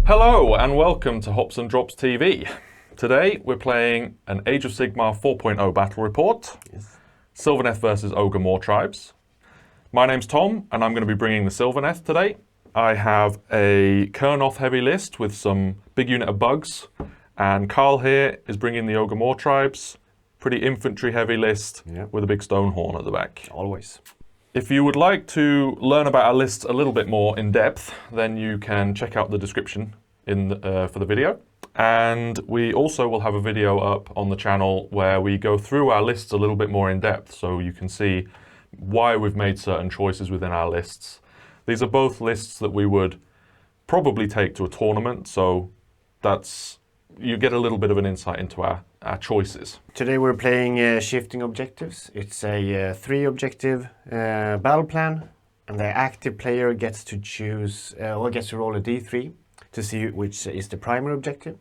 Hello and welcome to Hops and Drops TV. Today we're playing an Age of Sigmar 4.0 battle report, Sylvaneth versus Ogor Mawtribes. My name's Tom and I'm going to be bringing the Sylvaneth today. I have a Kurnoth heavy list with some big unit of bugs, and Karl here is bringing the Ogor Mawtribes, pretty infantry heavy list with a big Stonehorn at the back. Always. If you would like to learn about our lists a little bit more in depth, then you can check out the description for the video. And we also will have a video up on the channel where we go through our lists a little bit more in depth, so you can see why we've made certain choices within our lists. These are both lists that we would probably take to a tournament, so you get a little bit of an insight into our choices. Today we're playing shifting objectives. It's a 3-objective battle plan, and the active player gets to choose or gets to roll a d3 to see which is the primary objective.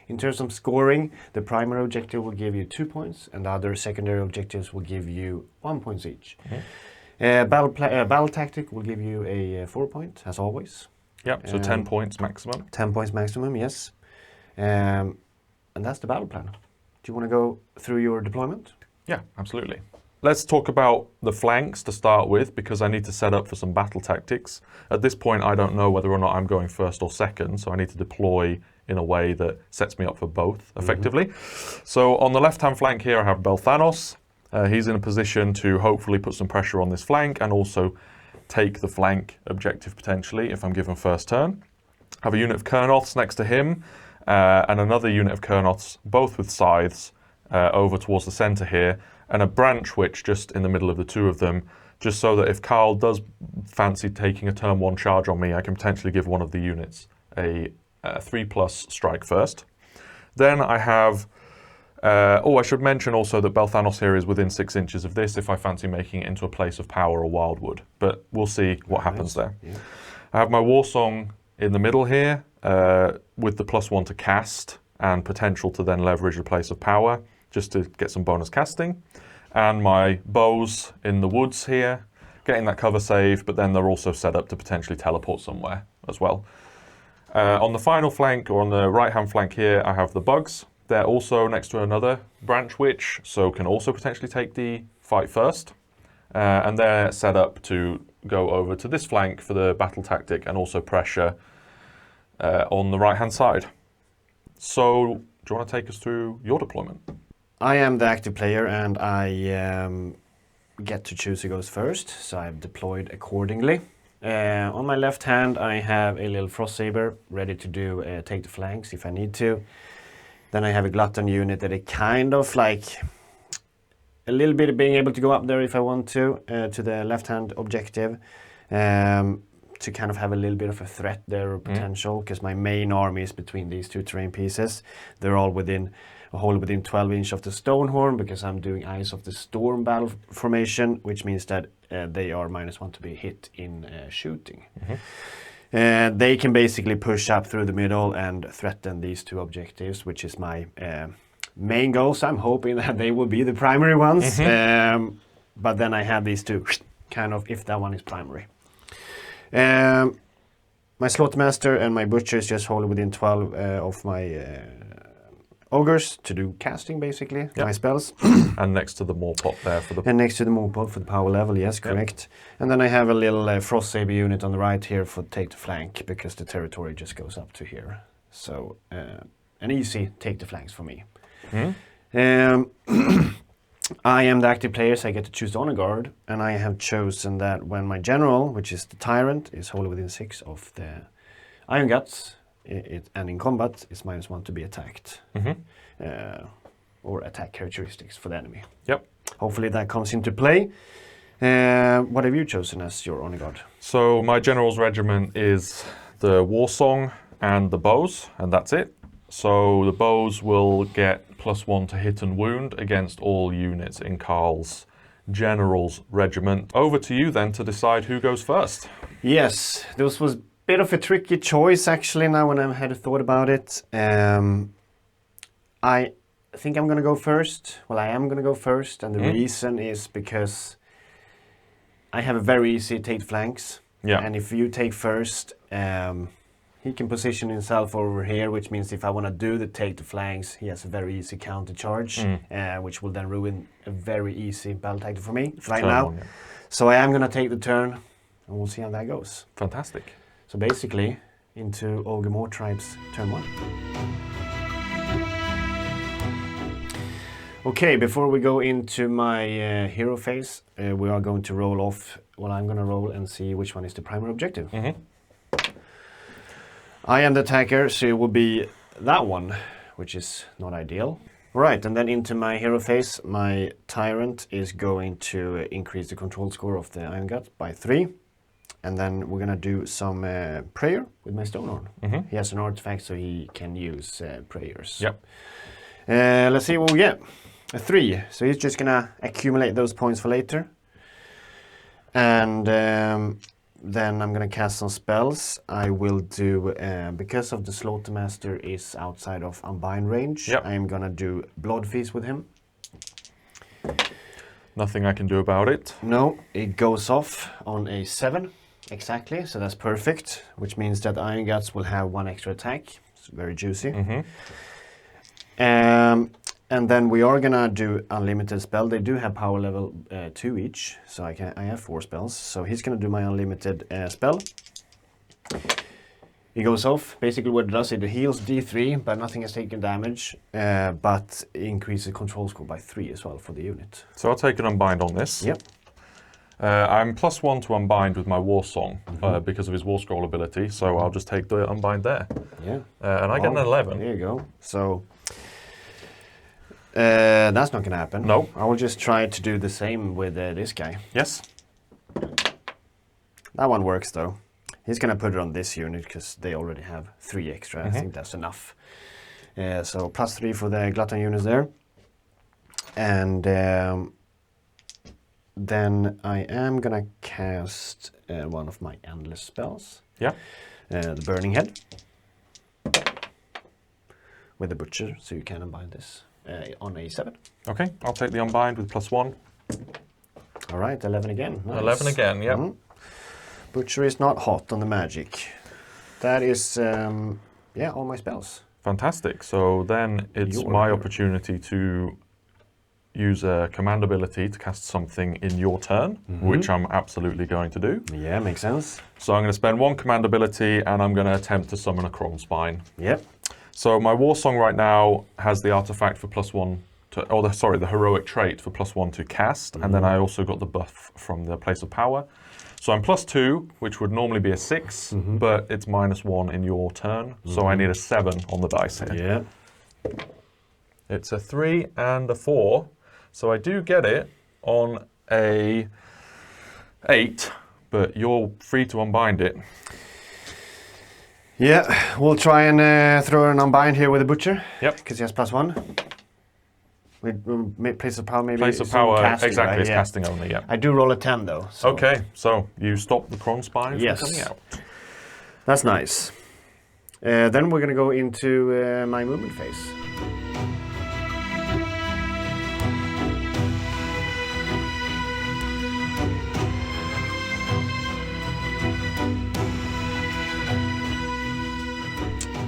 In terms of scoring, the primary objective will give you 2 points, and the other secondary objectives will give you 1 point each. Battle tactic will give you a 4 point, as always. Yep, so 10 points maximum. 10 points maximum, yes. And that's the battle plan. Do you want to go through your deployment? Yeah, absolutely. Let's talk about the flanks to start with, because I need to set up for some battle tactics. At this point, I don't know whether or not I'm going first or second, so I need to deploy in a way that sets me up for both, effectively. So on the left-hand flank here, I have Belthanos. He's in a position to hopefully put some pressure on this flank and also take the flank objective potentially if I'm given first turn. I have a unit of Kurnoths next to him, and another unit of Kurnoths, both with scythes, over towards the centre here, and a branch witch just in the middle of the two of them, just so that if Karl does fancy taking a turn 1 charge on me, I can potentially give one of the units a 3+ strike first. Then I have, I should mention also that Belthanos here is within 6 inches of this if I fancy making it into a place of power or wildwood, but we'll see what happens there. Yeah. I have my Warsong in the middle here, with the +1 to cast and potential to then leverage a place of power just to get some bonus casting. And my bows in the woods here, getting that cover save, but then they're also set up to potentially teleport somewhere as well. On the final flank, or on the right-hand flank here, I have the bugs. They're also next to another branch witch, so can also potentially take the fight first. And they're set up to go over to this flank for the battle tactic and also pressure on the right-hand side. So, do you want to take us through your deployment? I am the active player, and I get to choose who goes first, so I've deployed accordingly. On my left hand, I have a little Frost Saber ready to do take the flanks if I need to. Then I have a Glutton unit that is kind of like a little bit of being able to go up there if I want to the left-hand objective. To kind of have a little bit of a threat there or potential, because my main army is between these 2 terrain pieces. They're all within 12 inch of the Stonehorn, because I'm doing Eyes of the Storm battle formation, which means that they are -1 to be hit in shooting. They can basically push up through the middle and threaten these 2 objectives, which is my main goals. I'm hoping that they will be the primary ones, but then I have these 2 kind of if that one is primary. My Slaughtermaster and my Butcher is just wholly within 12 of my Ogres to do casting, basically, my spells. And next to the Maw pot there for the... And next to the Maw pot for the power level, yes, correct. And then I have a little Frost Saber unit on the right here for take the flank, because the territory just goes up to here. So, an easy take the flanks for me. I am the active player, so I get to choose the honor guard, and I have chosen that when my general, which is the Tyrant, is wholly within 6 of the Ironguts, and in combat is -1 to be attacked, or attack characteristics for the enemy. Yep. Hopefully that comes into play. What have you chosen as your honor guard? So my general's regiment is the Warsong and the bows, and that's it. So the bows will get +1 to hit and wound against all units in Karl's general's regiment. Over to you then to decide who goes first. Yes, this was a bit of a tricky choice actually now when I had a thought about it. I think I'm going to go first. Well, I am going to go first, and the reason is because I have a very easy take flanks. Yeah. And if you take first, he can position himself over here, which means if I want to do the take the flanks, he has a very easy counter charge, which will then ruin a very easy battle tactic for me right now. Yeah. So I am going to take the turn, and we'll see how that goes. Fantastic. So basically, into Ogor Mawtribes turn 1. Okay, before we go into my hero phase, we are going to roll off. Well, I'm going to roll and see which one is the primary objective. I am the attacker, so it will be that one, which is not ideal. Right, and then into my hero phase, my Tyrant is going to increase the control score of the Ironguts by 3. And then we're going to do some prayer with my Stonehorn. He has an artifact, so he can use prayers. Yep. Let's see what we get. A 3. So he's just going to accumulate those points for later. And then I'm going to cast some spells. I will do, because of the Slaughtermaster is outside of Unbind range, I am going to do Blood Feast with him. Nothing I can do about it. No, it goes off on a 7. Exactly, so that's perfect, which means that Ironguts will have 1 extra attack. It's very juicy. And then we are gonna do unlimited spell. They do have power level 2 each, so I have 4 spells. So he's gonna do my unlimited spell. It goes off. Basically what it does, it heals D3, but nothing has taken damage, but increases control score by 3 as well for the unit. So I'll take an Unbind on this. Yep. I'm +1 to Unbind with my War Song because of his War Scroll ability, so I'll just take the Unbind there. Yeah. And I get an 11. There you go. So that's not going to happen. No. I will just try to do the same with this guy. Yes. That one works though. He's going to put it on this unit because they already have 3 extra. I think that's enough. So +3 for the Glutton units there. And then I am going to cast one of my endless spells. Yeah. The Burning Head. With the Butcher, so you can unbind this. On a 7. Okay, I'll take the Unbind with +1. All right, 11 again. Nice. 11 again, yeah. Butcher is not hot on the magic. That is, all my spells. Fantastic. So then it's my opportunity to use a command ability to cast something in your turn, which I'm absolutely going to do. Yeah, makes sense. So I'm going to spend 1 command ability and I'm going to attempt to summon a Crom Spine. Yep. So my War Song right now has the artifact for +1 to, the heroic trait for +1 to cast, and then I also got the buff from the Place of Power. So I'm +2, which would normally be a 6, but it's -1 in your turn, so I need a 7 on the dice here. Yeah. It's a 3 and a 4, so I do get it on a 8, but you're free to unbind it. Yeah, we'll try and throw an unbind here with the Butcher. Yep. Because he has +1. With Place of Power maybe. Place of Power, casting, exactly, right? it's casting only, yeah. I do roll a 10 though. So. Okay, so you stop the Crom Spine from coming out. That's nice. Then we're going to go into my movement phase.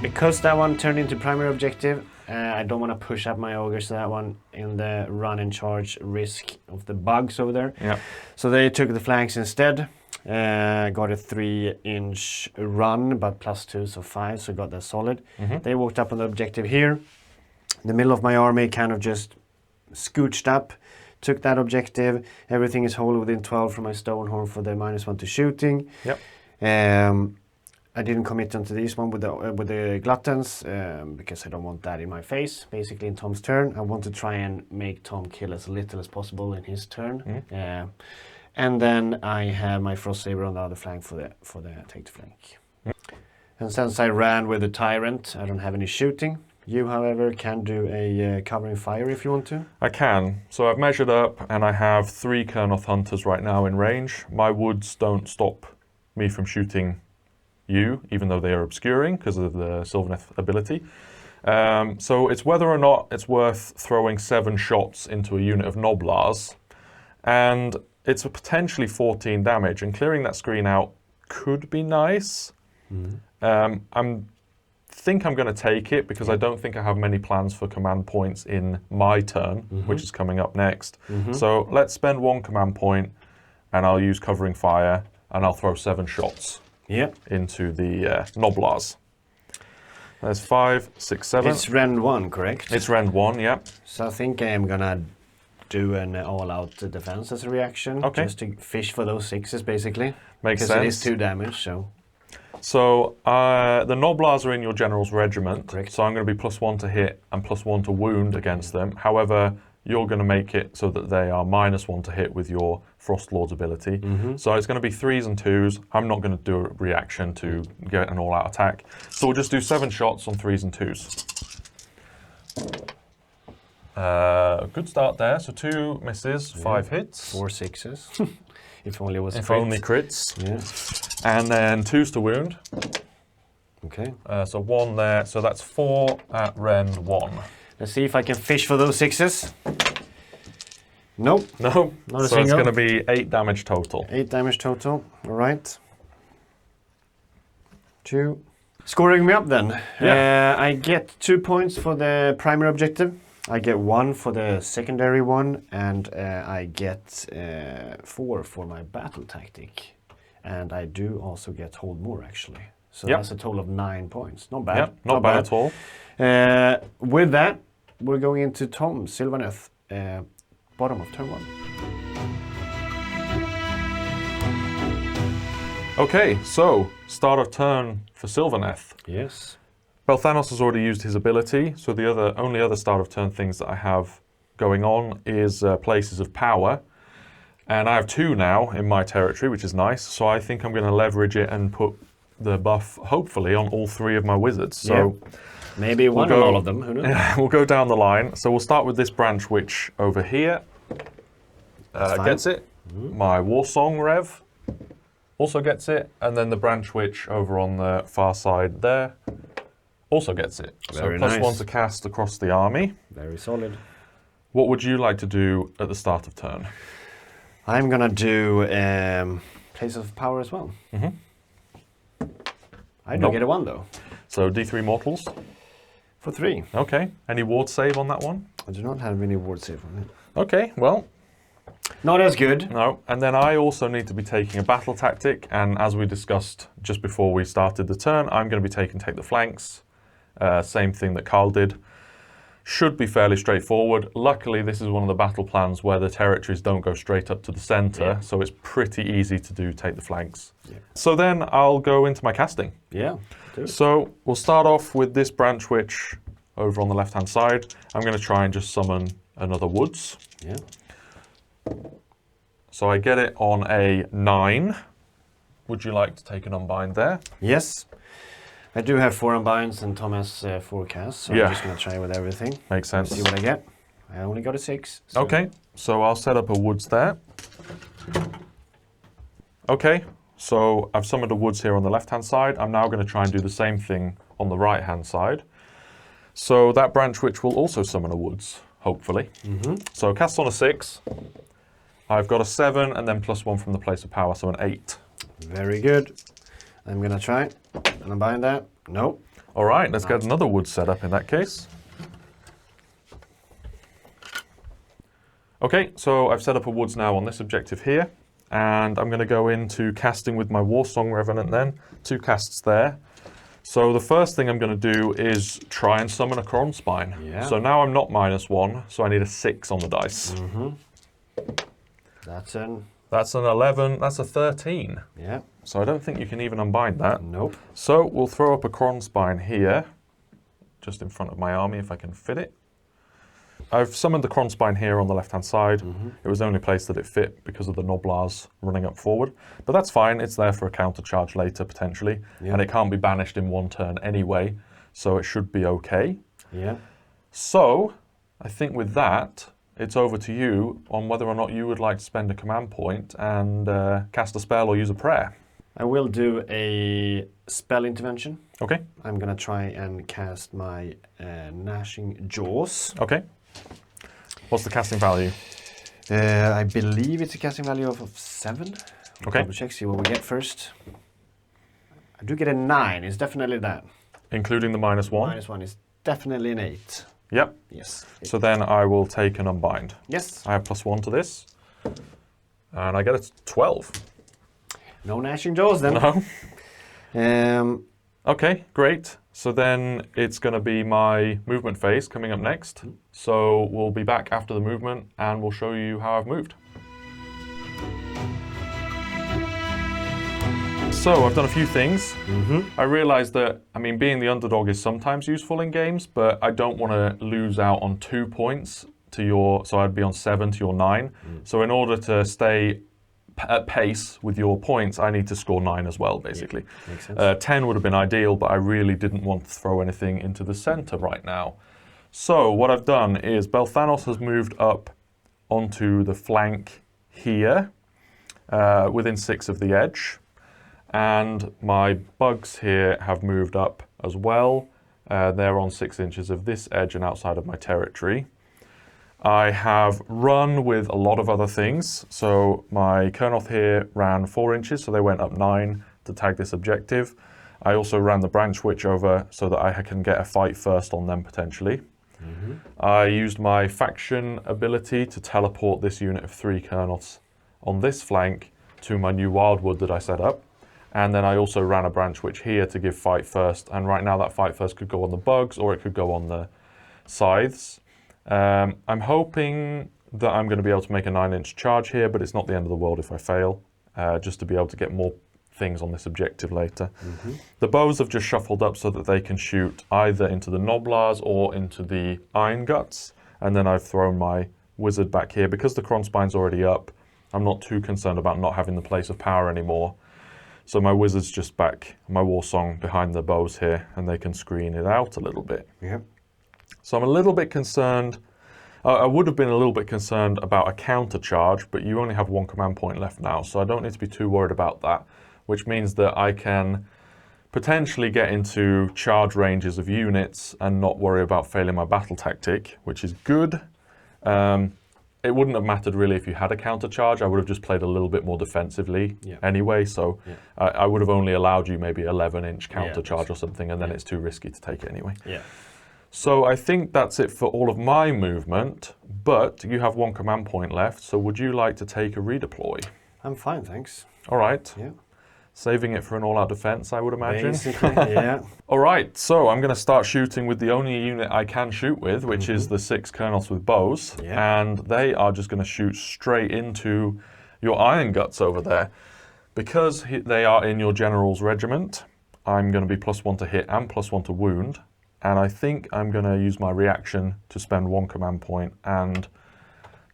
Because that one turned into primary objective, I don't want to push up my ogres to that one in the run and charge risk of the bugs over there. Yeah. So they took the flanks instead. Got a 3-inch run, but +2, so 5, so got that solid. They walked up on the objective here. The middle of my army kind of just scooched up, took that objective. Everything is whole within 12 from my Stonehorn for the -1 to shooting. Yep. I didn't commit onto this one with the Gluttons because I don't want that in my face. Basically, in Tom's turn, I want to try and make Tom kill as little as possible in his turn. And then I have my Frost Saber on the other flank for the take the flank. And since I ran with the Tyrant, I don't have any shooting. You, however, can do a covering fire if you want to. I can. So I've measured up, and I have 3 Kurnoth Hunters right now in range. My woods don't stop me from shooting you, even though they are obscuring because of the Sylvaneth ability. So it's whether or not it's worth throwing 7 shots into a unit of Gnoblars, and it's a potentially 14 damage, and clearing that screen out could be nice. think I'm going to take it because I don't think I have many plans for command points in my turn, which is coming up next. So let's spend 1 command point, and I'll use covering fire, and I'll throw 7 shots into the Gnoblars. There's 5, 6, 7. It's Rend 1, correct? It's Rend 1, yeah. So I think I am gonna do an all-out defense as a reaction, just to fish for those 6s, basically. Makes sense. Because it is 2 damage, so... So the Gnoblars are in your general's regiment, correct. so I'm going to be +1 to hit and +1 to wound against them. However, you're going to make it so that they are -1 to hit with your Frostlord's ability. So it's going to be 3s and 2s. I'm not going to do a reaction to get an all-out attack. So we'll just do 7 shots on 3s and 2s. Good start there. So 2 misses, 5 hits. 4 6s. If only it was If crits. only crits. Yeah. And then 2s to wound. Okay. So 1 there. So that's 4 at Rend 1. Let's see if I can fish for those 6s. Nope. No. Not a So it's single. going to be 8 damage total. 8 damage total. All right. 2. Scoring me up then. Yeah. I get 2 points for the primary objective. I get 1 for the secondary one, and I get 4 for my battle tactic. And I do also get hold more, actually. So that's a total of 9 points. Not bad. Yeah, not bad at all. With that, we're going into Tom Sylvaneth, bottom of turn 1. Okay, so start of turn for Sylvaneth. Yes. Belthanos has already used his ability, so the only other start of turn things that I have going on is places of power. And I have 2 now in my territory, which is nice. So I think I'm going to leverage it and put the buff, hopefully, on all 3 of my wizards. So maybe one of all of them, who knows? We'll go down the line. So we'll start with this branch witch over here. Gets it. My Warsong Rev also gets it. And then the branch witch over on the far side there also gets it. Very so nice. +1 to cast across the army. Very solid. What would you like to do at the start of turn? I'm gonna do place of power as well. I do get a 1 though. So D3 mortals. For 3. Okay. Any ward save on that one? I do not have any ward save on it. Okay, well, Not as good. no. And then I also need to be taking a battle tactic. And as we discussed just before we started the turn, I'm going to be taking take the flanks. Same thing that Karl did. Should be fairly straightforward. Luckily, this is one of the battle plans where the territories don't go straight up to the center, so it's pretty easy to do take the flanks. So then I'll go into my casting. Yeah. Do it. So we'll start off with this branch witch over on the left-hand side. I'm going to try and just summon another woods. Yeah. So I get it on a 9. Would you like to take an unbind there? Yes. I do have 4 unbinds and Tom has 4 casts, so Yeah. I'm just gonna try with everything. Makes sense. See what I get. I only got a 6. So Okay, so I'll set up a woods there. Okay, so I've summoned a woods here on the left-hand side. I'm now going to try and do the same thing on the right-hand side. So that branch witch will also summon a woods, hopefully. So cast on a 6. I've got a 7 and then +1 from the place of power, so an 8. Very good. I'm gonna try and unbind that. Nope. All right, let's get another wood set up in that case. Okay, so I've set up a woods now on this objective here, and I'm going to go into casting with my Warsong Revenant then. 2 casts there. So the first thing I'm going to do is try and summon a Kronspine. Yeah. So now I'm not -1, so I need a 6 on the dice. That's an 11, that's a 13. Yeah. So I don't think you can even unbind that. Nope. So we'll throw up a Kronspine here, just in front of my army if I can fit it. I've summoned the Kronspine here on the left-hand side. It was the only place that it fit because of the Gnoblars running up forward. But that's fine, it's there for a counter charge later potentially. And it can't be banished in 1 turn anyway, so it should be okay. Yeah. So, I think with that, it's over to you on whether or not you would like to spend a command point and cast a spell or use a prayer. I will do a spell intervention. Okay. I'm gonna try and cast my Gnashing Jaws. Okay. What's the casting value? I believe it's a casting value of 7. Okay. Double check, see what we get first. I I do get a 9. It's definitely that. Including the -1? -1 is definitely an 8. Yep. Yes. So then I will take an unbind. Yes. I have +1 to this. And I get a 12. No gnashing jaws then. No. Okay, great. So then it's going to be my movement phase coming up next. So we'll be back after the movement and we'll show you how I've moved. So I've done a few things. I realised that, I mean, being the underdog is sometimes useful in games, but I don't want to lose out on 2 points to your, so I'd be on 7 to your 9. So in order to stay at pace with your points, I need to score 9 as well, basically. Yeah, makes sense. 10 would have been ideal, but I really didn't want to throw anything into the centre right now. So what I've done is Belthanos has moved up onto the flank here, within 6 of the edge. And my bugs here have moved up as well. They're on 6 inches of this edge and outside of my territory. I have run with a lot of other things. So my Kurnoth here ran 4 inches, so they went up 9 to tag this objective. I also ran the Branch Witch over so that I can get a fight first on them potentially. I used my faction ability to teleport this unit of 3 Kurnoths on this flank to my new Wildwood that I set up. And then I also ran a Branch Witch here to give fight first. And right now that fight first could go on the bugs or it could go on the scythes. I'm hoping that I'm going to be able to make a 9-inch charge here, but it's not the end of the world if I fail, just to be able to get more things on this objective later. The bows have just shuffled up so that they can shoot either into the Gnoblars or into the Ironguts. And then I've thrown my wizard back here. Because the Kronspine's already up, I'm not too concerned about not having the place of power anymore. So my wizard's just back, my war song behind the bows here, and they can screen it out a little bit. Yep. So I'm a little bit concerned. I would have been a little bit concerned about a counter charge, but you only have 1 command point left now, so I don't need to be too worried about that, which means that I can potentially get into charge ranges of units and not worry about failing my battle tactic, which is good. It wouldn't have mattered really if you had a counter charge. I would have just played a little bit more defensively anyway, so I would have only allowed you maybe 11-inch counter charge or something, and then it's too risky to take it anyway. So I think that's it for all of my movement, but you have 1 command point left, so would you like to take a redeploy? I'm fine, thanks. All right. Yeah. Saving it for an all-out defense, I would imagine. Basically, yeah. All right, so I'm going to start shooting with the only unit I can shoot with, which is the 6 Kurnoths with bows, and they are just going to shoot straight into your Ironguts over there. Because they are in your General's Regiment, I'm going to be +1 to hit and +1 to wound, and I think I'm going to use my reaction to spend 1 command point and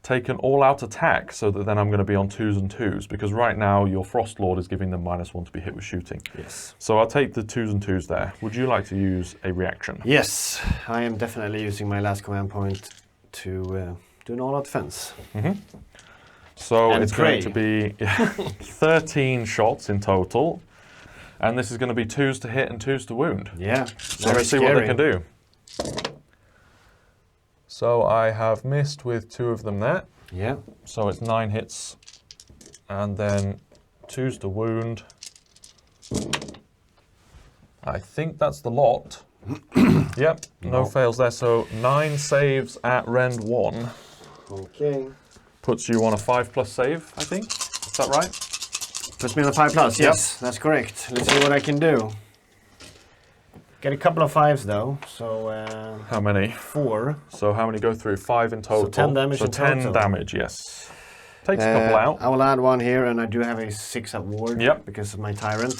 take an all-out attack so that then I'm going to be on 2s and 2s, because right now your Frostlord is giving them -1 to be hit with shooting. Yes. So I'll take the 2s and 2s there. Would you like to use a reaction? Yes, I am definitely using my last command point to do an all-out defense. So And it's pray. going to be 13 shots in total, and this is going to be 2s to hit and 2s to wound. Yeah, So let's see what they can do. So I have missed with 2 of them there. Yeah. So it's 9 hits, and then 2s to wound. I think that's the lot. Yep, no fails there. So 9 saves at Rend 1. Okay. Puts you on a 5+ save, I think. Is that right? Puts me on a 5+, yes, that's correct. Let's see what I can do. Get a couple of 5s though, so... How many? 4. So how many go through? 5 in total. So 10 damage so in 10 total. damage, yes. Takes a couple out. I will add 1 here, and I do have a 6 at ward Yep. because of my Tyrant.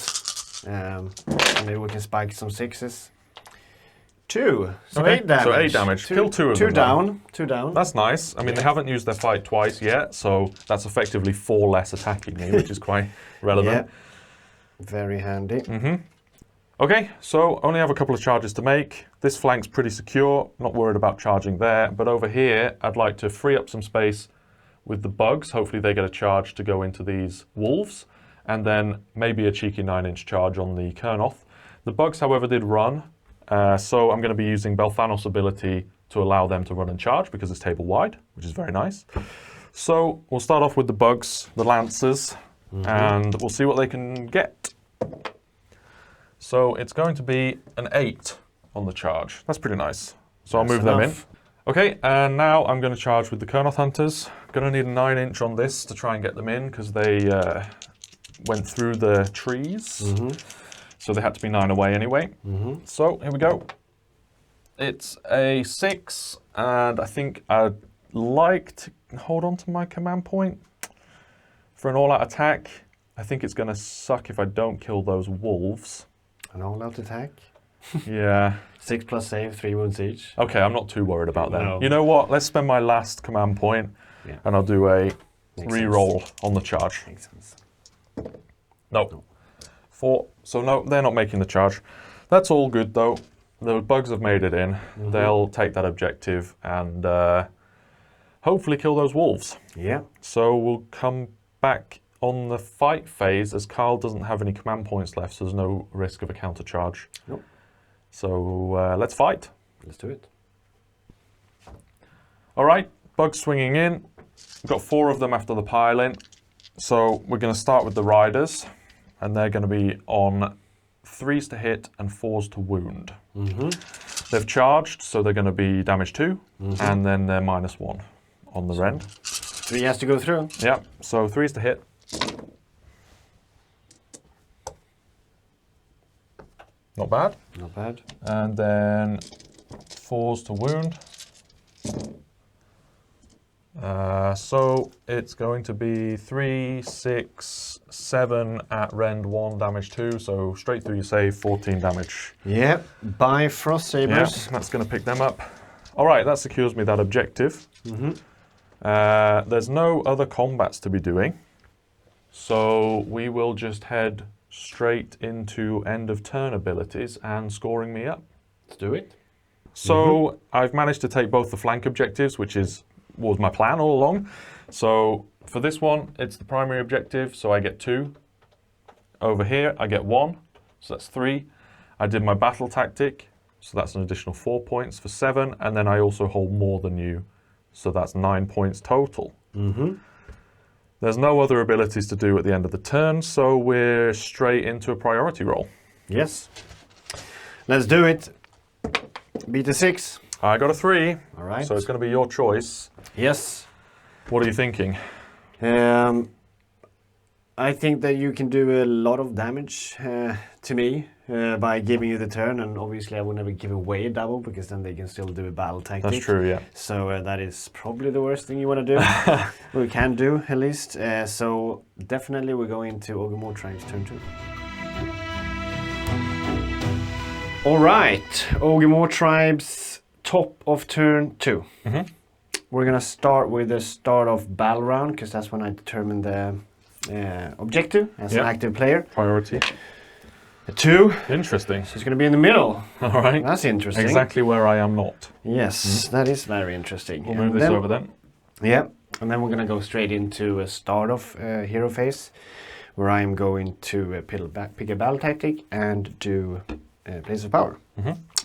Maybe we can spike some 6s. 2, so Okay, 8 damage. so 8 damage. Kill 2 of them. 2 down, 2 down. That's nice. I mean, they haven't used their fight twice yet, so that's effectively 4 less attacking me, which is quite relevant. Very handy. Okay, so only have a couple of charges to make. This flank's pretty secure, not worried about charging there, but over here I'd like to free up some space with the bugs. Hopefully they get a charge to go into these wolves, and then maybe a cheeky 9-inch charge on the Kurnoth. The bugs, however, did run, so I'm going to be using Belthanos' ability to allow them to run and charge because it's table wide, which is very nice. So we'll start off with the bugs, the lancers, and we'll see what they can get. So it's going to be an 8 on the charge. That's pretty nice. So I'll move That's them in. enough. Okay, and now I'm going to charge with the Kurnoth Hunters. Going to need a 9-inch on this to try and get them in because they went through the trees. So they had to be 9 away anyway. So here we go. It's a 6, and I think I'd like to hold on to my command point for an all-out attack. I think it's going to suck if I don't kill those wolves. An all-out attack. Yeah. 6 plus save, 3 wounds each. Okay, I'm not too worried about that. No. You know what? Let's spend my last command point, and I'll do a re-roll on the charge. Makes sense. No. 4. So no, they're not making the charge. That's all good though. The bugs have made it in. They'll take that objective and hopefully kill those wolves. Yeah. So we'll come back on the fight phase as Karl doesn't have any command points left, so there's no risk of a counter charge. Nope. So let's fight. Let's do it. All right, bugs swinging in. We've got 4 of them after the pile-in. So we're going to start with the riders, and they're going to be on 3s to hit and 4s to wound. They've charged, so they're going to be damage 2, and then they're -1 on the rend. 3 has to go through. Yeah, so 3s to hit. Not bad. Not bad. And then 4s to wound. So it's going to be 3, 6, 7 at rend 1, damage 2. So straight through your save, 14 damage. Yeah, by Frost Sabres. Yeah, that's going to pick them up. All right, that secures me that objective. There's no other combats to be doing. So we will just head straight into end of turn abilities and scoring me up. Let's do it. So I've managed to take both the flank objectives, which was my plan all along. So for this one, it's the primary objective, so I get 2. Over here, I get 1, so that's 3. I did my battle tactic, so that's an additional 4 points for 7, and then I also hold more than you, so that's 9 points total. There's no other abilities to do at the end of the turn, so we're straight into a priority roll. Yes. Let's do it. Beat a 6. I got a 3, All right. so it's going to be your choice. Yes. What are you thinking? I think that you can do a lot of damage to me by giving you the turn, and obviously I will never give away a double because then they can still do a battle tactic. That's true, yeah. So that is probably the worst thing you want to do. We can do at least. So definitely we're going to Ogor Mawtribes turn 2. All right, Ogor Mawtribes top of turn 2. We're gonna start with the start of battle round because that's when I determine the objective as an active player. Priority. A 2. Interesting. So it's gonna be in the middle. All right. That's interesting. Exactly where I am not. Yes, that is very interesting. We'll move this over then. Yeah, and then we're gonna go straight into a start of hero phase, where I am going to pick a battle tactic and do place of power.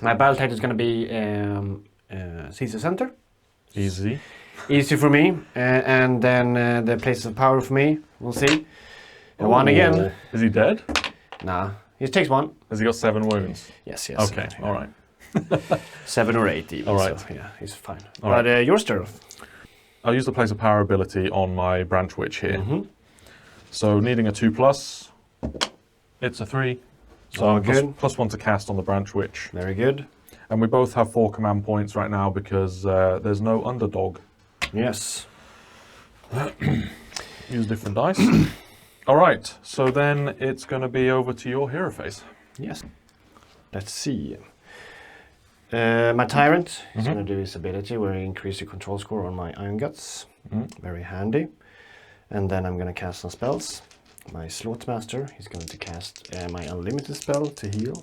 My battle tactic is gonna be seize the center. Easy. Easy for me, and then the place of power for me. We'll see. 1 again. Is he dead? Nah, he takes 1. Has he got 7 wounds? Yes, yes. Okay, all right. 7 or 8 even. All right. So, yeah, he's fine. All but right. your turn. I'll use the place of power ability on my branch witch here. So needing a 2+, it's a 3. So Oh, I'm good. +1 to cast on the branch witch. Very good. And we both have 4 command points right now because there's no underdog. Yes. Use different dice. All right, so then it's going to be over to your hero phase. Yes. Let's see. My Tyrant is going to do his ability where I increase the control score on my Ironguts. Very handy. And then I'm going to cast some spells. My Slaughtermaster, he's going to cast my unlimited spell to heal.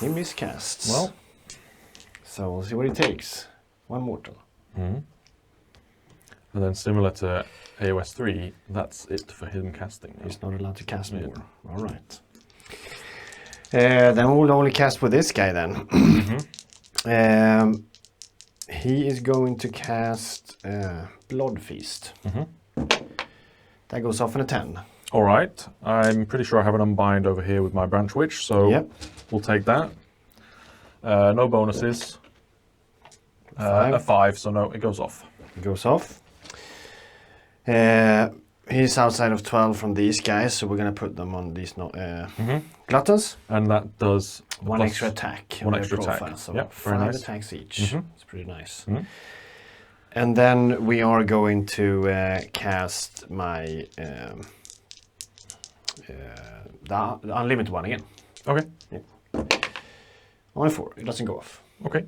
He miscasts. Well. So we'll see what he takes. 1 mortal. And then similar to AOS 3, that's it for him casting. He's not allowed to cast more. All right. Then we'll only cast with this guy then. He is going to cast Blood Feast. That goes off in a 10. All right. I'm pretty sure I have an unbind over here with my branch witch, so Yep. we'll take that. No bonuses. A 5, so no, it goes off. It goes off. He's outside of 12 from these guys, so we're gonna put them on these Gluttons. And that does One extra attack. One on their extra attack. profile, so Yep, very 5 nice. attacks each. It's pretty nice. And then we are going to cast my the unlimited one again. Okay. Only 4. It doesn't go off. Okay.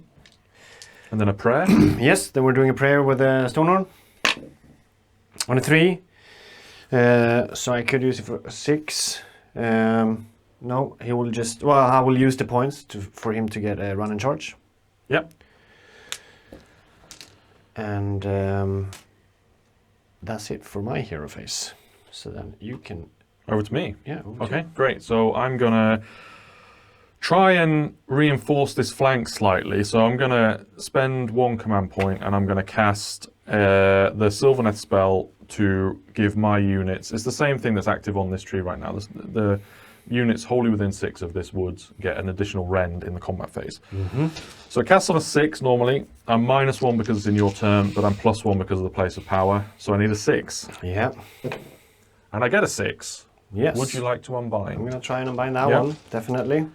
And then a prayer. Yes, then we're doing a prayer with a Stonehorn. On a 3. So I could use it for a 6. No, he will just... Well, I will use the points for him to get a run and charge. Yep. And that's it for my hero phase. So then you can... Over to me. Yeah. Over to Okay, you. great. So I'm going to try and reinforce this flank slightly. So I'm going to spend 1 command point and I'm going to cast the Sylvaneth spell to give my units... It's the same thing that's active on this tree right now. The units wholly within 6 of this woods get an additional rend in the combat phase. So it casts on a 6 normally. I'm -1 because it's in your turn, but I'm +1 because of the place of power. So I need a 6. Yeah. And I get a 6. Yes. Would you like to unbind? I'm going to try and unbind that Yep. one, definitely.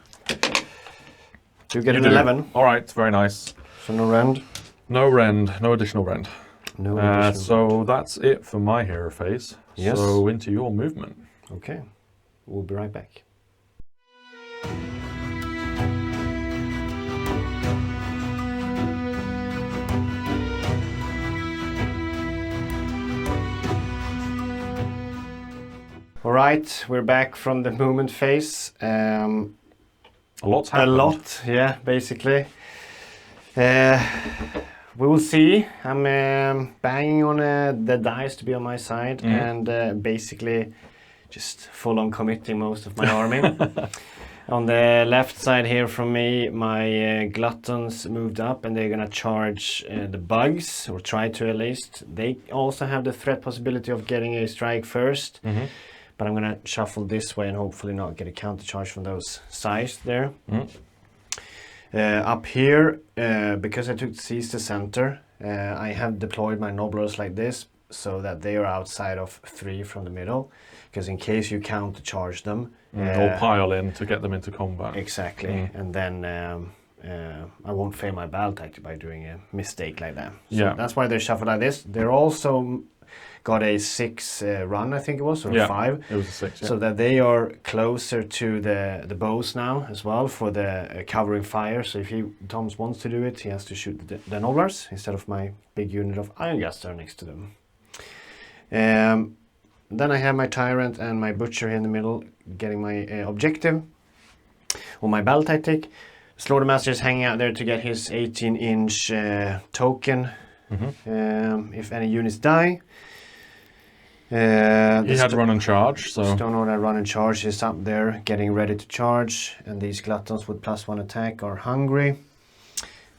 You get You an do. 11. All right, very nice. So no rend. No rend, no additional rend. No additional. So that's it for my hero phase. Yes. So into your movement. Okay. We'll be right back. All right, we're back from the movement phase. A lot's A happened. lot, yeah, basically. We will see. I'm banging on the dice to be on my side and basically just full on committing most of my army. On the left side here from me, my Gluttons moved up and they're gonna charge the bugs, or try to at least. They also have the threat possibility of getting a strike first. But I'm gonna shuffle this way and hopefully not get a counter charge from those sides there. Up here, because I took seize the center, I have deployed my Gnoblars like this so that they are outside of 3 from the middle. Because in case you counter charge them, or pile in to get them into combat. exactly, and then I won't fail my battle tactic by doing a mistake like that. So Yeah. that's why they're shuffled like this. They're also got a 6 run, I think it was, or Yeah. a 5. It was a 6, yeah. So that they are closer to the bows now as well for the covering fire. So if Thomas wants to do it, he has to shoot the Gnoblars instead of my big unit of Ironguts there next to them. Then I have my Tyrant and my Butcher here in the middle getting my objective or my battle tactic. Slaughtermaster is hanging out there to get his 18-inch token if any units die. He had run and charge, so... Stonehorn had run and charge is up there getting ready to charge, and these Gluttons with +1 attack are hungry.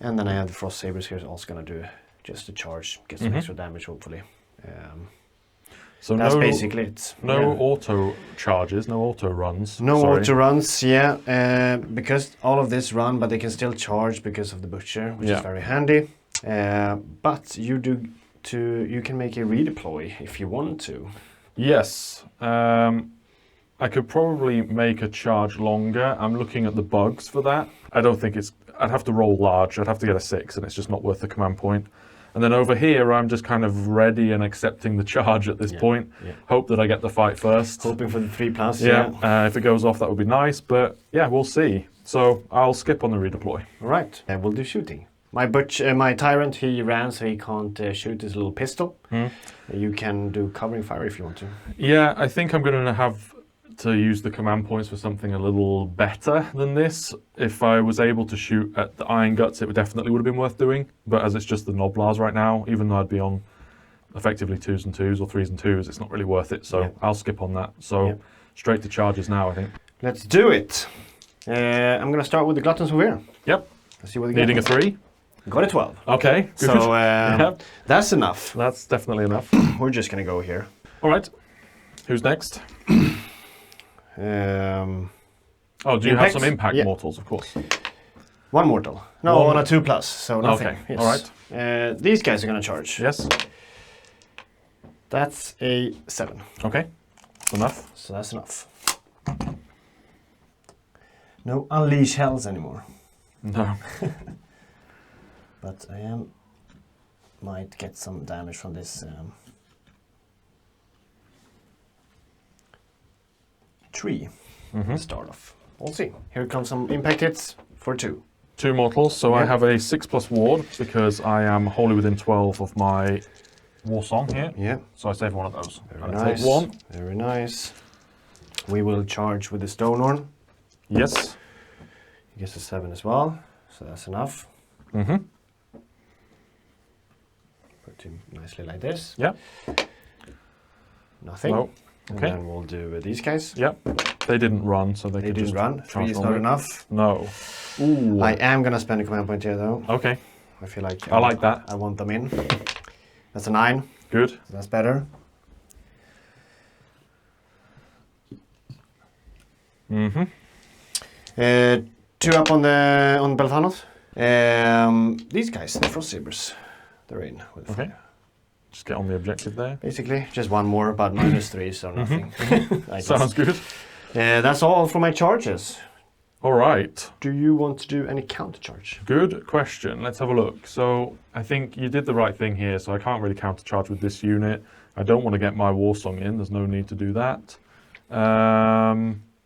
And then I have the Frost Sabres here also gonna do just a charge, get some extra damage hopefully. So That's no, basically it. no Yeah. auto charges, no auto runs. No sorry. auto runs, yeah, because all of this run, but they can still charge because of the Butcher, which is very handy. But you can make a redeploy if you want to. Yes. I could probably make a charge longer. I'm looking at the bugs for that. I don't think it's... I'd have to roll large. I'd have to get a 6, and it's just not worth the command point. And then over here, I'm just kind of ready and accepting the charge at this point. Yeah. Hope that I get the fight first. Hoping for the 3+. Yeah. If it goes off, that would be nice. But yeah, we'll see. So I'll skip on the redeploy. All right, we'll do shooting. My Tyrant, he ran, so he can't shoot his little pistol. You can do covering fire if you want to. Yeah, I think I'm going to have to use the command points for something a little better than this. If I was able to shoot at the Ironguts, it definitely would have been worth doing. But as it's just the Gnoblars right now, even though I'd be on effectively 2s and 2s or 3s and 2s, it's not really worth it. So I'll skip on that. So straight to charges now, I think. Let's do it. I'm going to start with the Gluttons over here. Yep. Let's see what they get. Needing a 3. Got a 12. Okay, good. So Yep. that's enough. That's definitely enough. We're just going to go here. All right. Who's next? Oh, do you have some impact mortals, of course? One mortal. No, on a 2+, so nothing. Okay, yes. all right. These guys are going to charge. Yes. That's a 7. Okay, that's enough. So that's enough. No unleash hells anymore. No. But I might get some damage from this tree to start off. We'll see. Here comes some impact hits for 2. 2 mortals, so I have a 6+ ward because I am wholly within 12 of my war song here. Yeah. So I save one of those. Very nice. Take 1. Very nice. We will charge with the Stonehorn. Yes. He gets a 7 as well, so that's enough. Mm-hmm. Put him nicely like this. Yeah. Nothing. No. Okay. And then we'll do these guys. Yeah. They didn't run, so they could didn't just run. 3 is on not it. enough. No. Ooh. I am gonna spend a command point here though. Okay. I feel like I like that. I want them in. That's a 9. Good. So that's better. Mm-hmm. 2 up on Belthanos. These guys, the Frost Sabres, they're in with Okay. fire. Just get on the objective there. Basically, just 1 more, but -3, so nothing. I guess. Sounds good. That's all for my charges. All right. Do you want to do any counter charge? Good question. Let's have a look. So I think you did the right thing here. So I can't really countercharge with this unit. I don't want to get my war song in. There's no need to do that.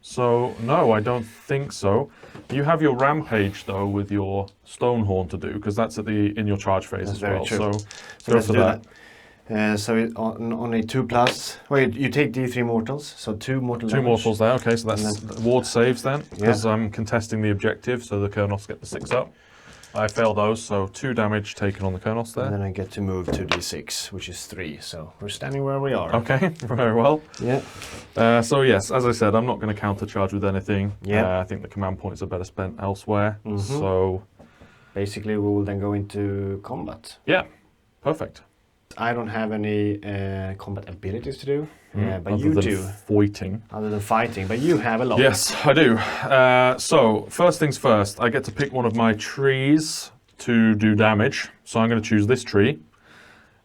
So no, I don't think so. You have your rampage though with your Stonehorn to do because that's in your charge phase That's as very well. true. So So go let's for do that. So on a 2+, well, you take D3 mortals, so 2 mortal 2 damage. mortals there. Okay, so that's ward saves then because I'm contesting the objective, so the Kernos get the 6 up. I fail those, so 2 damage taken on the Kernos there. And then I get to move to D6, which is 3, so we're standing where we are. Okay, very well. Yeah. So yes, as I said, I'm not going to countercharge with anything. Yeah. I think the command points are better spent elsewhere. Mhm. So Basically, we will then go into combat. yeah, perfect. I don't have any combat abilities to do, but Other you than do, fighting. other than fighting, but you have a lot. Yes, I do. So first things first, I get to pick one of my trees to do damage. So I'm going to choose this tree.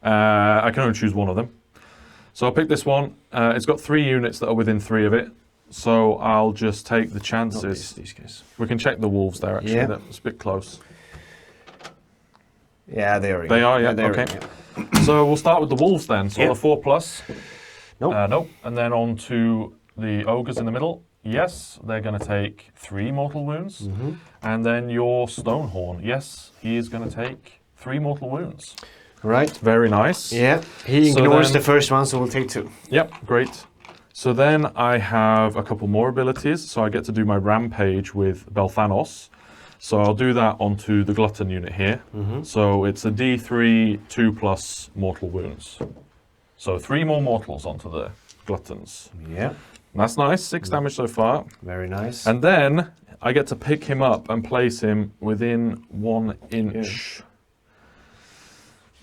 I can only choose one of them. So I'll pick this one. It's got 3 units that are within 3 of it. So I'll just take the Not chances. these guys. We can check the wolves there actually. Yeah. That's a bit close. Yeah, they are in. They are, yeah, they're okay. in, yeah. So we'll start with the wolves then. So Yeah. the 4+. Nope. Nope. And then on to the ogres in the middle. Yes, they're going to take 3 mortal wounds. Mm-hmm. And then your Stonehorn. Yes, he is going to take 3 mortal wounds. Right. Very nice. Yeah, he So ignores then- the first one, so we'll take 2. Yep, great. So then I have a couple more abilities. So I get to do my rampage with Belthanos. So I'll do that onto the Glutton unit here. Mm-hmm. So it's a D3 2+ mortal wounds. So 3 more mortals onto the Gluttons. Yeah, That's nice, 6 damage so far. very nice. And then I get to pick him up and place him within 1 inch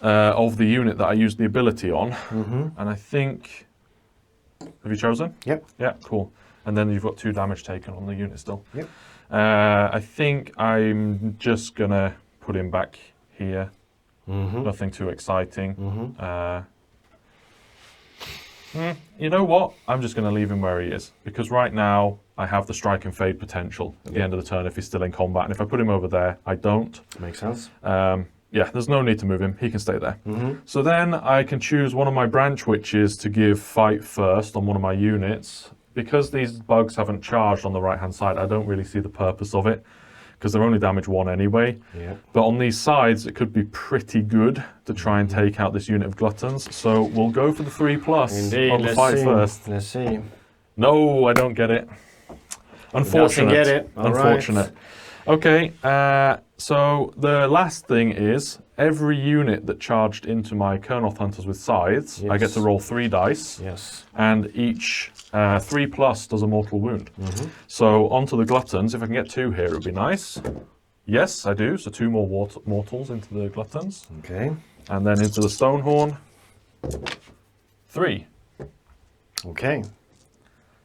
of the unit that I used the ability on. Mm-hmm. And I think, have you chosen? Yep. Yeah, cool. And then you've got 2 damage taken on the unit still. Yep. I think I'm just gonna put him back here. Mm-hmm. Nothing too exciting. Mm-hmm. You know what? I'm just going to leave him where he is because right now I have the strike and fade potential at the end of the turn if he's still in combat. And if I put him over there, I don't. Makes sense. Yeah, there's no need to move him. He can stay there. Mm-hmm. So then I can choose one of my branch witches to give fight first on one of my units. Because these bugs haven't charged on the right-hand side, I don't really see the purpose of it because they're only damage 1 anyway. Yeah. But on these sides, it could be pretty good to try and take out this unit of Gluttons. So we'll go for the 3+ Indeed. on the Let's fight see. first. Let's see. No, I don't get it. Unfortunate. Doesn't get it. All right. Unfortunate. Okay, so the last thing is every unit that charged into my Kernoth Hunters with scythes, I get Yes. to roll 3 dice, Yes. and each 3+ does a mortal wound. Mm-hmm. So onto the Gluttons. If I can get 2 here, it would be nice. Yes, I do. So 2 more mortals into the Gluttons, Okay. and then into the Stonehorn. 3. Okay.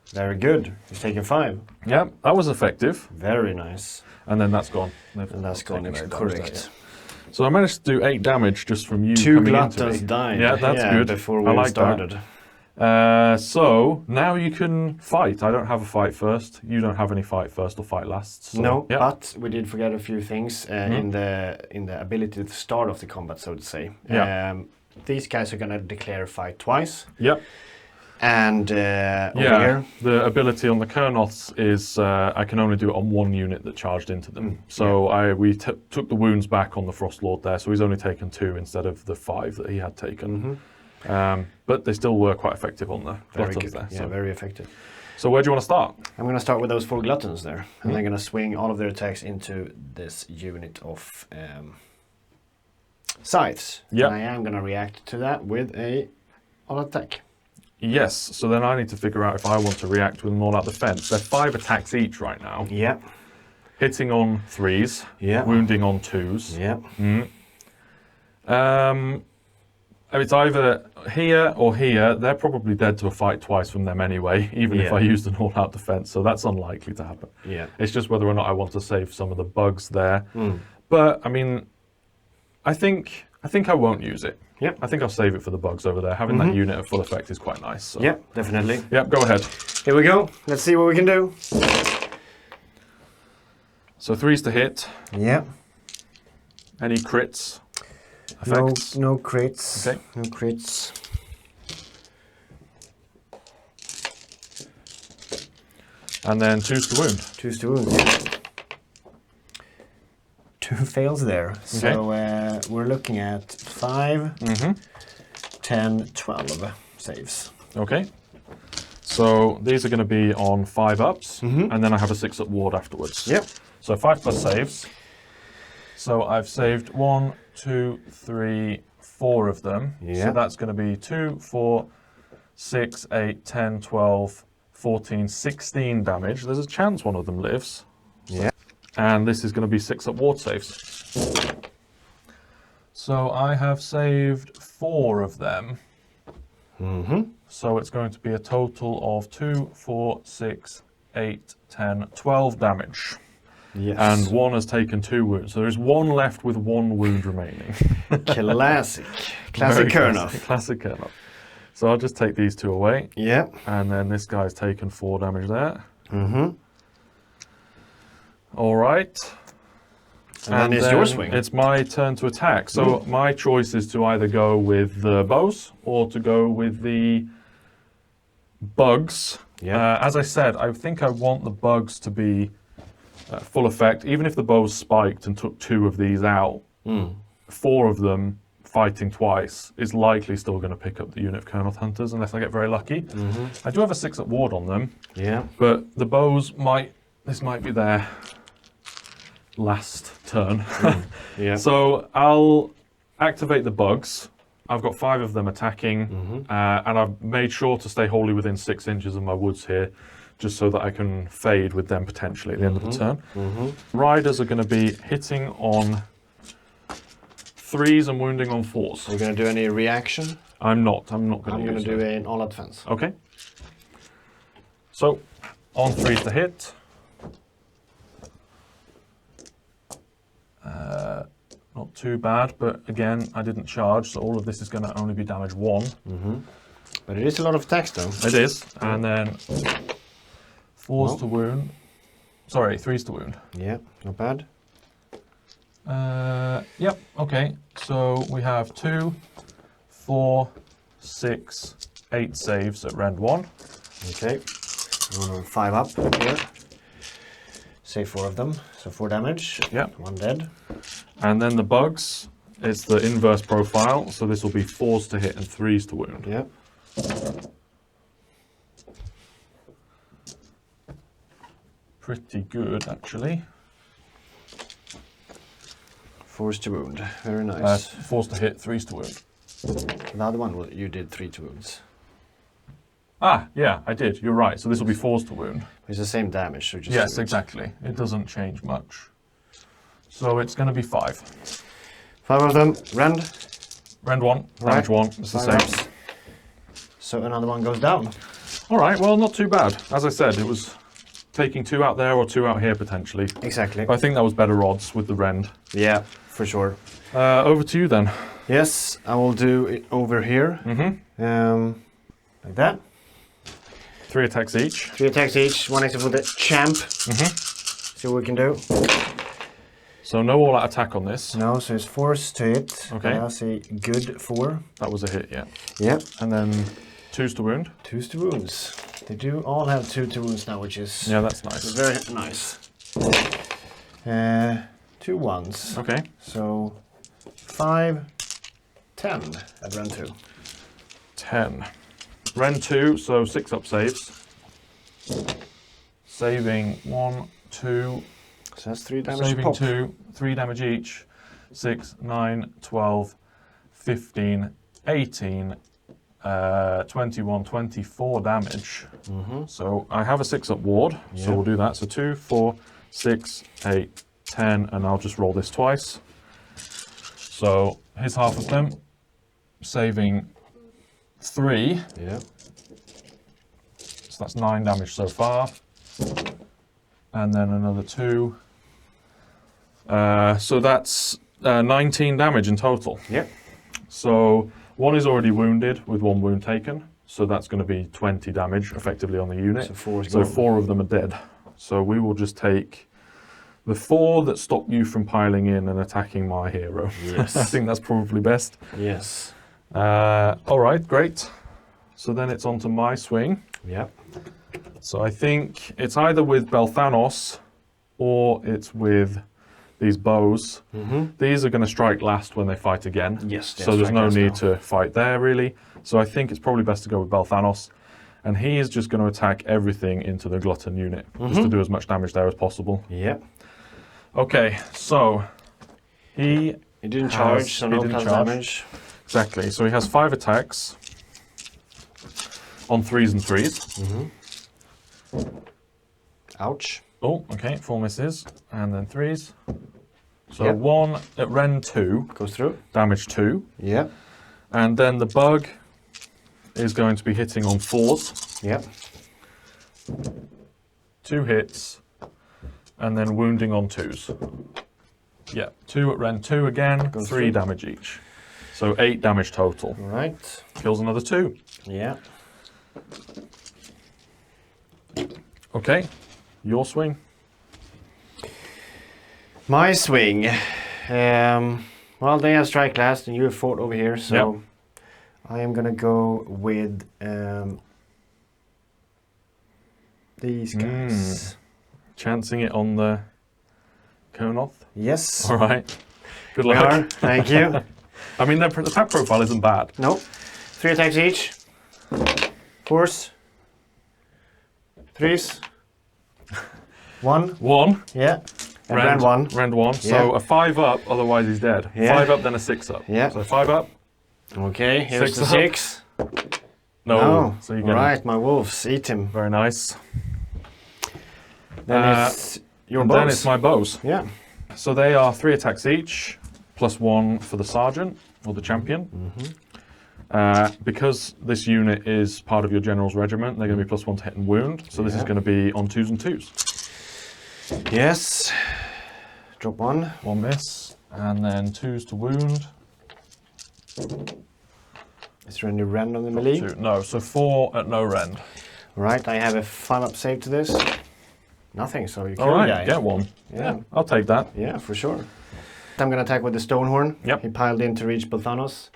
Very good. He's taking 5. Yeah, that was effective. Very nice. And then that's gone. And that's gone, taken 8 damage correct. there, yeah. So I managed to do 8 damage just from you 2 coming into Gluttons me. died. Yeah, that's good. Before I we like started. So now you can fight. I don't have a fight first. You don't have any fight first or fight last. So, No, yeah. but we did forget a few things in the ability to start off the combat, so to say. Yeah. These guys are gonna declare fight twice. Yep. And over here, the ability on the Kernoths is I can only do it on 1 unit that charged into them. So we took the wounds back on the Frostlord there, so he's only taken 2 instead of the 5 that he had taken. But they still were quite effective on the Gluttons there. Yeah, very effective. So where do you want to start? I'm going to start with those 4 Gluttons there. And they're going to swing all of their attacks into this unit of scythes. Yep. And I am going to react to that with a all-attack. Yes, so then I need to figure out if I want to react with an all-out defense. They're 5 attacks each right now. Yeah. Hitting on 3s, wounding on 2s. Yeah. It's either here or here. They're probably dead to a fight twice from them anyway, even if I used an all-out defense, so that's unlikely to happen. Yeah. It's just whether or not I want to save some of the bugs there. But, I mean, I think I won't use it. Yep. I think I'll save it for the bugs over there. Having that unit at full effect is quite nice. So. Yeah, definitely. Yep, go ahead. Here we go. Let's see what we can do. So 3s to hit. Yeah. Any crits? Effects? No crits. Okay. No crits. And then 2s to wound. 2s to wound. 2 fails there. Okay. So we're looking at 5, 10, 12 saves. Okay. So these are going to be on 5 ups, and then I have a 6 up ward afterwards. Yep. So 5 plus saves. So I've saved 1, 2, 3, 4 of them. Yeah. So that's going to be 2, 4, 6, 8, 10, 12, 14, 16 damage. There's a chance one of them lives. Yeah. And this is going to be 6 up ward saves. So I have saved 4 of them. So it's going to be a total of 2, 4, 6, 8, 10, 12 damage. Yes. And 1 has taken 2 wounds. So there is 1 left with 1 wound remaining. Classic. Classic Kernoth. Classic Kernoth. So I'll just take these 2 away. Yeah. And then this guy's taken 4 damage there. All right. And then it's your swing. It's my turn to attack. So my choice is to either go with the bows or to go with the bugs. Yeah. As I said, I think I want the bugs to be full effect. Even if the bows spiked and took 2 of these out, 4 of them fighting twice is likely still going to pick up the unit of Kernoth Hunters unless I get very lucky. I do have a 6 up ward on them. Yeah. But the bows this might be their last turn. Yeah. So I'll activate the bugs. I've got 5 of them attacking, and I've made sure to stay wholly within 6 inches of my woods here, just so that I can fade with them potentially at the end of the turn. Riders are going to be hitting on 3s and wounding on 4s. Are you going to do any reaction? I'm not going to I'm going to use do it. an all-out defense. Okay. So on 3s to hit. Not too bad, but again, I didn't charge, so all of this is going to only be damage 1. But it is a lot of attacks, though. It is. And then 4s to wound. Sorry, 3s to wound. Yeah, not bad. Yep, okay. So we have 2, 4, 6, 8 saves at rend 1. Okay. 5 up here. Save 4 of them, so 4 damage. Yep. 1 dead. And then the bugs, it's the inverse profile, so this will be 4s to hit and 3s to wound. Yep. Pretty good, actually. 4s to wound, very nice. 4s to hit, 3s to wound. The other one, you did 3 to wounds. Ah, yeah, I did. You're right. So this will be 4s to wound. It's the same damage, so just Yes, exactly. It doesn't change much. So it's going to be 5. 5 of them, rend. Rend 1, damage 1. It's the same. So another one goes down. All right, well, not too bad. As I said, it was taking 2 out there or 2 out here potentially. Exactly. I think that was better odds with the rend. Yeah, for sure. Over to you then. Yes, I will do it over here. Like that. 3 attacks each. 3 attacks each, 1 extra for the champ. See what we can do. So no all-out attack on this. No, so it's force to hit. Okay. I see good 4. That was a hit, yeah. Yep. And then 2s to wound. 2s to wounds. They do all have 2 to wounds now, which is Yeah, that's nice. very nice. 2 1s. Okay. So 5, 10 at run 2. 10. Rend 2, so 6 up saves. Saving 1, 2. So that's 3 damage Saving pop. 2, 3 damage each. 6, 9, 12, 15, 18, 21, 24 damage. So I have a 6-up ward, so we'll do that. So 2, 4, 6, 8, 10, and I'll just roll this twice. So here's half of them. Saving 3. Yeah. So that's 9 damage so far. And then another 2. So that's 19 damage in total. Yep. So 1 is already wounded with 1 wound taken. So that's going to be 20 damage effectively on the unit. So 4 is So gone. 4 of them are dead. So we will just take the 4 that stop you from piling in and attacking my hero. Yes. I think that's probably best. Yes. All right, great. So then it's on to my swing. Yep. So I think it's either with Belthanos or it's with these bows. These are going to strike last when they fight again. Yes. So there's no need to fight there really. So I think it's probably best to go with Belthanos. And he is just going to attack everything into the Glutton unit, just to do as much damage there as possible. Yep. Okay, so he didn't charge, so he no didn't plus charge. damage. Exactly. So he has 5 attacks on 3s and 3s. Ouch. Oh, okay, 4 misses, and then 3s. So Yep. 1 at Rend 2, Goes through. damage 2. Yep. And then the bug is going to be hitting on 4s, Yep. 2 hits, and then wounding on 2s. Yeah, 2 at Rend 2 again, Goes 3 through. damage each. So 8 damage total. Right. Kills another 2. Yeah. Okay, your swing. My swing. Well, they have strike last, and you have fought over here, so I am gonna go with these guys. Chancing it on the Konoth. Yes. All right. Good We luck. are. Thank you. I mean, the attack profile isn't bad. No. 3 attacks each. Force. 3s. 1. 1. Yeah. And Rend 1. Rend 1. So a 5 up, otherwise he's dead. Yeah. 5 up, then a 6 up. Yeah. So 5 up. Okay, here's 6 the up. 6. No. So you get Right, my wolves. Eat him. Very nice. Then it's your And bows. then it's my bows. Yeah. So they are 3 attacks each, plus 1 for the sergeant or the champion. Because this unit is part of your general's regiment, they're going to be plus 1 to hit and wound. So this is going to be on 2s and 2s. Yes. Drop 1. 1 miss, and then 2s to wound. Is there any rend on the melee? 2. No, so 4 at no rend. Right, I have a 5-up save to this. Nothing, so you kill All the right, guy. get 1. Yeah. I'll take that. Yeah, for sure. I'm gonna attack with the Stonehorn. Yep. He piled in to reach Belthanos.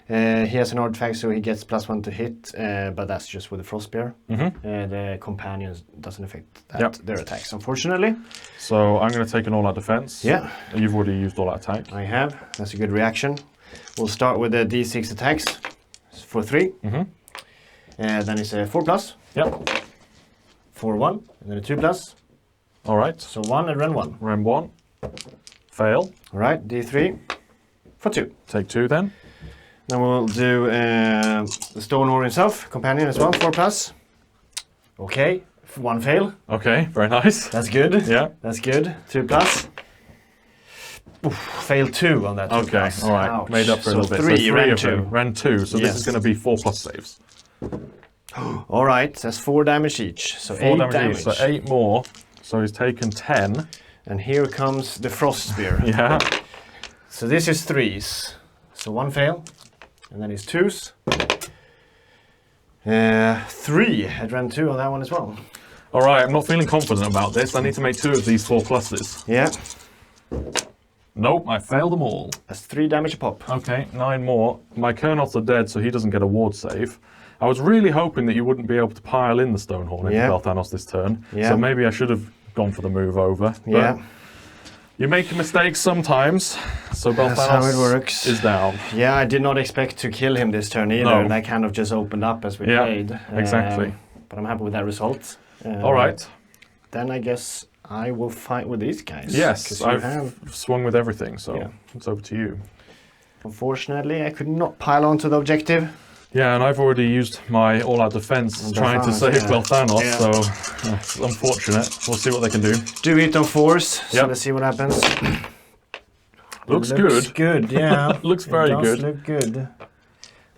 He has an artifact, so he gets plus 1 to hit, but that's just with the Frost Spear. The companions doesn't affect that, Yep. their attacks, unfortunately. So I'm going to take an all-out defense. Yeah, You've already used all-out attack. I have. That's a good reaction. We'll start with the D6 attacks for 3. Then it's a 4 plus, Yep. 4 1, and then a 2 plus. All right. So 1 and run 1. Rend 1. Fail. All right, D3 for 2. Take 2 then. Then we'll do the Stonehorn himself, companion as well, 4 plus. Okay, 1 fail. Okay, very nice. That's good. Yeah. That's good. 2 plus. Oof, failed 2 on that. 2 Okay, plus. all right. Ouch. Made up for a So little bit. 3, so 3 rend of 2. them. Rend 2. So this Yes. is going to be 4 plus saves. All right, that's 4 damage each. So 4 8 damage. each, so 8 more. So he's taken 10. And here comes the Frost Spear. Yeah. So this is 3s. So 1 fail. And then his 2s. 3 at round 2 on that one as well. All right, I'm not feeling confident about this. I need to make 2 of these 4 pluses. Yeah. Nope, I failed them all. That's 3 damage a pop. Okay, 9 more. My Kernoths are dead, so he doesn't get a ward save. I was really hoping that you wouldn't be able to pile in the Stonehorn into Belthanos this turn. Yeah. So maybe I should have gone for the move over. Yeah. You make mistakes sometimes, so That's how it Belthanos works. is down. Yeah, I did not expect to kill him this turn either. No. That kind of just opened up as we played. Exactly. But I'm happy with that result. All right. Then I guess I will fight with these guys. Yes, I've swung with everything, so it's over to you. Unfortunately, I could not pile onto the objective. Yeah, and I've already used my all-out defense trying to save Belthanos, so it's unfortunate. We'll see what they can do. Do it on force, so let's see what happens. Looks good. Good, yeah. Looks very good. Look good.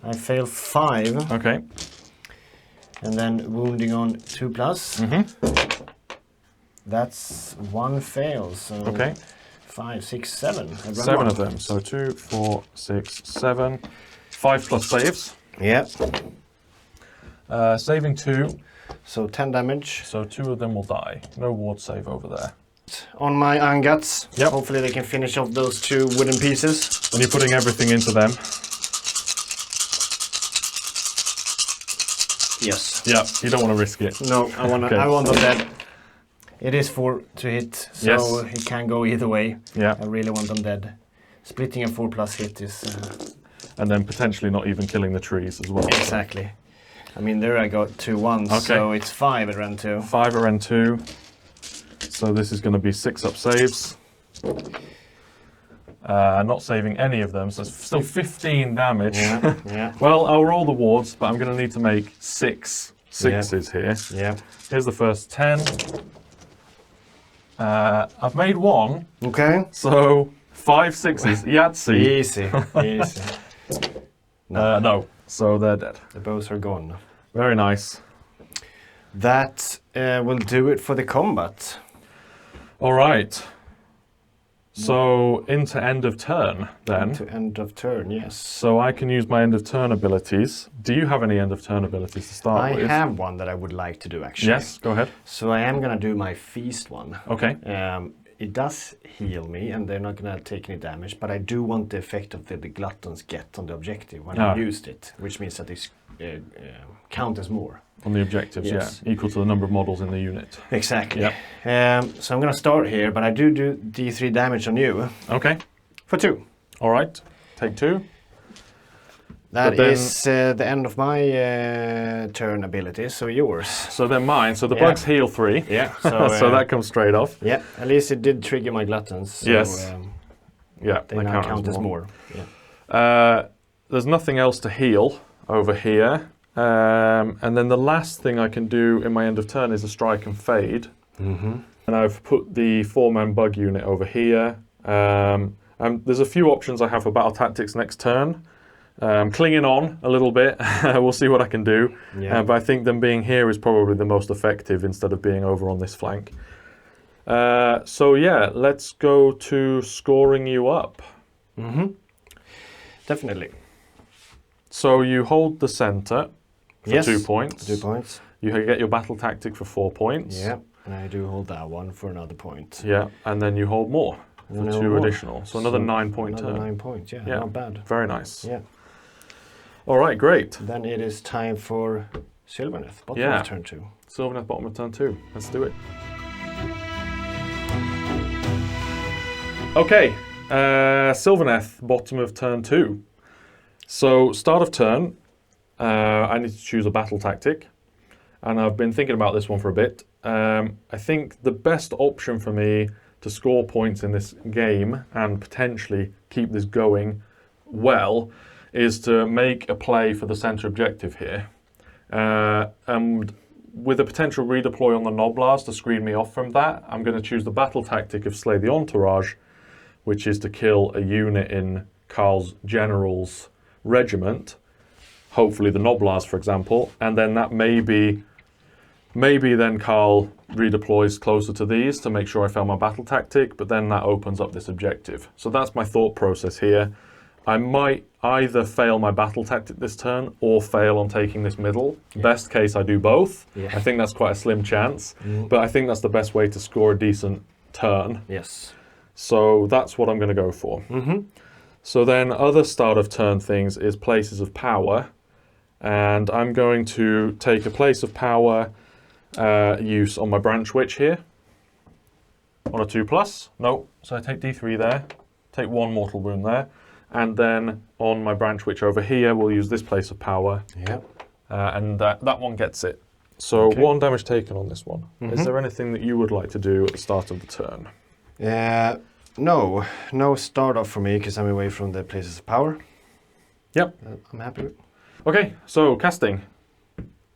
I fail 5. Okay. And then wounding on 2+. That's 1 fail, so 5, 6, 7. 7 of them, so 2, 4, 6, 7. 5 plus saves. Yeah. Saving 2. So 10 damage. So 2 of them will die. No ward save over there. On my Ironguts. Yep. Hopefully they can finish off those 2 wooden pieces. And you're putting everything into them. Yes. Yeah, you don't want to risk it. No, I want them dead. It is 4 to hit, so it can go either way. Yeah. I really want them dead. Splitting a 4+ hit is... and then potentially not even killing the trees as well. Exactly. I mean, there I got 2 1s, so it's 5 at round 2. 5 at round 2. So this is going to be 6 up saves. Not saving any of them, so it's still 15 damage. Yeah. Well, I'll roll the wards, but I'm going to need to make 6 sixes here. Yeah. Here's the first 10. I've made 1. Okay. So 5 sixes. Yahtzee. Easy. No. So they're dead. The bows are gone. Very nice. That will do it for the combat. All right. So into end of turn then. To end of turn, yes. So I can use my end of turn abilities. Do you have any end of turn abilities to start with? I have one that I would like to do actually. Yes, go ahead. So I am going to do my feast one. Okay. It does heal me and they're not going to take any damage, but I do want the effect of the Gluttons get on the objective when I used it, which means that they count as more. On the objectives, yeah. Equal to the number of models in the unit. Exactly. Yep. So I'm going to start here, but I do D3 damage on you. Okay. For 2. All right. Take 2. That is the end of my turn ability, so yours. So then mine. So the bugs heal 3. Yeah. So that comes straight off. Yeah. At least it did trigger my Gluttons. So, yes. Yeah. They now count as more. Yeah. There's nothing else to heal over here. And then the last thing I can do in my end of turn is a strike and fade. And I've put the 4-man bug unit over here. There's a few options I have for battle tactics next turn. Clinging on a little bit. We'll see what I can do. Yeah. But I think them being here is probably the most effective instead of being over on this flank. So yeah, let's go to scoring you up. Definitely. So you hold the center for 2 points. 2 points. You get your battle tactic for 4 points. Yeah, and I do hold that one for another point. Yeah, and then you hold more for 2 additional. So another 9-point turn. Another 9 points, yeah, not bad. Very nice. Yeah. All right, great. Then it is time for Sylvaneth, bottom of turn 2. Sylvaneth, bottom of turn 2. Let's do it. Okay, Sylvaneth, bottom of turn 2. So start of turn, I need to choose a battle tactic, and I've been thinking about this one for a bit. I think the best option for me to score points in this game and potentially keep this going well is to make a play for the center objective here. And with a potential redeploy on the Gnoblars to screen me off from that, I'm going to choose the battle tactic of Slay the Entourage, which is to kill a unit in Karl's general's regiment, hopefully the Gnoblars, for example, and then that maybe then Karl redeploys closer to these to make sure I fail my battle tactic, but then that opens up this objective. So that's my thought process here. I might either fail my battle tactic this turn or fail on taking this middle. Yeah. Best case, I do both. Yeah. I think that's quite a slim chance, but I think that's the best way to score a decent turn. Yes. So that's what I'm going to go for. So then other start of turn things is places of power, and I'm going to take a place of power use on my branch witch here on a 2+. No, so I take D3 there, take 1 mortal wound there, and then on my branch witch over here we'll use this place of power. Yep. And that one gets it. So okay. 1 damage taken on this one. Is there anything that you would like to do at the start of the turn? No start off for me because I'm away from the places of power. Yep. I'm happy with. Okay, so casting.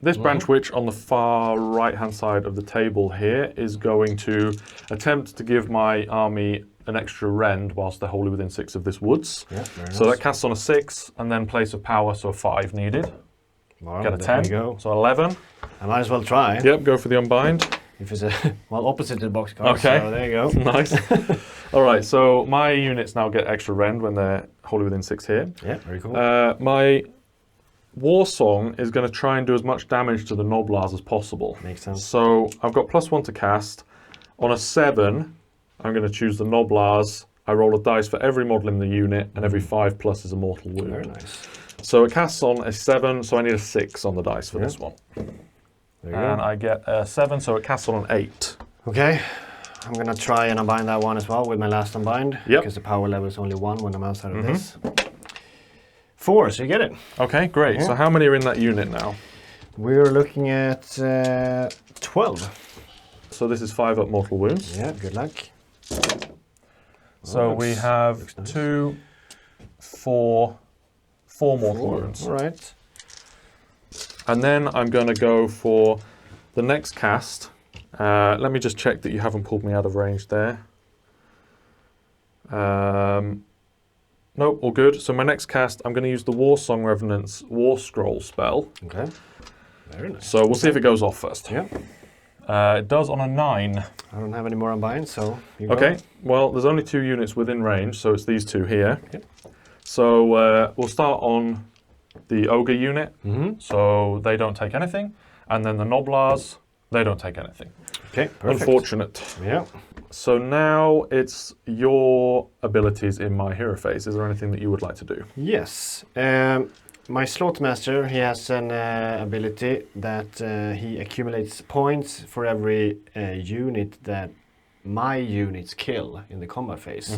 This branch witch on the far right hand side of the table here is going to attempt to give my army an extra rend whilst they're wholly within 6 of this woods. Yeah, very nice. So that casts on a 6 and then place of power, so 5 needed. Well, get a 10, go. So 11. I might as well try. Yep, go for the unbind. If it's opposite the box card, okay. So there you go. Nice. All right, so my units now get extra rend when they're wholly within 6 here. Yeah, very cool. My War Song is going to try and do as much damage to the Gnoblars as possible. Makes sense. So I've got +1 to cast. On a 7, I'm going to choose the Gnoblars. I roll a dice for every model in the unit, and every 5+ is a mortal wound. Very nice. So it casts on a 7, so I need a 6 on the dice for this one. And I get a 7, so it casts on an 8. Okay. I'm going to try and unbind that one as well with my last unbind. Yep. Because the power level is only 1 when I'm outside of this. 4, so you get it. Okay, great. Yeah. So how many are in that unit now? We're looking at 12. So this is 5 up mortal wounds. Yeah, good luck. So we have nice. 2, 4 mortal wounds. All right. And then I'm going to go for the next cast. Let me just check that you haven't pulled me out of range there. Nope, all good. So my next cast, I'm going to use the War Song Revenant's War Scroll spell. Okay. Very nice. So we'll see if it goes off first. Yeah. It does on a 9. I don't have any more unbind, so you okay. Go. Well, there's only 2 units within range, so it's these 2 here. Yep. So we'll start on the Ogre unit. So they don't take anything. And then the Gnoblars, they don't take anything. Okay, perfect. Unfortunate. Yeah. So now it's your abilities in my hero phase. Is there anything that you would like to do? Yes. My Slaughtermaster, he has an ability that he accumulates points for every unit that my units kill in the combat phase.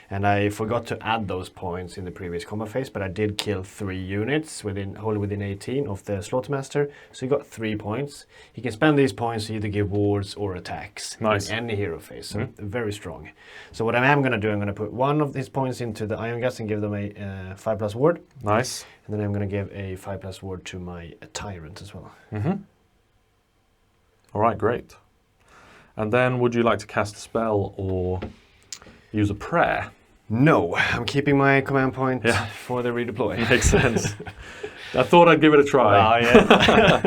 And I forgot to add those points in the previous combat phase, but I did kill 3 units wholly within 18 of the Slaughtermaster, so he got 3 points. He can spend these points to either give wards or attacks in any hero phase, so very strong. So what I am going to do, I'm going to put 1 of his points into the Ironguts and give them a 5+ ward. Nice. And then I'm going to give a 5+ ward to my Tyrant as well. All right, great. And then would you like to cast a spell or use a prayer? No, I'm keeping my command point for the redeploy. Makes sense. I thought I'd give it a try. Oh, yeah.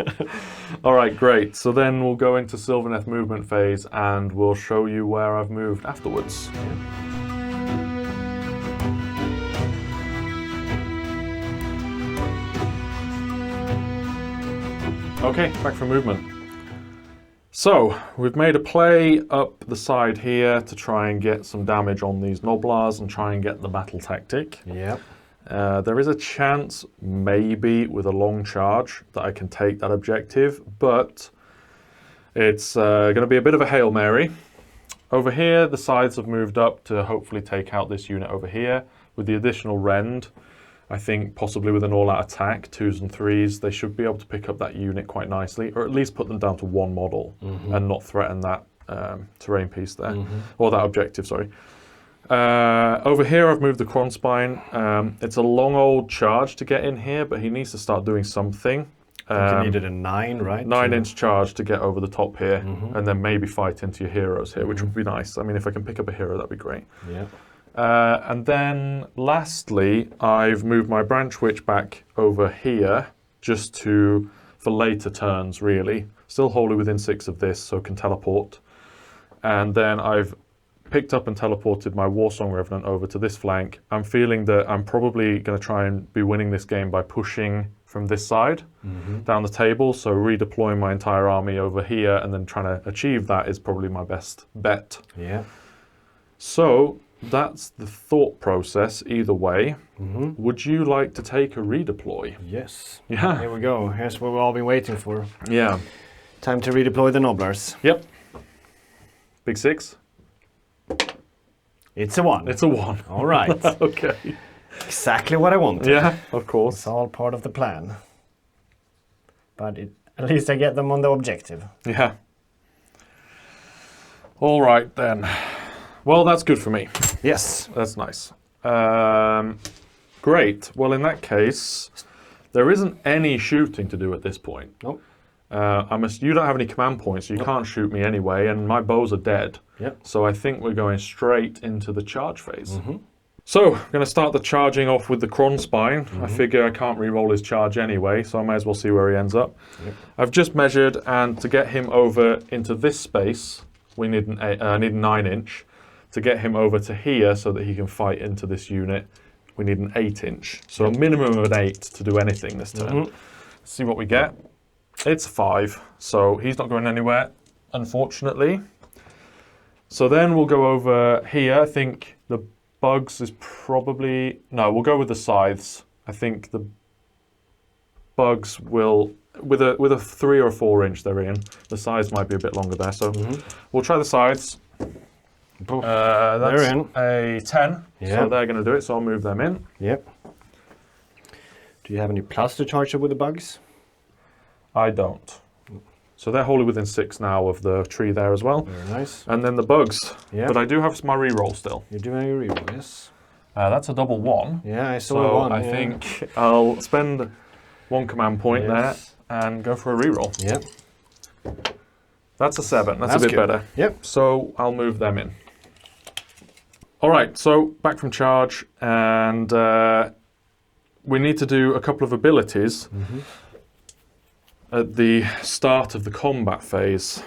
All right, great. So then we'll go into Sylvaneth movement phase and we'll show you where I've moved afterwards. Okay, back for movement. So, we've made a play up the side here to try and get some damage on these Gnoblars and try and get the battle tactic. Yep. There is a chance, maybe with a long charge, that I can take that objective, but it's going to be a bit of a Hail Mary. Over here, the sides have moved up to hopefully take out this unit over here. With the additional rend, I think possibly with an all-out attack, 2s and 3s, they should be able to pick up that unit quite nicely, or at least put them down to 1 model and not threaten that terrain piece there, or that objective, sorry. Over here I've moved the Cronspine. It's a long old charge to get in here, but he needs to start doing something. I think you needed a 9, right? 9-inch charge to get over the top here, and then maybe fight into your heroes here, which would be nice. I mean, if I can pick up a hero, that'd be great. Yeah. And then lastly, I've moved my Branch Witch back over here just for later turns, really. Still wholly within 6 of this, so can teleport. And then I've picked up and teleported my Warsong Revenant over to this flank. I'm feeling that I'm probably going to try and be winning this game by pushing from this side down the table. So redeploying my entire army over here and then trying to achieve that is probably my best bet. Yeah. So that's the thought process either way. Would you like to take a redeploy? Yes. Yeah. Here we go. Here's what we've all been waiting for. Yeah. Time to redeploy the Gnoblars. Yep. Big 6. It's a 1. It's a 1. All right. Okay. Exactly what I wanted. Yeah, of course. It's all part of the plan. But at least I get them on the objective. Yeah. All right then. Well, that's good for me. Yes. That's nice. Great. Well, in that case, there isn't any shooting to do at this point. Nope. You don't have any command points, so you can't shoot me anyway, and my bows are dead. Yep. So I think we're going straight into the charge phase. So, I'm going to start the charging off with the Cron Spine. I figure I can't re-roll his charge anyway, so I may as well see where he ends up. Yep. I've just measured, and to get him over into this space, we need a 9-inch. To get him over to here so that he can fight into this unit, we need an 8-inch. So a minimum of an 8 to do anything this turn. Let's see what we get. It's 5, so he's not going anywhere, unfortunately. So then we'll go over here. I think the bugs is probably... No, we'll go with the scythes. I think the bugs will... With a 3 or 4-inch they're in. The scythes might be a bit longer there, so we'll try the scythes. That's they're in. a 10, so they're going to do it, so I'll move them in. Yep. Do you have any plus to charge up with the bugs? I don't. So they're wholly within 6 now of the tree there as well. Very nice. And then the bugs. Yeah. But I do have my reroll still. You're doing a reroll, yes. That's a double 1. Yeah, I saw So one. I think I'll spend 1 command point there and go for a reroll. Yep. That's a 7. That's a bit good. better. Yep. So I'll move them in. All right, so back from charge, and we need to do a couple of abilities at the start of the combat phase.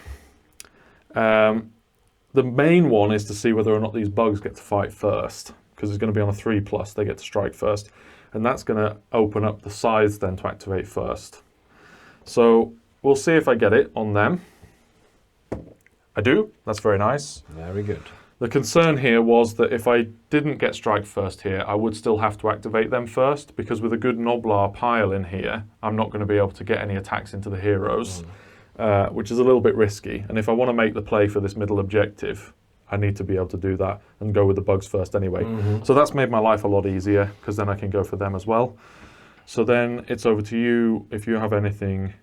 The main one is to see whether or not these bugs get to fight first, because it's going to be on a 3+, they get to strike first, and that's going to open up the scythes then to activate first. So we'll see if I get it on them. I do, that's very nice. Very good. The concern here was that if I didn't get strike first here, I would still have to activate them first, because with a good Gnoblar pile in here, I'm not going to be able to get any attacks into the heroes, which is a little bit risky. And if I want to make the play for this middle objective, I need to be able to do that and go with the bugs first anyway. So that's made my life a lot easier, because then I can go for them as well. So then it's over to you if you have anything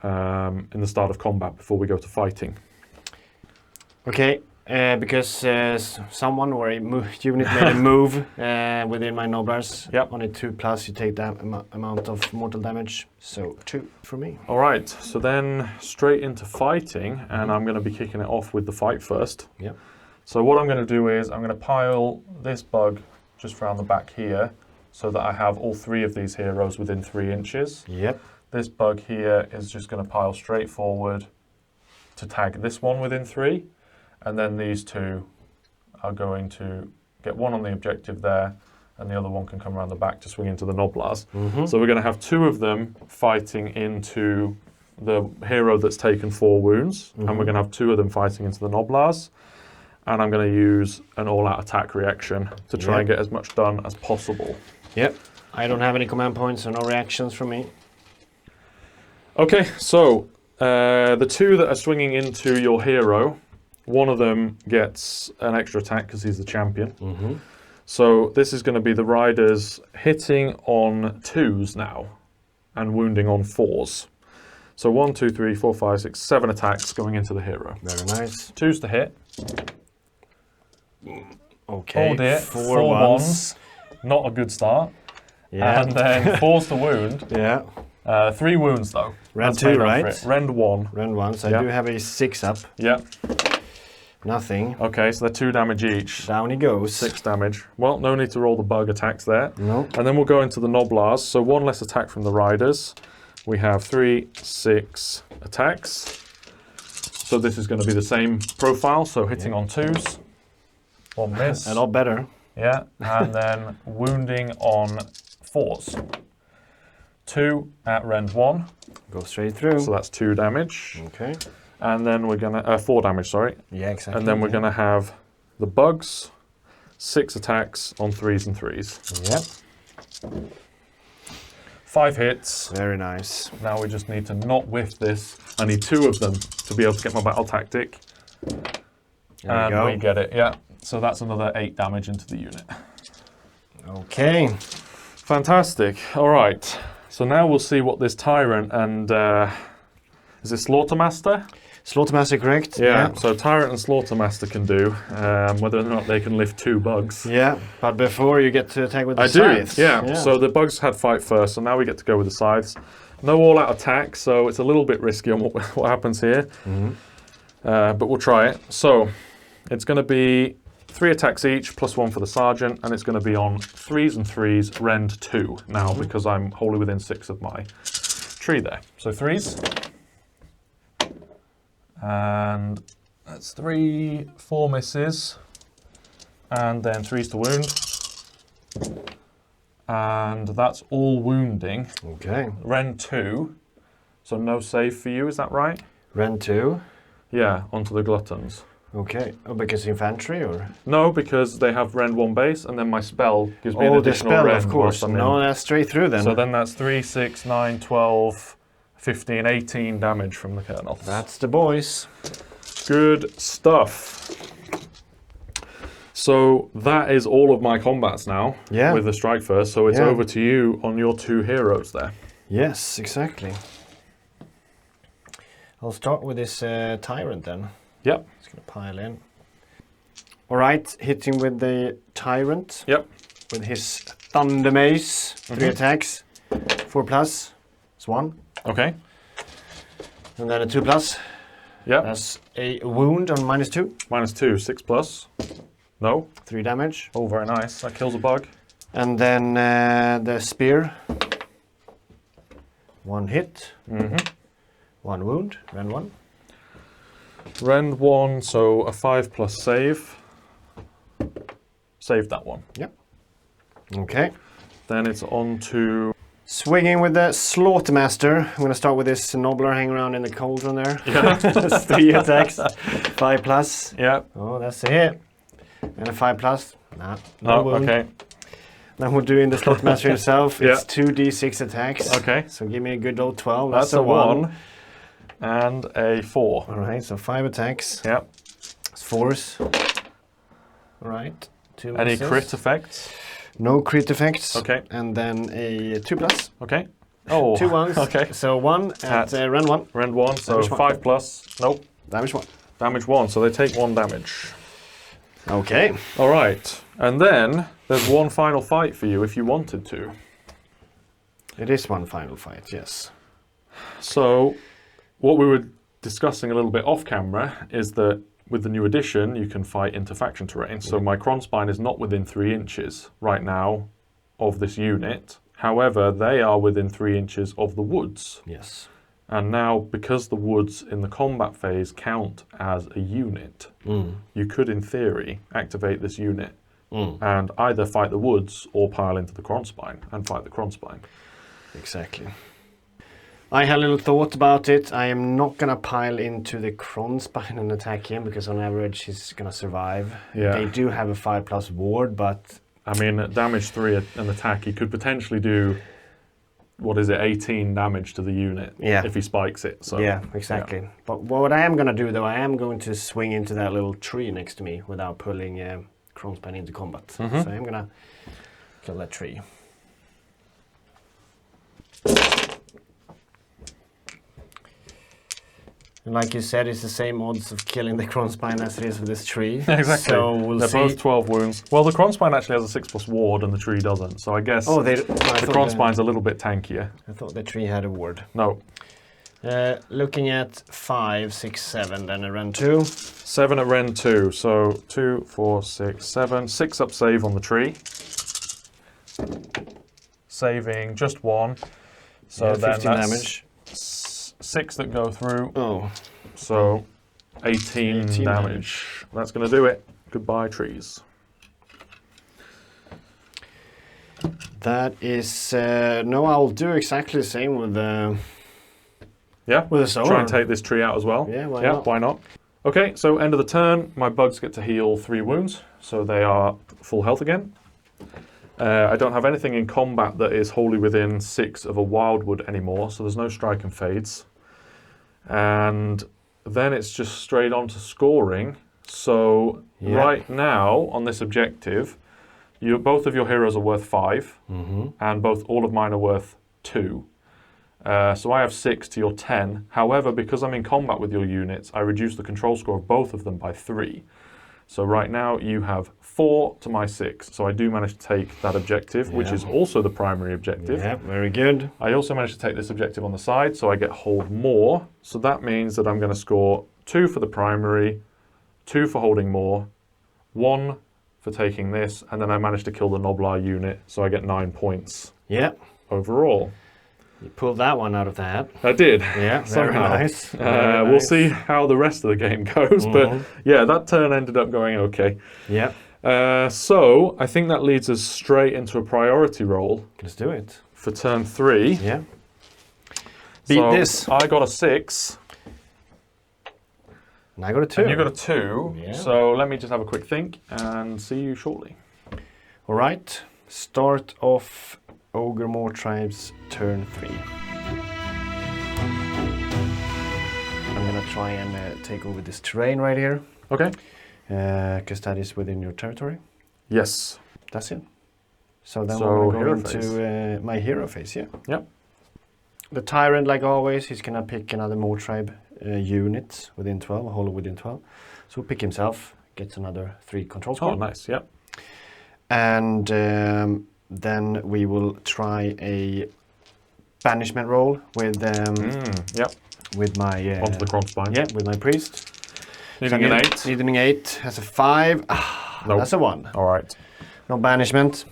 in the start of combat before we go to fighting. Okay. Because someone or a unit made a move within my Gnoblars. Yep. On a 2+, you take that amount of mortal damage. So 2 for me. All right, so then straight into fighting, and I'm going to be kicking it off with the fight first. Yep. So what I'm going to do is I'm going to pile this bug just around the back here, so that I have all 3 of these heroes within 3 inches. Yep. This bug here is just going to pile straight forward to tag this one within 3. And then these 2 are going to get 1 on the objective there, and the other one can come around the back to swing into the Gnoblars. So we're going to have 2 of them fighting into the hero that's taken 4 wounds, and we're going to have 2 of them fighting into the Gnoblars. And I'm going to use an all-out attack reaction to try and get as much done as possible. Yep. I don't have any command points, so no reactions from me. Okay, so the 2 that are swinging into your hero, one of them gets an extra attack because he's the champion. So this is going to be the riders hitting on 2s now and wounding on 4s. So 1, 2, 3, 4, 5, 6, 7 attacks going into the hero. Very nice. 2s to hit. Okay. Oh dear, 4 ones. Not a good start. Yeah. And then 4s to wound. Yeah. 3 wounds though. Rend That's 2, made up right? for it. Rend 1. Rend 1, so I do have a 6 up. Yeah. Nothing. Okay, so they're 2 damage each. Down he goes. 6 damage. Well, no need to roll the bug attacks there. No. And then we'll go into the Gnoblars. So 1 less attack from the riders. We have 3, 6 attacks. So this is going to be the same profile. So hitting on 2s. 1 miss. A lot better. Yeah. And then wounding on 4s. 2 at rend 1. Go straight through. So that's 2 damage. Okay. And then we're gonna 4 damage, sorry. Yeah, exactly. And then we're gonna have the bugs, 6 attacks on 3s and 3s. Yep. 5 hits. Very nice. Now we just need to not whiff this. I need 2 of them to be able to get my battle tactic. There we go. We get it. Yeah. So that's another 8 damage into the unit. Okay. Fantastic. All right. So now we'll see what this Tyrant and is it Slaughtermaster? Slaughtermaster, correct? Yeah. So Tyrant and Slaughtermaster can do, whether or not they can lift 2 bugs. Yeah, but before you get to attack with the I scythes. do, yeah. So the bugs had fight first, so now we get to go with the scythes. No all-out attack, so it's a little bit risky on what happens here. But we'll try it. So it's going to be 3 attacks each, plus 1 for the sergeant, and it's going to be on 3s and 3s, rend 2 now, because I'm wholly within 6 of my tree there. So 3s. And that's 3, 4 misses, and then 3s to wound. And that's all wounding. Okay. Rend 2, so no save for you, is that right? Rend 2. Yeah, onto the Gluttons. Okay. Oh, because infantry or? No, because they have Rend 1 base, and then my spell gives me an Oh, the additional spell, Rend. of course. whilst I'm No, in. that's straight through then. So then that's 3, 6, 9, 12, 15, 18 damage from the Colonel. That's the boys. Good stuff. So that is all of my combats now with the strike first. So it's over to you on your 2 heroes there. Yes, exactly. I'll start with this Tyrant then. Yep. It's going to pile in. All right, hitting with the Tyrant. Yep. With his Thunder Mace. 3 attacks. 4+. It's 1. Okay. And then a 2+. Yep. That's a wound on -2. -2, 6 plus. No. 3 damage. Oh, very nice. That kills a bug. And then the spear. 1 hit. 1 wound. Rend 1. Rend 1, so a 5+ save. Save that one. Yep. Okay. Then it's on to... Swinging with the Slaughtermaster. I'm going to start with this Gnoblar hanging around in the cauldron there. Yeah. That's 3 attacks. 5+. Yeah. Oh, that's a hit. And a 5+. Nah, No, wound. okay. Then we're doing the Slaughtermaster himself. Yeah. It's 2d6 attacks. Okay. So give me a good old 12. That's a 1. And a 4. All right, so 5 attacks. Yep. It's 4s. All right. 2 Any misses. crit effects? No crit effects. Okay. And then a 2+. Okay. Oh. 2 ones. Okay. So 1 at rend 1. Rend 1, so Damage 1. 5+. Nope. Damage 1. Damage 1, so they take 1 damage. Okay. All right. And then there's one final fight for you if you wanted to. It is one final fight, yes. So what we were discussing a little bit off camera is that with the new edition, you can fight into faction terrain. So my Kronspine is not within 3 inches right now of this unit. However, they are within 3 inches of the woods. Yes. And now, because the woods in the combat phase count as a unit, you could, in theory, activate this unit and either fight the woods or pile into the Kronspine and fight the Kronspine. Exactly. I had a little thought about it. I am not going to pile into the Kronspine and attack him because on average he's going to survive. Yeah. They do have a 5+ ward, but... I mean, at damage 3 an attack, he could potentially do, 18 damage to the unit if he spikes it. So, yeah, exactly. Yeah. But what I am going to do, though, I am going to swing into that little tree next to me without pulling Kronspine into combat. So I'm going to kill that tree. And like you said, it's the same odds of killing the Kronspine as it is with this tree. Exactly. So we'll They're see. both 12 wounds. Well, the Kronspine actually has a 6+ ward and the tree doesn't. So I guess the Kronspine's a little bit tankier. I thought the tree had a ward. No. Looking at 5, 6, 7, then a run 2. 7 at Ren 2, so 2, 4, 6, 7. 6 up save on the tree. Saving just 1. So Yeah, then 15 that's damage. 6 that go through. Oh. So 18 damage. That's going to do it. Goodbye, trees. That is... no, I'll do exactly the same with the... Yeah, with a soul. try and take this tree out as well. Yeah, why not? Okay, so end of the turn, my bugs get to heal 3 wounds, so they are full health again. I don't have anything in combat that is wholly within 6 of a wildwood anymore, so there's no strike and fades. And then it's just straight on to scoring. So right now, on this objective, both of your heroes are worth 5, and all of mine are worth 2. So I have 6 to your 10. However, because I'm in combat with your units, I reduce the control score of both of them by 3. So right now you have 4 to my 6. So I do manage to take that objective, which is also the primary objective. Yeah, very good. I also managed to take this objective on the side, so I get hold more. So that means that I'm going to score 2 for the primary, 2 for holding more, 1 for taking this, and then I managed to kill the Gnoblar unit, so I get 9 points overall. You pulled that one out of the hat. I did. Yeah, very somehow. nice. We'll see how the rest of the game goes, but yeah, that turn ended up going okay. Yeah. So I think that leads us straight into a priority roll. Let's do it. For turn 3. Yeah. Beat this. I got a 6. And I got a 2. And you got a 2. Yeah. So let me just have a quick think and see you shortly. All right. Start off Ogor Mawtribes turn 3. I'm gonna try and take over this terrain right here. Okay. Because that is within your territory. Yes. That's it. So then So we're going hero into my hero phase, yeah. Yep. The Tyrant, like always, he's gonna pick another Mawtribe unit within 12, a holo within 12. So he'll pick himself, gets another 3 control score. Oh, nice, yep. And then we will try a banishment roll with with my onto the Krogspine. Yeah, with my priest. Needing an 8. Needing an 8. That's a 5. Nope. That's a 1. All right. No banishment.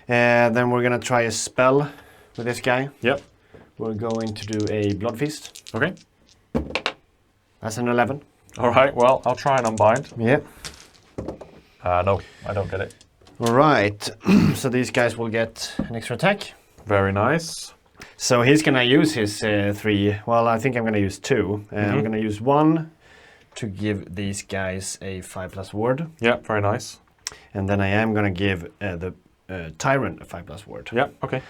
Then we're gonna try a spell with this guy. Yep. We're going to do a blood feast. Okay. That's an 11. All right. Well, I'll try and unbind. Yeah. No, I don't get it. All right. So these guys will get an extra attack. Very nice. So he's gonna use his 3. Well, I think I'm gonna use 2. I'm gonna use 1 to give these guys a 5+ ward. Yeah, very nice. And then I am gonna give the Tyrant a 5+ ward. Yeah, okay.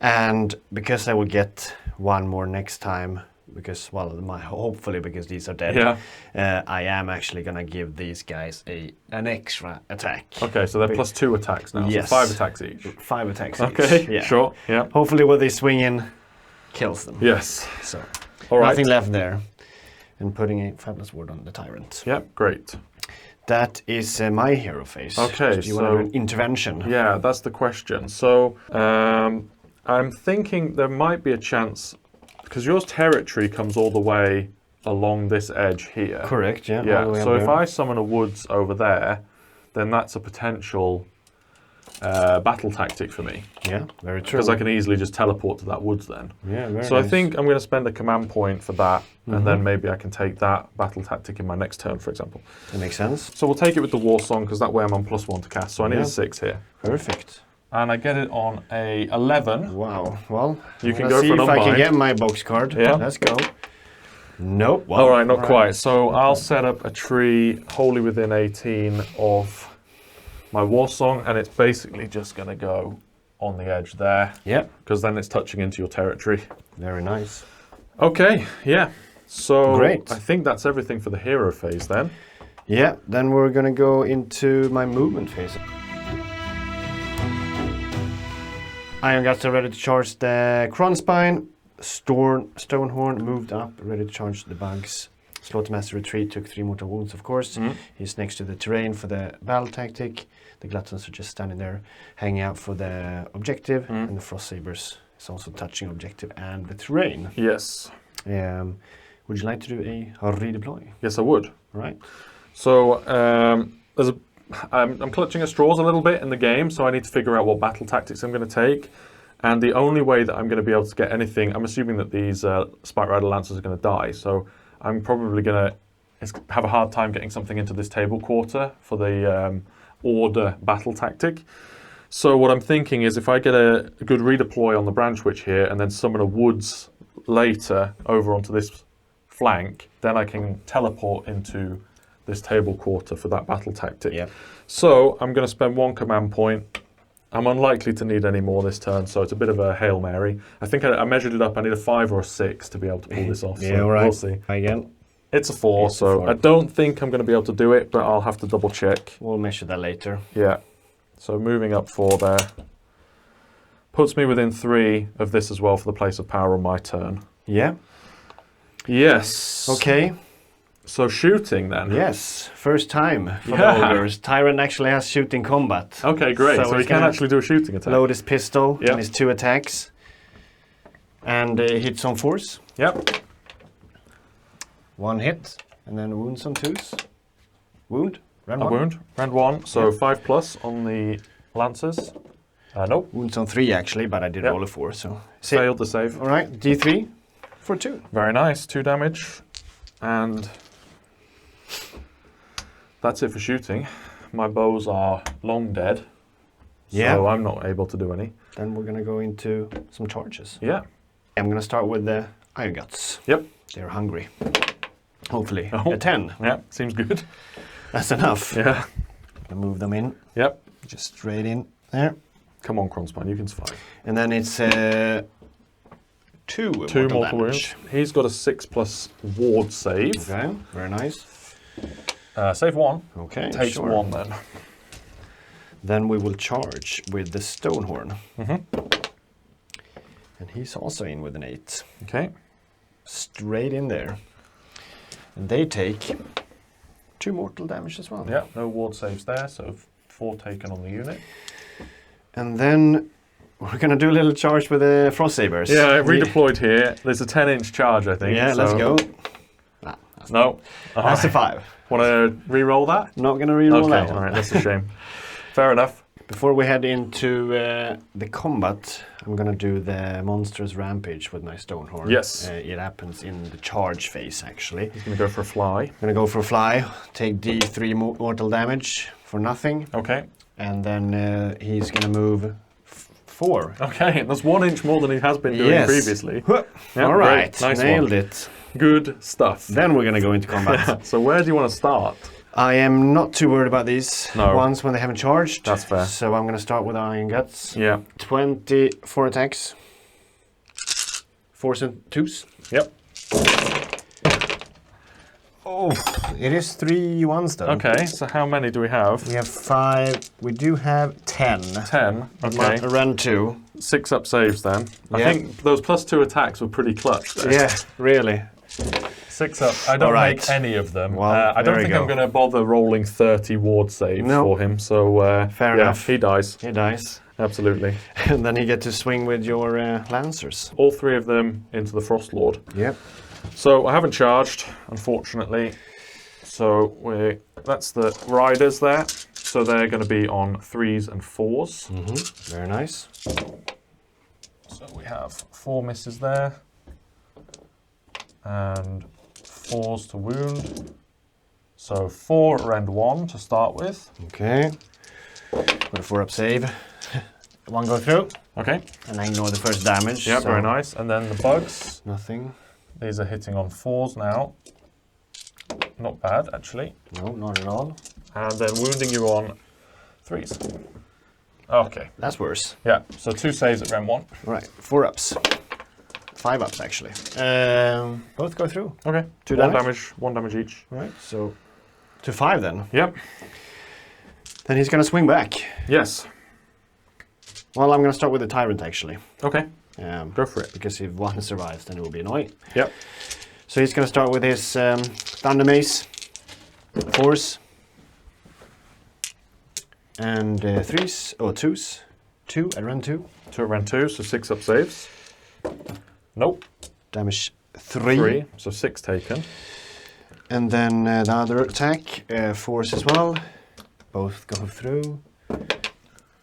And because I will get 1 more next time, because, well, hopefully because these are dead, I am actually gonna give these guys an extra attack. Okay, so they're +2 attacks now. Yes. So 5 attacks each. 5 attacks each. Okay, Yeah. sure. Yeah. Hopefully what they swing in kills them. Yes. So All right. nothing left there. And putting a 5+ ward on the Tyrant. Yep, great. That is my hero phase. Okay, do you want to do an intervention? Yeah, that's the question. So I'm thinking there might be a chance, because your territory comes all the way along this edge here. Correct, yeah. Yeah, all the way so up if there. I summon a woods over there, then that's a potential battle tactic for me. Yeah, very true. Because I can easily just teleport to that woods then. Yeah, very So nice. I think I'm going to spend a command point for that, and then maybe I can take that battle tactic in my next turn, for example. That makes sense. So we'll take it with the War Song, because that way I'm on +1 to cast. So I need a 6 here. Perfect. And I get it on a 11. Wow. Well, You can let's go see for an if I can unbind. get my box card. Yeah. Let's go. Nope. Well, All right, not quite. So I'll set up a tree wholly within 18 of my War Song, and it's basically just going to go on the edge there. Yeah. Because then it's touching into your territory. Very nice. Okay, yeah. So Great. I think that's everything for the hero phase then. Yeah, then we're going to go into my movement phase. Ironguts are ready to charge the Krogspine. Stonehorn moved up, ready to charge the bugs. Slaughtermaster retreat, took 3 mortal wounds, of course. He's next to the terrain for the battle tactic. The Gluttons are just standing there, hanging out for the objective, and the Frost Sabres It's also touching objective and the terrain. Yes. Would you like to do a redeploy? Yes, I would. Right. So I'm clutching at straws a little bit in the game, so I need to figure out what battle tactics I'm going to take. And the only way that I'm going to be able to get anything, I'm assuming that these Spike Rider Lancers are going to die, so I'm probably going to have a hard time getting something into this table quarter for the order battle tactic. So what I'm thinking is if I get a good redeploy on the Branch Witch here and then summon a Woods later over onto this flank, then I can teleport into this table quarter for that battle tactic. Yep. So I'm going to spend 1 command point. I'm unlikely to need any more this turn, so it's a bit of a Hail Mary. I think I measured it up. I need a 5 or a 6 to be able to pull this off. Yeah, so right. We'll see. Again. It's a 4, It's a so 4. I don't think I'm going to be able to do it, but I'll have to double check. We'll measure that later. Yeah. So moving up 4 there. Puts me within 3 of this as well for the place of power on my turn. Yeah. Yes. Okay. So shooting then. Yes. First time for Yeah. the Ogres. Tyrant actually has shooting combat. Okay, great. So he he's can gonna actually do a shooting attack. load his pistol Yep. and his 2 attacks. And hits on 4s. Yep. 1 hit. And then wounds on 2s. Wound. Round A 1. wound. Round 1. So Yep. 5+ on the Lancers. Nope. Wounds on 3 actually, but I did Yep. roll a 4. So Failed the save. All right. D3 for 2. Very nice. 2 damage. And that's it for shooting. My bows are long dead. Yeah. So I'm not able to do any. Then we're going to go into some charges. Yeah. I'm going to start with the Ironguts. Yep. They're hungry. Hopefully. Oh. A 10. Yeah. Seems good. That's enough. Yeah. I move them in. Yep. Just straight in there. Come on, Kronspine. You can survive. And then it's 2 2 mortal damage. wounds. He's got a 6+ ward save. Okay, very nice. Save 1. Okay, Takes sure. 1 then. Then we will charge with the Stonehorn. Mm-hmm. And he's also in with an 8. Okay. Straight in there. And they take 2 mortal damage as well. Yeah. No ward saves there, so 4 taken on the unit. And then we're going to do a little charge with the Frost Sabres. Yeah, redeployed here. There's a 10-inch charge, I think. Yeah, so- let's go. No. That's a 5. Want to re-roll that? Not going to reroll Okay, that one. all right, that's a shame. Fair enough. Before we head into the combat, I'm going to do the Monstrous Rampage with my Stonehorn. Yes. It happens in the charge phase, actually. He's going to go for a fly. I'm going to go for a fly, take D3 mortal damage for nothing, Okay. and then he's going to move 4. Okay, that's 1 inch more than he has been doing Yes. previously. All Yeah, right, great. Nice nailed one. it. Good stuff. Then we're going to go into combat. So where do you want to start? I am not too worried about these No. ones when they haven't charged. That's fair. So I'm going to start with Ironguts. Yeah. 24 attacks. 4s and 2s. Yep. Oh, it is 3 ones though. Okay, so how many do we have? We have 5. We do have 10. 10. Okay. Run 2. 6 up saves then. I Yeah. think those +2 attacks were pretty clutch there. Yeah, really. 6 up. I don't All right. make any of them. Well, I there don't we think go. I'm going to bother rolling 30 ward saves No. for him. So Fair yeah, enough. he dies. He dies. Absolutely. And then you get to swing with your Lancers. All 3 of them into the Frostlord. Yep. So I haven't charged, unfortunately. So that's the riders there. So they're going to be on 3s and 4s. Very nice. So we have 4 misses there. And 4s to wound. So 4 rend 1 to start with. Okay. Got a 4-up save. 1 go through. Okay. And I ignore the first damage. Yeah, so very nice. And then the bugs. Nothing. These are hitting on 4s now. Not bad, actually. No, not at all. And then wounding you on 3s. Okay. That's worse. Yeah, so 2 saves at rend 1. All right. 4-ups. 5-ups actually. Both go through. Okay. 2 1 damage. damage. 1 damage each. All right. So to 5 then. Yep. Then he's going to swing back. Yes. Well, I'm going to start with the Tyrant actually. Okay. Go for it. Because if 1 survives, then it will be annoying. Yep. So he's going to start with his Thunder Mace, 4s, and 3s, or 2s. 2 at run 2. 2 around 2, so 6 up saves. Nope. Damage 3. 3, so 6 taken. And then the other attack, force as well. Both go through.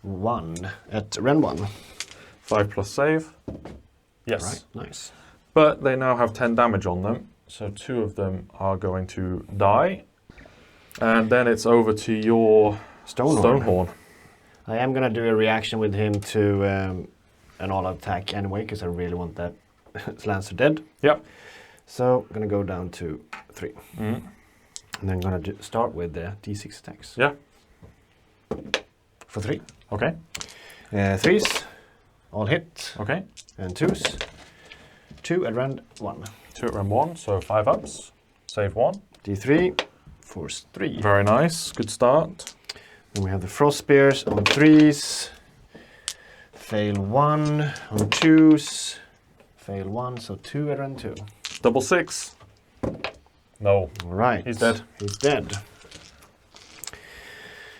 1 at Ren 1. 5 plus save. Yes. Right, nice. But they now have 10 damage on them, so 2 of them are going to die. And then it's over to your Stonehorn. I am going to do a reaction with him to an all-out attack anyway, because I really want that Lancer dead. Yep. So I'm going to go down to 3. Mm. And then I'm going to start with the D6 attacks. Yeah. For 3. Okay. 3s, all hit. Okay. And 2s. 2 at round 1. 2 at round 1, so 5 ups. Save 1. D3, force 3. Very nice. Good start. Then we have the Frost Spears on 3s. Fail 1 on 2s. Fail 1, so 2 at round 2. Double 6. No. All right. He's dead. He's dead.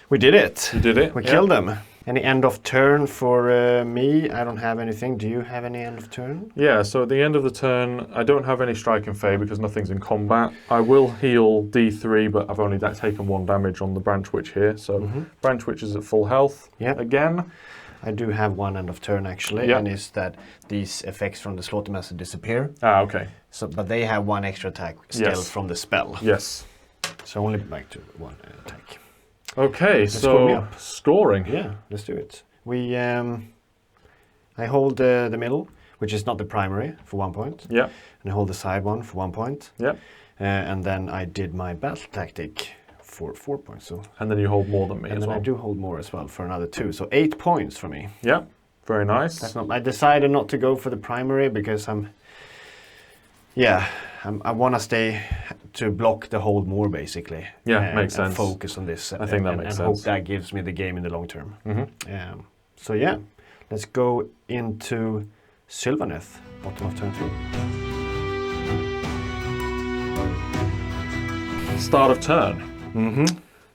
We did it. You did it. We killed them. Any end of turn for me? I don't have anything. Do you have any end of turn? Yeah, so at the end of the turn, I don't have any strike and fey because nothing's in combat. I will heal D3, but I've only taken 1 damage on the Branch Witch here. So Branch Witch is at full health again. I do have 1 end of turn actually, and it's that these effects from the Slaughtermaster disappear. Ah, okay. So, but they have 1 extra attack still from the spell. Yes. So only back to 1 attack. Okay, so scoring. Yeah, let's do it. We, I hold the middle, which is not the primary, for 1 point. Yeah. And I hold the side one for 1 point. Yeah. And then I did my battle tactic for 4 points. So. And then you hold more than me as well. And then I do hold more as well for another 2. So 8 points for me. Yeah, very nice. That's not, I decided not to go for the primary because I want to stay to block the hold more basically. Yeah, makes sense. And focus on this. I think that makes sense. And hope that gives me the game in the long term. Mm-hmm. So yeah, let's go into Sylvaneth, bottom of turn 3. Start of turn.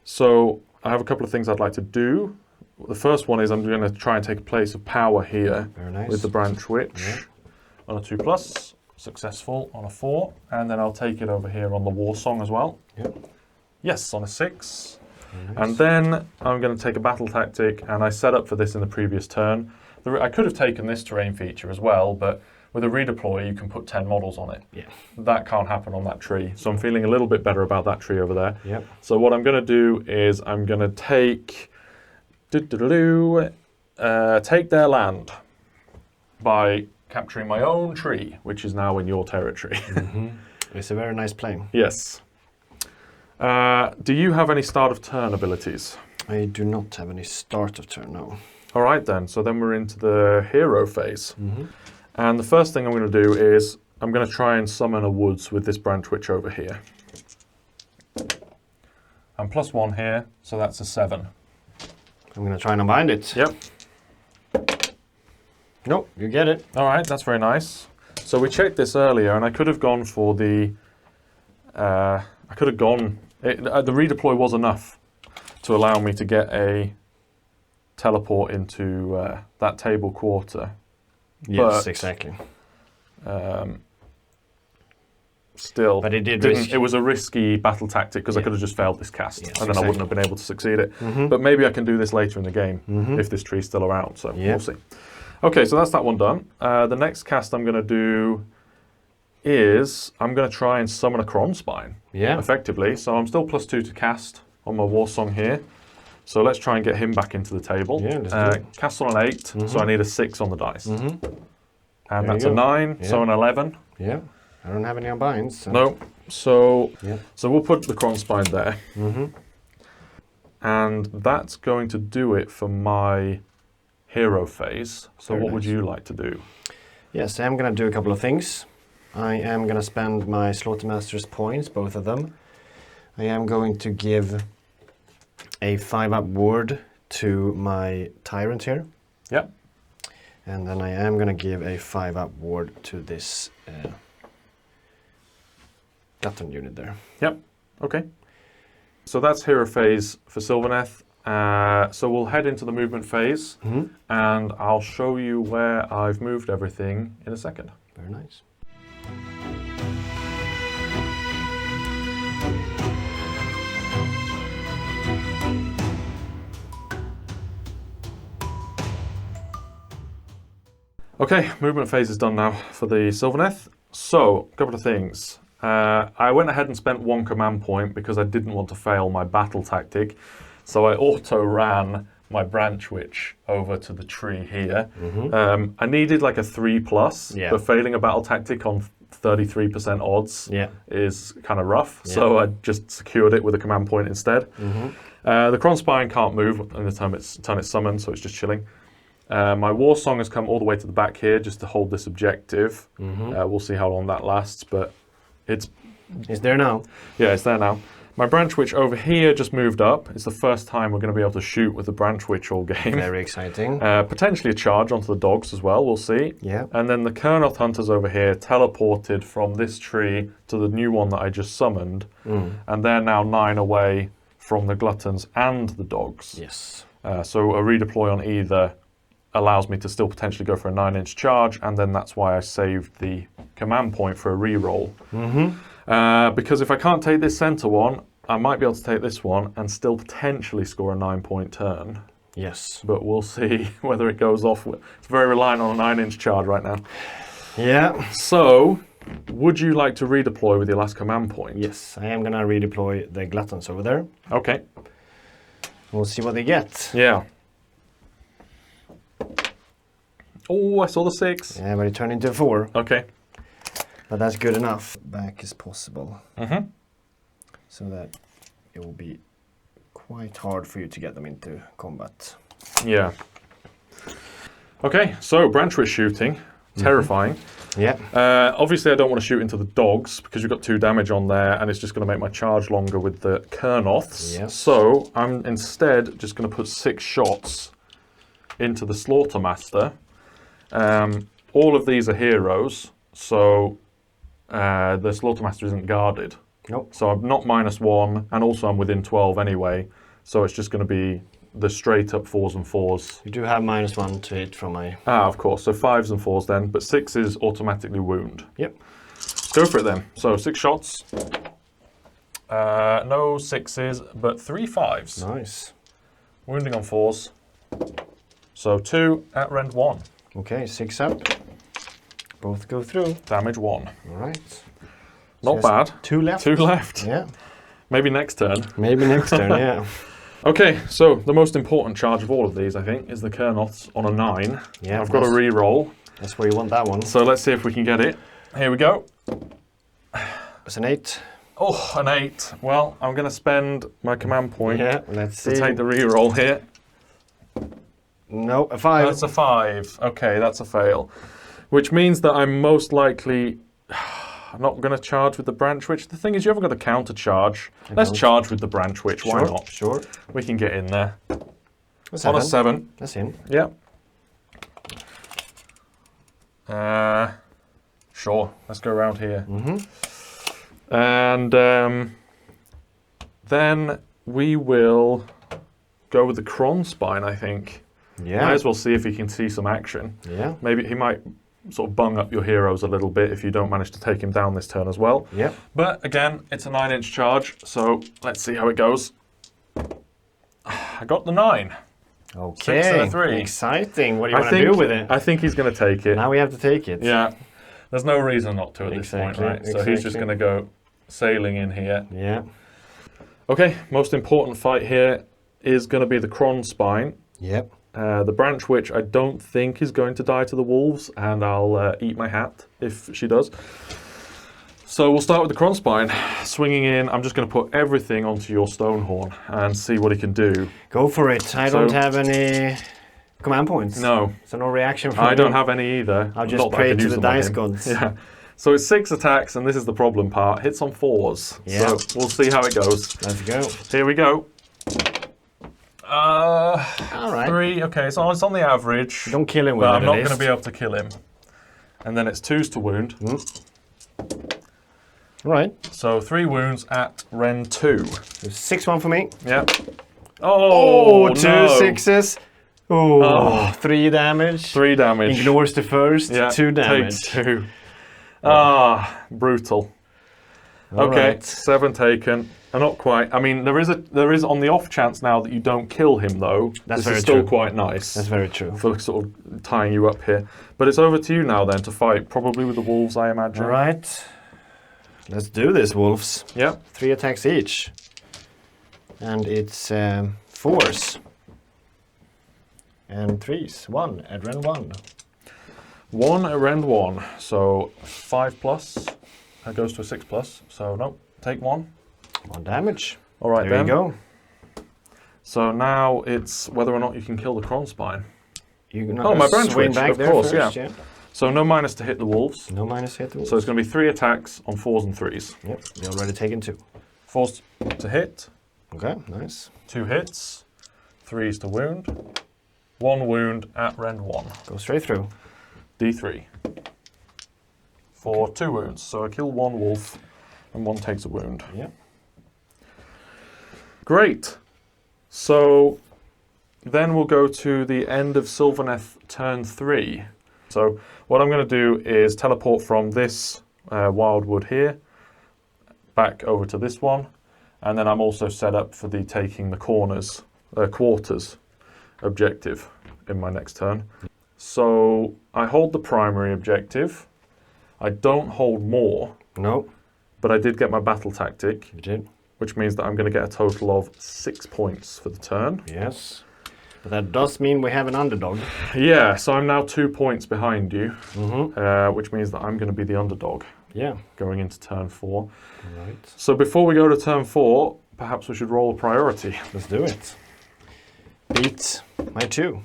So I have a couple of things I'd like to do. The first one is I'm going to try and take a place of power here with the Branch Witch on a 2+. Successful on a 4, and then I'll take it over here on the War Song as well. Yes, on a 6. And then I'm going to take a battle tactic, and I set up for this in the previous turn. I could have taken this terrain feature as well, but with a redeploy you can put 10 models on it. That can't happen on that tree, so I'm feeling a little bit better about that tree over there. So what I'm going to do is I'm going to take take their land by capturing my own tree, which is now in your territory. It's a very nice plane. Yes. Do you have any start of turn abilities? I do not have any start of turn, no. All right then, so then we're into the hero phase. And the first thing I'm going to do is I'm going to try and summon a woods with this Branch Witch over here. And +1 here, so that's a 7. I'm going to try and unbind it. Yep. Nope, you get it. All right, that's very nice. So we checked this earlier, and I could have gone for the... the redeploy was enough to allow me to get a teleport into that table quarter. Yes, exactly. Still, but it was a risky battle tactic because I could have just failed this cast, and then I wouldn't have been able to succeed it. But maybe I can do this later in the game if this tree's still around, so we'll see. Okay, so that's that one done. The next cast I'm going to do is I'm going to try and summon a Kronspine, effectively. So I'm still +2 to cast on my War Song here. So let's try and get him back into the table. Cast on an 8, so I need a 6 on the dice. And that's a 9, so an 11. Yeah, I don't have any unbinds. So. No, so we'll put the Kronspine there. And that's going to do it for my hero phase. So what would you like to do? Yes, I'm going to do a couple of things. I am going to spend my Slaughtermaster's points, both of them. I am going to give a 5-up ward to my Tyrant here. Yep. And then I am going to give a 5-up ward to this Glutton unit there. Yep. Okay. So that's hero phase for Sylvaneth. So we'll head into the movement phase, and I'll show you where I've moved everything in a second. Very nice. Okay, movement phase is done now for the Sylvaneth. So, a couple of things. I went ahead and spent 1 command point because I didn't want to fail my battle tactic. So I auto-ran my branch witch over to the tree here. I needed like a 3+, but failing a battle tactic on 33% odds is kind of rough. So I just secured it with a command point instead. The Kronspine can't move in the turn it's summoned, so it's just chilling. My War Song has come all the way to the back here just to hold this objective. We'll see how long that lasts, but it's there now. Yeah, it's there now. My Branch Witch over here just moved up. It's the first time we're going to be able to shoot with the Branch Witch all game. Very exciting. Potentially a charge onto the dogs as well, we'll see. Yeah. And then the Kernoth Hunters over here teleported from this tree to the new one that I just summoned. And they're now 9 away from the Gluttons and the dogs. Yes. So a redeploy on either allows me to still potentially go for a 9-inch charge, and then that's why I saved the command point for a reroll. Because if I can't take this center one, I might be able to take this one and still potentially score a 9-point turn. Yes. But we'll see whether it goes off. It's very reliant on a 9-inch charge right now. Yeah. So, would you like to redeploy with your last command point? Yes, I am going to redeploy the Gluttons over there. Okay. We'll see what they get. Yeah. Oh, I saw the 6. Yeah, but it turned into a 4. Okay. But that's good enough. Back is possible. So that it will be quite hard for you to get them into combat. Yeah. Okay, so Branch Witch shooting. Terrifying. Yeah. Obviously, I don't want to shoot into the dogs because you've got 2 damage on there, and it's just going to make my charge longer with the Kernoths. Yes. So I'm instead just going to put 6 shots into the Slaughtermaster. All of these are heroes, so the Slaughtermaster isn't guarded. Nope. So I'm not -1, and also I'm within 12 anyway, so it's just going to be the straight up 4s and 4s. You do have -1 to hit from my... Of course, so 5s and 4s then, but 6 is automatically wound. Yep. Go for it then. So 6 shots. No 6s, but 3 5s. Nice. Wounding on 4s. So 2 at rend 1. Okay, 6 up. Both go through. Damage 1. All right. Not bad. 2 left. 2 left. Yeah. Maybe next turn. Maybe next turn, yeah. Okay, so the most important charge of all of these, I think, is the Kernoths on a 9. Yeah, I've got a re-roll. That's where you want that one. So let's see if we can get it. Here we go. It's an 8. Oh, an 8. Well, I'm going to spend my command point let's to see. take the re-roll here. No, a 5. That's a 5. Okay, that's a fail. Which means that I'm most likely not going to charge with the Branch Witch. The thing is, you haven't got a counter charge. Let's charge with the Branch Witch. Why not? Sure. We can get in there. A On a 7. That's in. Yeah. Sure. Let's go around here. And then we will go with the Kronspine, I think. Yeah. Might as well see if he can see some action. Yeah. Maybe he might sort of bung up your heroes a little bit if you don't manage to take him down this turn as well. Yeah. But again, it's a 9-inch charge, so let's see how it goes. I got the 9. Okay. 6 and a 3. Exciting. What do you want to do with it? I think he's going to take it. Now we have to take it. Yeah. There's no reason not to at this point, right? So he's just going to go sailing in here. Yeah. Okay, most important fight here is going to be the Kronspine. Yep. The Branch Witch I don't think is going to die to the wolves, and I'll eat my hat if she does. So we'll start with the Kronspine. Swinging in, I'm just going to put everything onto your Stonehorn and see what he can do. Go for it. I don't have any command points. No. So no reaction from I don't have any either. I'll just Not that I pray can to use the them on dice him. gods. Yeah. So it's 6 attacks, and this is the problem part. Hits on 4s. Yeah. So we'll see how it goes. Let's go. Here we go. All right. 3. Okay, so it's on the average. Don't kill him with But it. I'm not going to be able to kill him. And then it's 2s to wound. Right. So 3 wounds at Ren 2. So 6-1 for me. Yep. Oh, two no. sixes. Oh, 3 damage. 3 damage. Ignores the first. Yeah, 2 damage. Take 2. Ah, brutal. All Okay, right. 7 taken. Not quite. I mean, there is on the off chance now that you don't kill him though. That's this very is still true. quite nice. That's very true. For sort of tying you up here. But it's over to you now then to fight, probably with the wolves, I imagine. All right. Let's do this, wolves. Yep. 3 attacks each. And it's 4s. And 3s. 1 at rend 1. 1 at rend 1. So 5 plus. That goes to a 6 plus. So no, take 1. 1 damage. All right, there then. you go. So now it's whether or not you can kill the Kronspine. You can my branch swing witch, back of there course, first, yeah. So no minus to hit the wolves. No minus hit the wolves. So it's going to be 3 attacks on 4s and 3s. Yep, they already taken 2. 4s to hit, Okay, nice. 2 hits, 3s to wound, 1 wound at rend 1. Go straight through. D3. For 2 wounds. So I kill 1 wolf and 1 takes a wound. Yep. Great. So then we'll go to the end of Sylvaneth turn 3. So what I'm going to do is teleport from this wildwood here back over to this one, and then I'm also set up for the taking the quarters objective in my next turn. So I hold the primary objective. I don't hold more, No, but I did get my battle tactic, you did. which means that I'm going to get a total of 6 points for the turn. Yes. But that does mean we have an underdog. Yeah, so I'm now 2 points behind you, Mm-hmm. which means that I'm going to be the underdog Yeah. going into turn 4. All right. So before we go to turn 4, perhaps we should roll a priority. Let's do it. Beat my 2.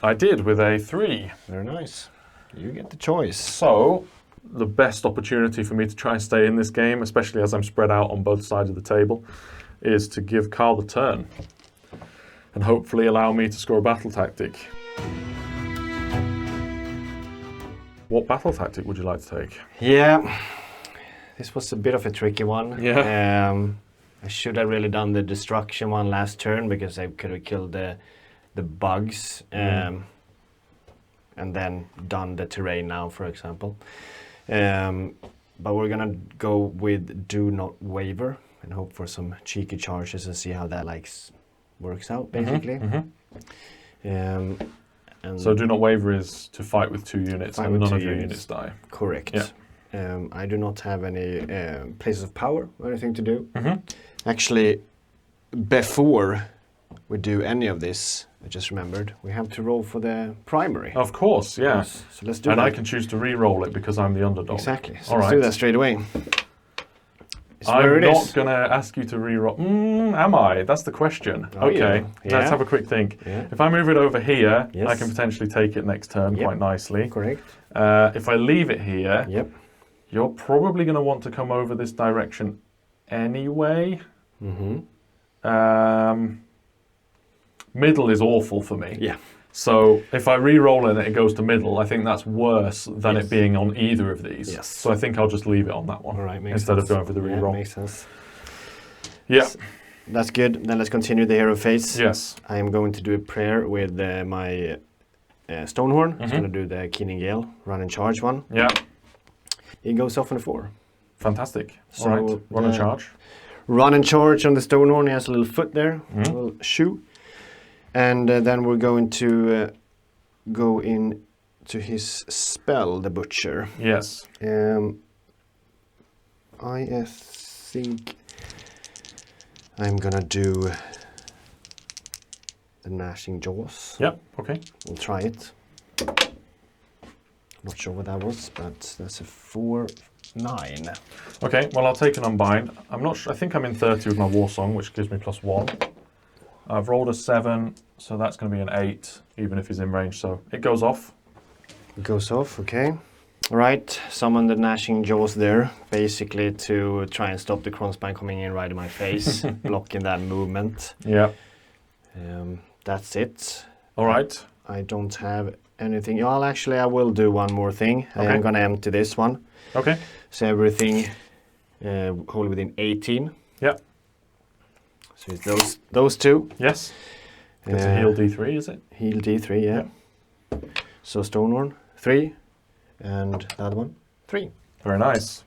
I did with a 3. Very nice. You get the choice. So the best opportunity for me to try and stay in this game, especially as I'm spread out on both sides of the table, is to give Karl the turn and hopefully allow me to score a battle tactic. What battle tactic would you like to take? Yeah. This was a bit of a tricky one. Yeah. I should have really done the destruction one last turn because I could have killed the bugs and then done the terrain now, for example. But we're gonna go with do not waver and hope for some cheeky charges and see how that works out basically. And So do not waver is to fight with 2 units Fight and with none 2 of your units. units die. correct. Yeah. I do not have any places of power or anything to do. Mhm. Actually, before we do any of this, I just remembered we have to roll for the primary. Of course, yeah. Yes. So let's do And that. I can choose to re-roll it because I'm the underdog. Exactly. So All let's right. do that straight away. It's where I'm it not is. going to ask you to re-roll. Am I? That's the question. Oh, okay, yeah. let's have a quick think. Yeah. If I move it over here, I Yes. can potentially take it next turn Yep. quite nicely. Correct. If I leave it here, Yep. you're probably going to want to come over this direction anyway. Mm-hmm. Middle is awful for me. Yeah. So if I re-roll it and it goes to middle, I think that's worse than Yes. it being on either of these. Yes. So I think I'll just leave it on that one All right. Makes instead sense. of going for the Yeah, re-roll. makes sense. Yeah. That's good. Then let's continue the hero phase. Yes. I am going to do a prayer with my Stonehorn. He's Mhm. going to do the Keening Gale, run and charge one. Yeah. He goes off on a 4. Fantastic. So All right. Run and the- charge. Run and charge on the Stonehorn. He has a little foot there, Mhm. a little shoe. And then we're going to go in to his spell, the Butcher. Yes. I think I'm gonna do the Gnashing Jaws. Yep. Okay. We'll try it. Not sure what that was, but that's a 4-9. Okay. Well, I'll take an unbind. I'm not sure. I think I'm in 30 with my war song, which gives me +1. I've rolled a 7, so that's going to be an 8, even if he's in range. So it goes off. It goes off, okay. All right, summon the Gnashing Jaws there, basically to try and stop the Kronspine coming in right in my face, blocking that movement. Yeah. That's it. All right. I don't have anything. Well, actually, I will do one more thing. I Okay. am gonna empty this one. Okay. So everything wholly within 18. Yeah. So it's those two. Yes. It's a heal D3, is it? Heal D3, yeah. So Stonehorn, 3. And the other one, 3. Very nice.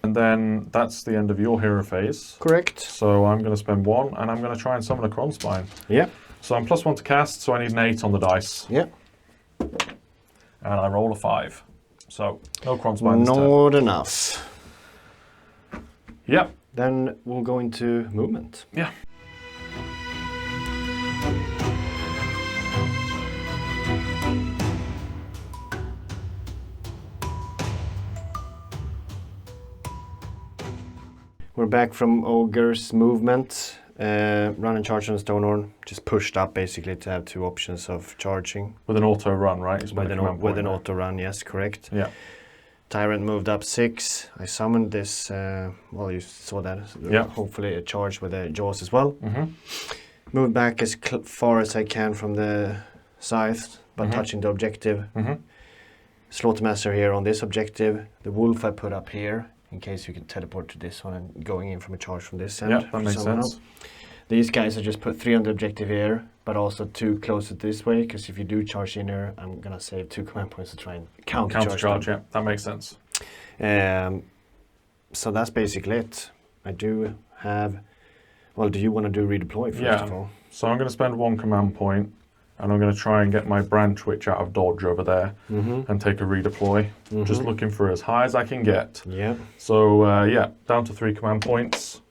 And then that's the end of your hero phase. Correct. So I'm going to spend 1, and I'm going to try and summon a Kronspine. Yeah. So I'm +1 to cast, so I need an 8 on the dice. Yeah. And I roll a 5. So no Kronspine this turn. Not enough. Yep. Then we'll go into movement. Yeah. We're back from Ogre's movement. Run and charge on Stonehorn. Just pushed up basically to have 2 options of charging. With an auto run, right? With an auto run, yes, correct. Yeah. Tyrant moved up 6. I summoned this, well, you saw that. Yeah. Hopefully a charge with the jaws as well. Mm-hmm. Moved back as far as I can from the scythe, but touching the objective. Mm-hmm. Slaughtermaster here on this objective. The wolf I put up here, in case you can teleport to this one and going in from a charge from this end. Yeah, that makes sense. These guys I just put 3 on the objective here, but also 2 closer this way, because if you do charge in here, I'm going to save 2 command points to try and counter-charge. Yeah, that makes sense. So that's basically it. I do have... Well, do you want to do redeploy first of all? So I'm going to spend 1 command point, and I'm going to try and get my branch witch out of dodge over there and take a redeploy. Just looking for as high as I can get. Yeah. So yeah, down to 3 command points.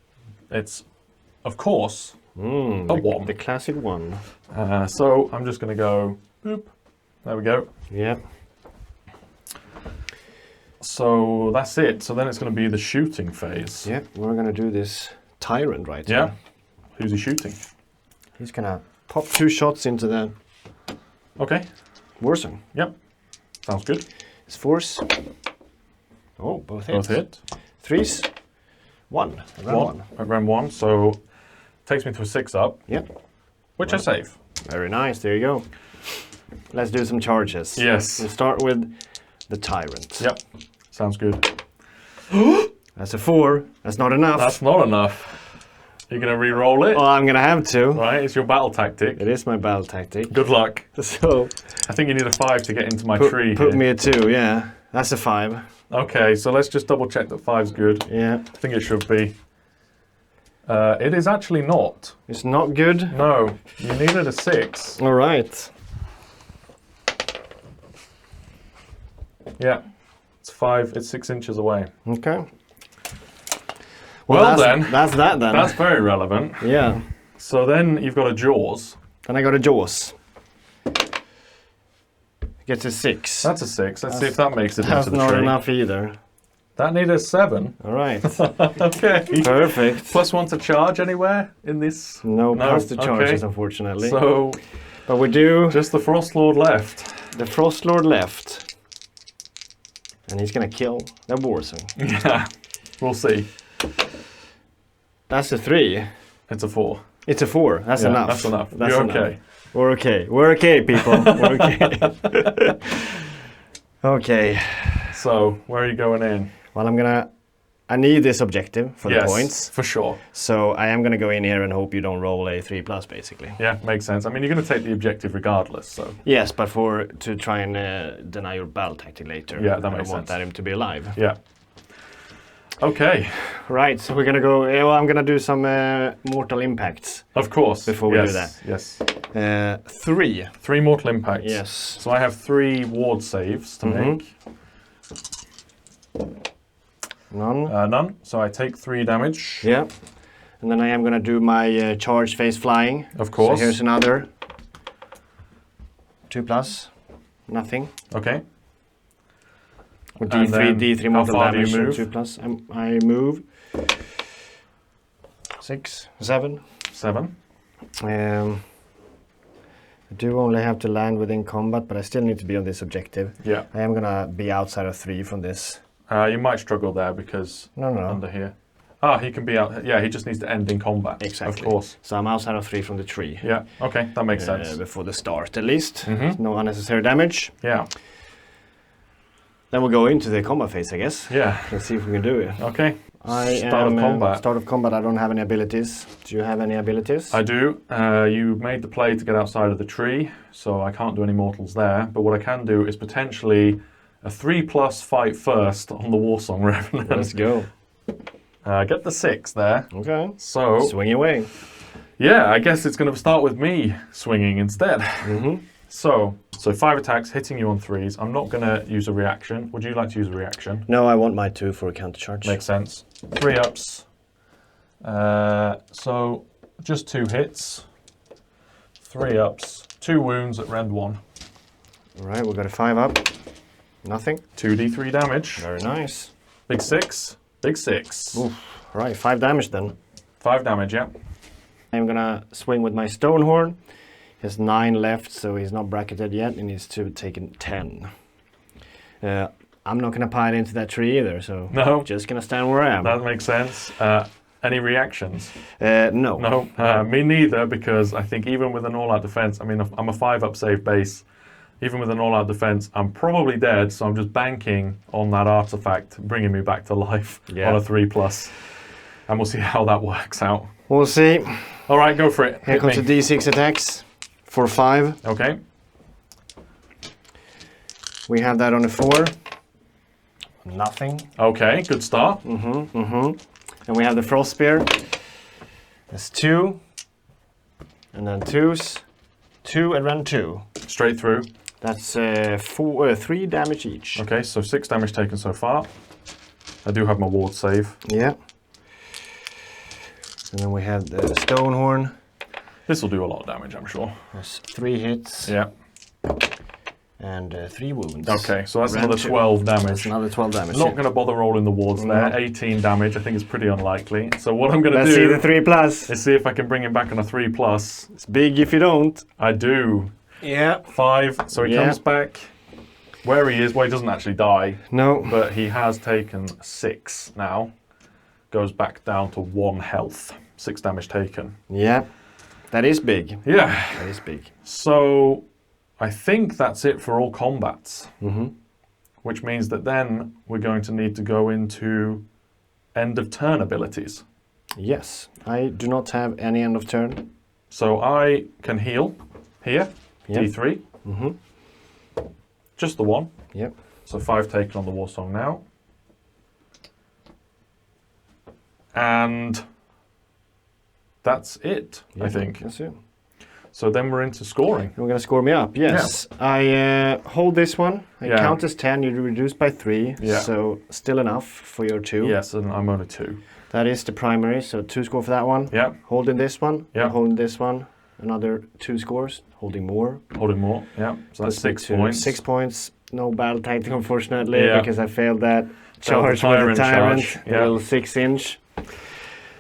It's, of course, a 1. The classic 1. So I'm just going to go, boop. There we go. Yeah. So that's it. So then it's going to be the shooting phase. Yeah, we're going to do this Tyrant right Yeah. here. Who's he shooting? He's going to pop 2 shots into the Okay. Warzone. Yep. Sounds good. His force. Oh, both hits. Both hit. 3s. 1. I ran 1, so takes me to a 6 up. Yep. Which I save. Very nice. There you go. Let's do some charges. Yes. We'll start with the Tyrant. Yep. Sounds good. That's a 4. That's not enough. That's not enough. You're going to re-roll it? Well, I'm going to have to. Right, it's your battle tactic. It is my battle tactic. Good luck. So I think you need a 5 to get into my tree put here. me a 2, yeah. That's a 5. Okay, so let's just double check that 5's good. Yeah. I think it should be. It is actually not. It's not good? No, you needed a 6. All right. Yeah, it's 5, it's 6 inches away. Okay. Well that's, then. That's that then. That's very relevant. Yeah. So then you've got a Jaws. Then I got a Jaws. Gets a 6. That's a 6. Let's see if that makes it That's into the not tree. enough either. That needed a 7. All right. Okay. Perfect. +1 to charge anywhere in this? No, plus the charges, okay. unfortunately. So but we do just the Frostlord left. the Frostlord left. And he's going to kill the Warzone. Yeah, we'll see. That's a 3. It's a 4. It's a 4. That's Yeah, enough. That's enough. That's You're enough. okay. We're okay. We're okay, people. We're okay. Okay. So where are you going in? Well, I need this objective for the Yes, points. for sure. So I am going to go in here and hope you don't roll a 3+, basically. Yeah, makes sense. I mean, you're going to take the objective regardless, so. Yes, but to try and deny your battle tactic later. Yeah, that I makes want sense. him to be alive. Yeah. Okay. Right, so we're going to go... well, I'm going to do some mortal impacts. Of course. Before we do that. Yes. 3. 3 mortal impacts. Yes. So I have 3 ward saves to make. None. None. So I take 3 damage. Yeah. And then I am going to do my charge phase flying. Of course. So here's another 2+. Nothing. Okay. With And D3 then D3 mortal how far do you damage and move? 2+. I move 6, 7. 7. I do only have to land within combat, but I still need to be on this objective. Yeah. I am gonna be outside of 3 from this. You might struggle there because No. under here. Ah, he can be out. Yeah, he just needs to end in combat. Exactly. Of course. So I'm outside of 3 from the tree. Yeah. Okay, that makes sense. Before the start, at least. Mhm. No unnecessary damage. Yeah. Then we'll go into the combat phase, I guess. Yeah. Let's see if we can do it. Okay. Start of combat. Start of combat. I don't have any abilities. Do you have any abilities? I do. You made the play to get outside of the tree, so I can't do any mortals there. But what I can do is potentially a 3+ fight first on the Warsong Revenant. Let's go. Get the 6 there. Okay. So swing away. Yeah, I guess it's going to start with me swinging instead. So 5 attacks, hitting you on 3s. I'm not going to use a reaction. Would you like to use a reaction? No, I want my 2 for a counter charge. Makes sense. 3 ups. So just 2 hits. 3 ups. 2 wounds at rend 1. All right, we've got a 5 up. Nothing. 2d3 damage. Very nice. Big 6. Big 6. Oof. All right, 5 damage then. 5 damage, yeah. I'm gonna swing with my Stonehorn. He has 9 left, so he's not bracketed yet. He needs to take 10. I'm not gonna pile into that tree either, so no, just gonna stand where I am. That makes sense. Any reactions? No. No, me neither, because I think even with an all-out defense, I mean, I'm a 5-up save base. Even with an all-out defense, I'm probably dead, so I'm just banking on that artifact bringing me back to life on a 3+. And we'll see how that works out. We'll see. All right, go for it. Here comes the D6 attacks for 5. Okay. We have that on a 4. Nothing. Okay, good start. And we have the Frost Spear. That's 2. And then 2s. 2 and run 2. Straight through. That's 3 damage each. Okay, so 6 damage taken so far. I do have my ward save. Yeah. And then we have the Stonehorn. This will do a lot of damage, I'm sure. That's 3 hits. Yeah. And 3 wounds. Okay, so that's another 12 damage. That's another 12 damage. Not going to bother rolling the wards there. 18 damage, I think it's pretty unlikely. So what I'm going to do... Let's see the 3+. Is see if I can bring him back on a 3+. It's big if you don't. I do. Yeah. 5, so he comes back where he is. Well, he doesn't actually die. No. But he has taken 6 now. Goes back down to 1 health. 6 damage taken. Yeah. That is big. Yeah. That is big. So I think that's it for all combats. Which means that then we're going to need to go into end of turn abilities. Yes. I do not have any end of turn. So I can heal here. Yep. D3. Just the 1. Yep. So 5 taken on the Warsong now. And that's it, I think. That's it. So then we're into scoring. You're going to score me up, yes. Yeah. I hold this one. I count as 10, you reduce by 3. Yeah. So still enough for your 2. Yes, and I'm only 2. That is the primary, so 2 score for that one. Yeah. Holding this one. Yeah. Holding this one. Another 2 scores. Holding more. Holding more, yeah. So that's 6 points. 6 points. No battle tactic, unfortunately, Yeah. because I failed that charge Tyrant with the Tyrant. charge. Yeah. A little 6-inch.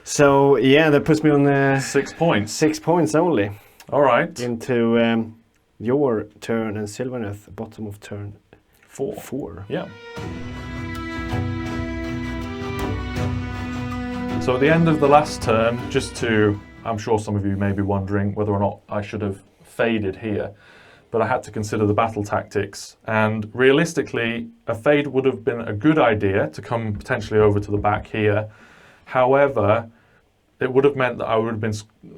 So, yeah, that puts me on 6 points. 6 points only. All right. Into your turn and Sylvaneth, bottom of turn 4. Yeah. So at the end of the last turn, I'm sure some of you may be wondering whether or not I should have faded here, but I had to consider the battle tactics, and realistically, a fade would have been a good idea to come potentially over to the back here. However, it would have meant that I would have been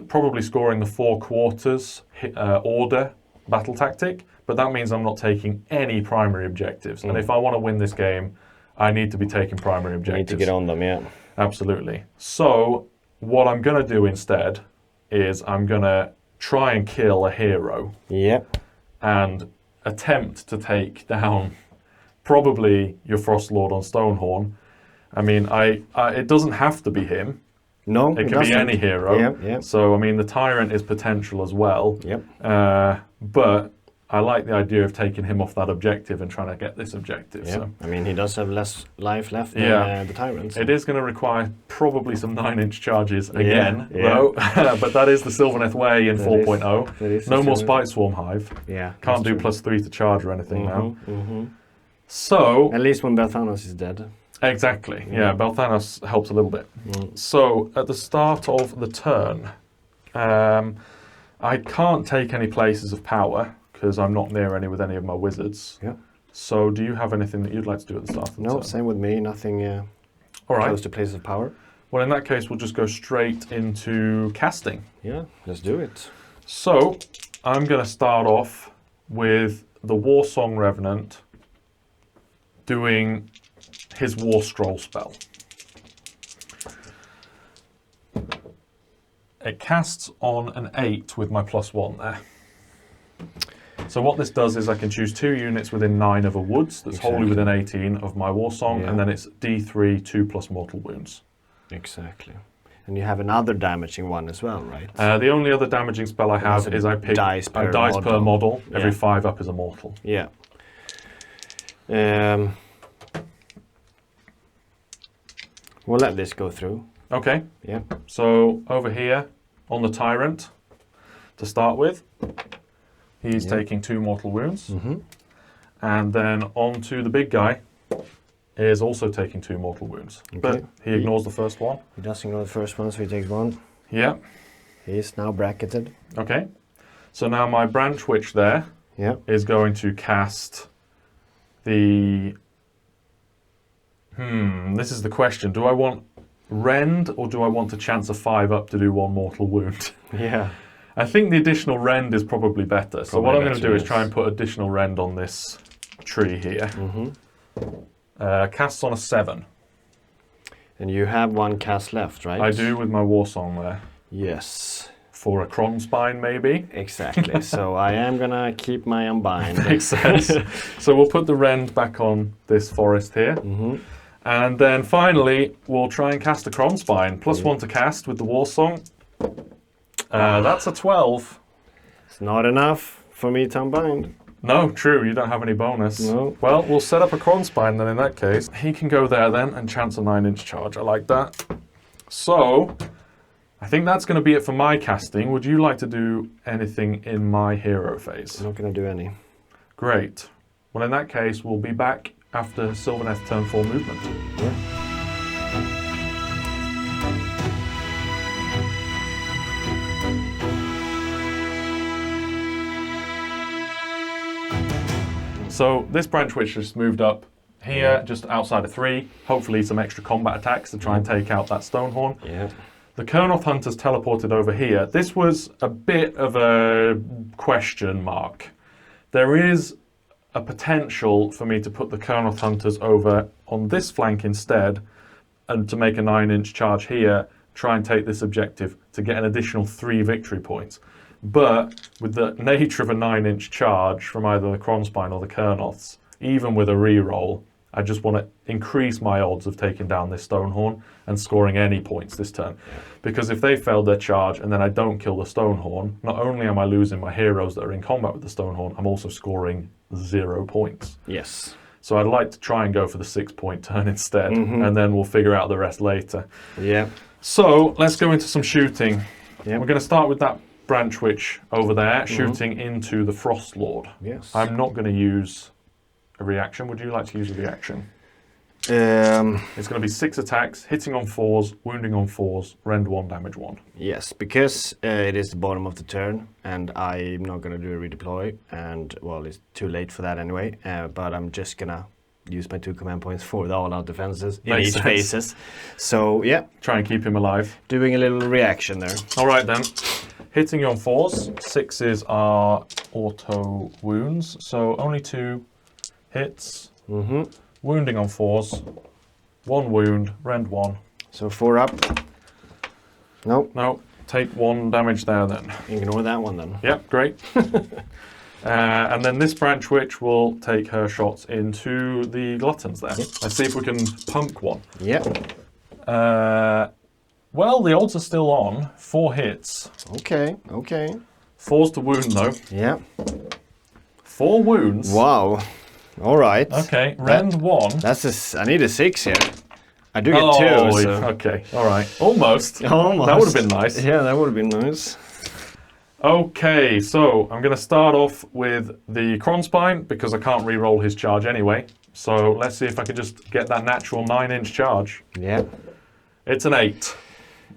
probably scoring the 4 quarters order battle tactic, but that means I'm not taking any primary objectives. And if I want to win this game, I need to be taking primary objectives. You need to get on them, yeah. Absolutely. So what I'm going to do instead is I'm going to try and kill a hero. Yep. And attempt to take down probably your Frostlord on Stonehorn. I mean, it doesn't have to be him. No, it can be any hero. Yep. So, I mean, the Tyrant is potential as well. Yep. But I like the idea of taking him off that objective and trying to get this objective. Yep. So. I mean, he does have less life left than the Tyrant. So. It is going to require probably some 9-inch charges again, though. But that is the Sylvaneth way in 4.0. No more Spite Swarm Hive. Yeah. Can't do +3 to charge or anything now. So... At least when Belthanos is dead. Exactly, yeah. Belthanos helps a little bit. So, at the start of the turn, I can't take any places of power because I'm not near any with any of my wizards. Yeah. So, do you have anything that you'd like to do at the start of the turn? No, same with me. Nothing All right. close to place of power. Well, in that case, we'll just go straight into casting. Yeah, let's do it. So, I'm going to start off with the Warsong Revenant doing his War Scroll spell. It casts on an 8 with my +1 there. So what this does is I can choose 2 units within 9 of a woods that's wholly within 18 of my Warsong, and then it's D3, 2+ mortal wounds. Exactly. And you have another damaging one as well, right? The only other damaging spell I have is I pick dice a dice per model. Yeah. Every 5 up is a mortal. Yeah. We'll let this go through. Okay. Yeah. So over here on the Tyrant, to start with, he's taking 2 mortal wounds. And then onto the big guy is also taking 2 mortal wounds. Okay. But he ignores the first one. He does ignore the first one, so he takes 1. Yeah. He is now bracketed. Okay. So now my Branch Witch there is going to cast the... this is the question. Do I want Rend or do I want to chance a 5 up to do 1 mortal wound? Yeah. I think the additional Rend is probably better. So what I'm going to do is try and put additional Rend on this tree here. Casts on a 7. And you have 1 cast left, right? I do with my Warsong there. Yes. For a Kronspine, maybe. Exactly. So I am going to keep my Unbind. Makes sense. So we'll put the Rend back on this forest here. And then finally, we'll try and cast a Kronspine. +1 to cast with the Warsong. That's a 12. It's not enough for me to Unbind. No, true, you don't have any bonus. No. Well, we'll set up a Kronspine then in that case. He can go there then and chance a 9-inch charge. I like that. So, I think that's going to be it for my casting. Would you like to do anything in my hero phase? I'm not going to do any. Great. Well, in that case, we'll be back after Sylvaneth turn 4 movement. Yeah. So this Branch Witch just moved up here, just outside of 3. Hopefully some extra combat attacks to try and take out that Stonehorn. Yeah. The Kernoth Hunters teleported over here. This was a bit of a question mark. There is a potential for me to put the Kernoth Hunters over on this flank instead and to make a 9-inch charge here, try and take this objective to get an additional 3 victory points. But with the nature of a 9-inch charge from either the Kronspine or the Kernoths, even with a reroll, I just want to increase my odds of taking down this Stonehorn and scoring any points this turn. Because if they failed their charge and then I don't kill the Stonehorn, not only am I losing my heroes that are in combat with the Stonehorn, I'm also scoring 0 points. Yes. So I'd like to try and go for the 6-point turn instead, and then we'll figure out the rest later. Yeah. So let's go into some shooting. Yep. We're going to start with that Branch Witch over there, shooting into the Frostlord. Yes. I'm not going to use a reaction. Would you like to use a reaction? It's going to be 6 attacks, hitting on 4s, wounding on 4s, rend 1, damage 1. Yes, because it is the bottom of the turn, and I'm not going to do a redeploy, and, well, it's too late for that anyway, but I'm just going to use my 2 command points for the all-out defenses in Makes each sense. phases. So, yeah. Try and keep him alive. Doing a little reaction there. All right, then. Hitting you on 4s. 6s are auto wounds, so only 2 hits. Wounding on 4s. 1 wound, rend 1. So 4 up. Nope. No, take 1 damage there then. Ignore that one then. Yep, great. And then this Branch Witch will take her shots into the Gluttons there. Yep. Let's see if we can punk one. Yep. Well, the odds are still on. 4 hits. Okay. 4's to wound though. Yep. 4 wounds. Wow. All right. Okay, rend 1. That's I need a 6 here. I do get 2. So. Okay, all right. Almost. Almost. That would have been nice. Yeah, that would have been nice. Okay, so I'm going to start off with the Kronspine because I can't re-roll his charge anyway. So let's see if I can just get that natural 9-inch charge. Yeah. It's an 8.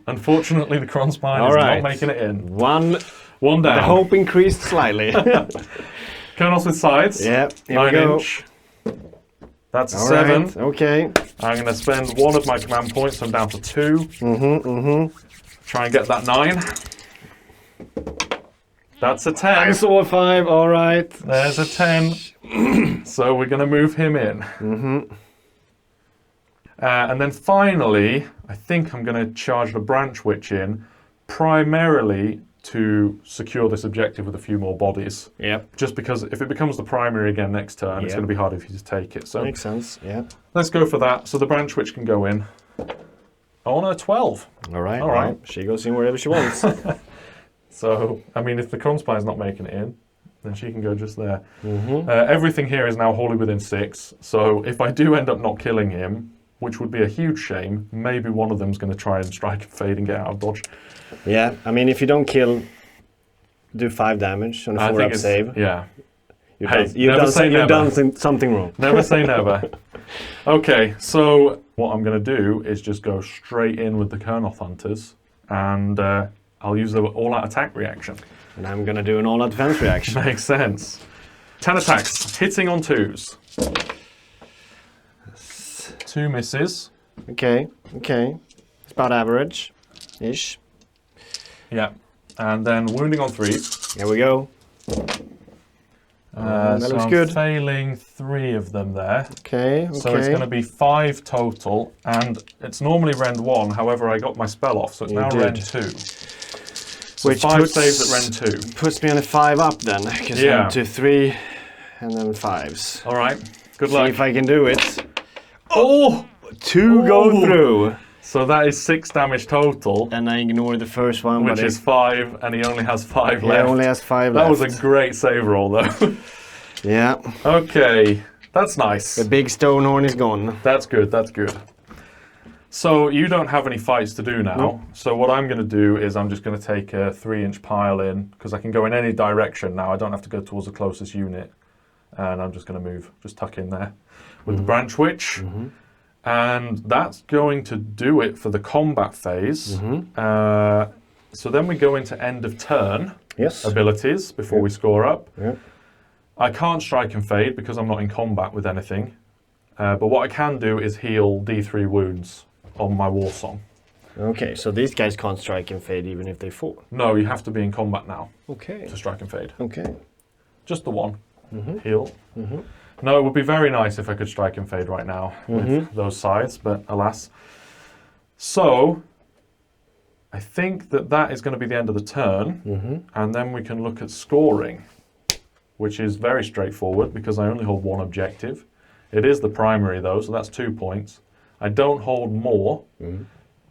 Unfortunately, the Kronspine is not making it in. One down. The hope increased slightly. Kernoth with sides. Yeah, here 9 we go. inch. That's a All 7. right, okay. I'm going to spend 1 of my command points. I'm down to 2. Try and get that 9. That's a 10. I saw a 5, all right. There's a 10. So we're going to move him in. And then finally, I think I'm going to charge the Branch Witch in, primarily to secure this objective with a few more bodies. Yep. Just because if it becomes the primary again next turn, it's Yep. going to be hard if you just take it. So Makes sense, yeah. let's go for that. So the Branch Witch can go in. Oh no, 12. All right, All right. well, she goes in wherever she wants. So, I mean, if the Kronspire's not making it in, then she can go just there. Everything here is now wholly within 6. So if I do end up not killing him, which would be a huge shame, maybe one of them's going to try and strike and fade and get out of dodge. Yeah, I mean, if you don't kill, do 5 damage on a 4-up save. Yeah. You've Hey, you've done something wrong. Never say never. Okay, so what I'm going to do is just go straight in with the Kernoth Hunters, and I'll use the all-out attack reaction. And I'm going to do an all-out defense reaction. Makes sense. 10 attacks, hitting on 2s. 2 misses. Okay. It's about average-ish. Yeah. And then wounding on 3s. Here we go. That so looks I'm good. failing 3 of them there. Okay. So it's going to be 5 total, and it's normally Rend 1, however I got my spell off, so it's now Rend 2. So Which 5 saves at Rend 2. Puts me on a 5-up then, because Yeah. I'm to 3 and then 5s. Alright, good See luck. if I can do it. Oh! 2 go through. So that is 6 damage total, And I ignore the first one, which but is 5, and he only has 5 he left. only has 5 That left. was a great save roll, though. Yeah. Okay, that's nice. The big Stonehorn is gone. That's good, that's good. So you don't have any fights to do now. Nope. So what I'm going to do is I'm just going to take a 3-inch pile in, because I can go in any direction now. I don't have to go towards the closest unit. And I'm just going to move, just tuck in there with the Branch Witch. And that's going to do it for the combat phase. So then we go into end of turn abilities before we score up. I can't strike and fade because I'm not in combat with anything. But what I can do is heal D3 wounds on my war song. Okay, so these guys can't strike and fade even if they fall. No, you have to be in combat now Okay. to strike and fade. Okay. Just the one. Heal. No, it would be very nice if I could strike and fade right now with those sides, but alas. So, I think that is going to be the end of the turn, and then we can look at scoring, which is very straightforward because I only hold 1 objective. It is the primary though, so that's 2 points. I don't hold more,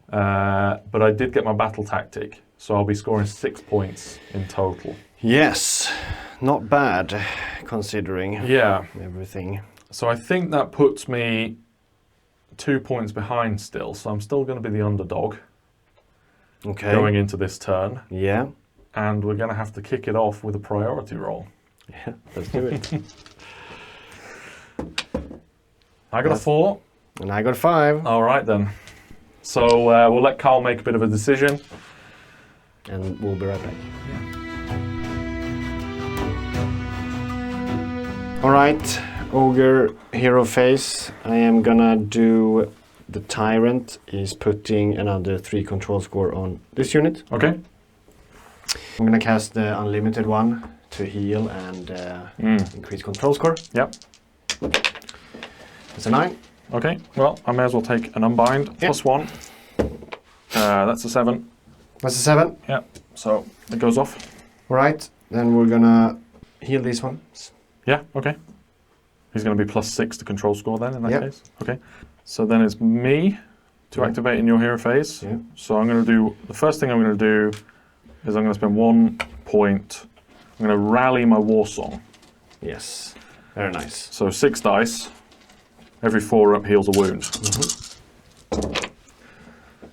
but I did get my battle tactic, so I'll be scoring 6 points in total. Yes, not bad considering everything. So I think that puts me 2 points behind still, so I'm still going to be the underdog going into this turn. Yeah. And we're going to have to kick it off with a priority roll. Yeah, let's do it. I got a 4. And I got 5. All right then. So we'll let Karl make a bit of a decision. And we'll be right back. All right, Ogre hero phase. I am gonna do the Tyrant. Is putting another 3 control score on this unit. Okay. I'm gonna cast the unlimited one to heal and increase control score. Yep. It's a 9. Okay. Well, I may as well take an unbind plus 1. That's a 7. That's a 7. Yep. So it goes off. All right, then we're gonna heal these ones. Yeah. Okay. He's going to be plus 6 to control score then in that Yep. case. Okay. So then it's me to activate in your hero phase. Yeah. So I'm going to do, the first thing I'm going to do is I'm going to spend 1 point. I'm going to rally my war song. Yes, very nice. So 6 dice. Every 4 up heals a wound.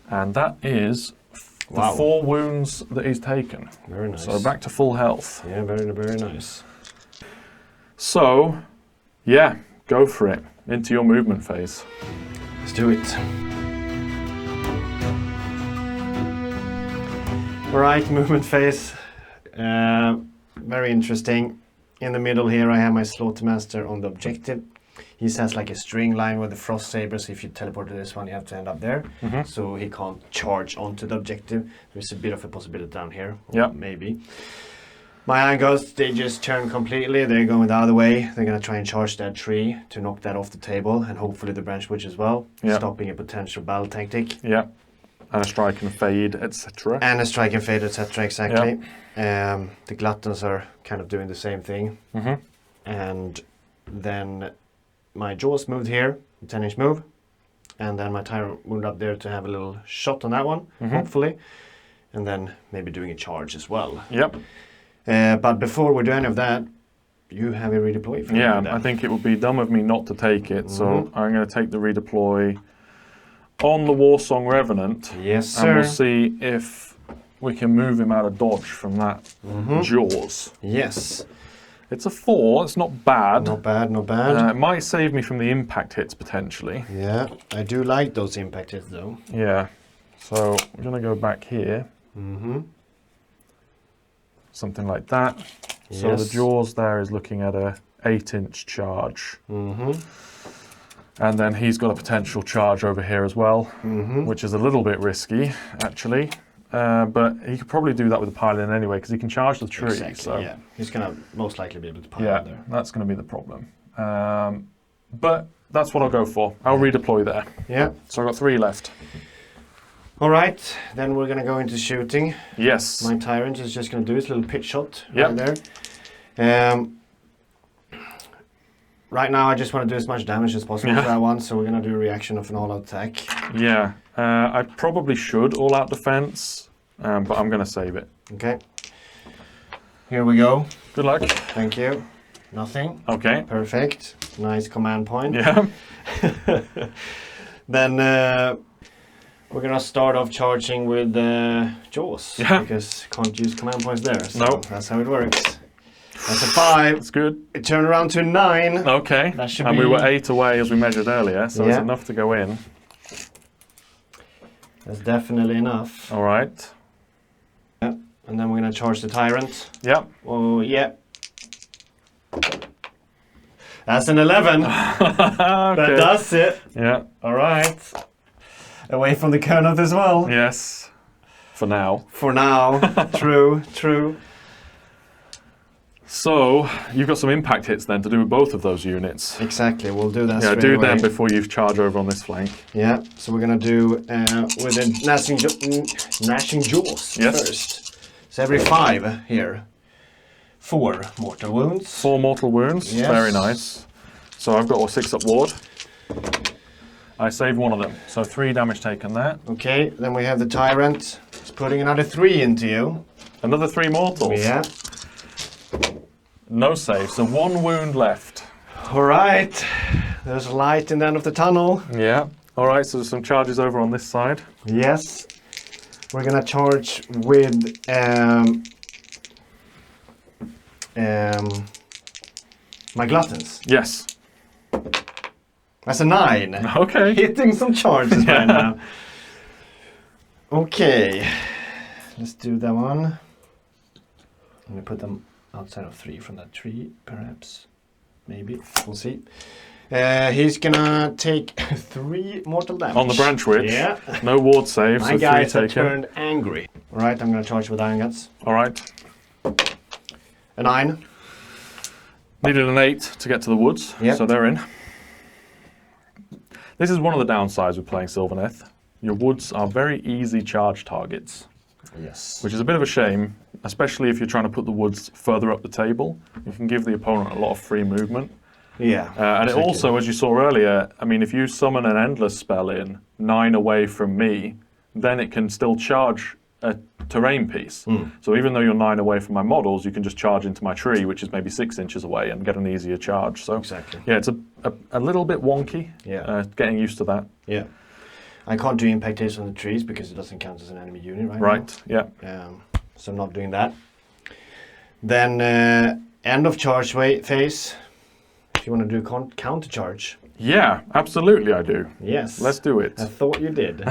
And that is the 4 wounds that he's taken. Very nice. So back to full health. Yeah, very, very nice. So, yeah, go for it. Into your movement phase. Let's do it. All right, movement phase. Very interesting. In the middle here, I have my Slaughtermaster on the objective. He has like a string line with the Frost Sabres. If you teleport to this one, you have to end up there. So he can't charge onto the objective. There's a bit of a possibility down here. Yeah. Maybe. My Ironguts, they just turn completely. They're going the other way. They're going to try and charge that tree to knock that off the table. And hopefully the Branch Witch as well. Yeah. Stopping a potential battle tactic. Yeah. And a strike and fade, etc. And a strike and fade, etc. Exactly. The Gluttons are kind of doing the same thing. And then my Jaws moved here, 10-inch move. And then my Tyrant moved up there to have a little shot on that one, hopefully. And then maybe doing a charge as well. Yep. But before we do any of that, you have a redeploy for Yeah, I think it would be dumb of me not to take it. So I'm going to take the redeploy on the Warsong Revenant. Yes, sir. And we'll see if we can move him out of dodge from that Jaws. Yes. It's a 4, it's not bad. Not bad, not bad. It might save me from the impact hits potentially. Yeah, I do like those impact hits though. Yeah. So we're going to go back here. Something like that. Yes. So the Jaws there is looking at a 8-inch charge. And then he's got a potential charge over here as well, which is a little bit risky, actually. But he could probably do that with the pile-in anyway, because he can charge the tree. Exactly, so yeah. He's going to most likely be able to pile in there. That's going to be the problem. But that's what I'll go for. I'll redeploy there. Yeah. So I've got 3 left. All right, then we're going to go into shooting. Yes. My Tyrant is just going to do his little pitch shot right there. Right now, I just want to do as much damage as possible for that one, so we're going to do a reaction of an all-out attack. Yeah, I probably should all-out defense, but I'm going to save it. Okay. Here we go. Good luck. Thank you. Nothing. Okay. Perfect. Nice command point. Yeah. Then we're going to start off charging with Jaws. Yeah. Because can't use command points there. So Nope. that's how it works. That's a 5. That's good. It turned around to 9. Okay. That should and be... we were 8 away as we measured earlier, so it's enough to go in. That's definitely enough. All right. Yeah. And then we're going to charge the Tyrant. Yep. Oh, yeah. That's an 11. Okay. That does it. Yeah. All right. Away from the Kernoth as well. Yes. For now. For now. True, true. So, you've got some impact hits then to do with both of those units. Exactly, we'll do that Yeah, straight do away. them before you charge over on this flank. Yeah, so we're going to do with the gnashing jaws first. So every 5 here. 4 mortal wounds. 4 mortal wounds, Yes. very nice. So I've got a 6-up ward. I saved one of them, so 3 damage taken there. Okay, then we have the Tyrant. It's putting another 3 into you. Another 3 mortals. Yeah. No save, so 1 wound left. All right, there's light in the end of the tunnel. Yeah. All right, so there's some charges over on this side. Yes. We're gonna charge with my Gluttons. Yes. That's a 9. Okay. Hitting some charges right now. Okay, let's do that one. Let me put them outside of 3 from that tree, perhaps. Maybe. We'll see. He's gonna take 3 mortal damage. On the Branch Witch. Yeah. No ward save, My so 3 guys have taken. turned angry. Alright, I'm gonna charge with Ironguts. All right. A 9. Needed an 8 to get to the woods, Yep. so they're in. This is one of the downsides with playing Sylvaneth. Your woods are very easy charge targets. Yes. Which is a bit of a shame, especially if you're trying to put the woods further up the table. You can give the opponent a lot of free movement. Yeah. And exactly. it also, as you saw earlier, I mean, if you summon an endless spell in 9 away from me, then it can still charge a terrain piece. So even though you're 9 away from my models, you can just charge into my tree, which is maybe 6 inches away, and get an easier charge. So Exactly. yeah, it's a little bit wonky. Yeah. Getting used to that. Yeah. I can't do impact hits on the trees because it doesn't count as an enemy unit right Right. Yeah. now. So I'm not doing that. Then end of charge phase. If you want to do counter charge. Yeah, absolutely I do. Yes. Let's do it. I thought you did.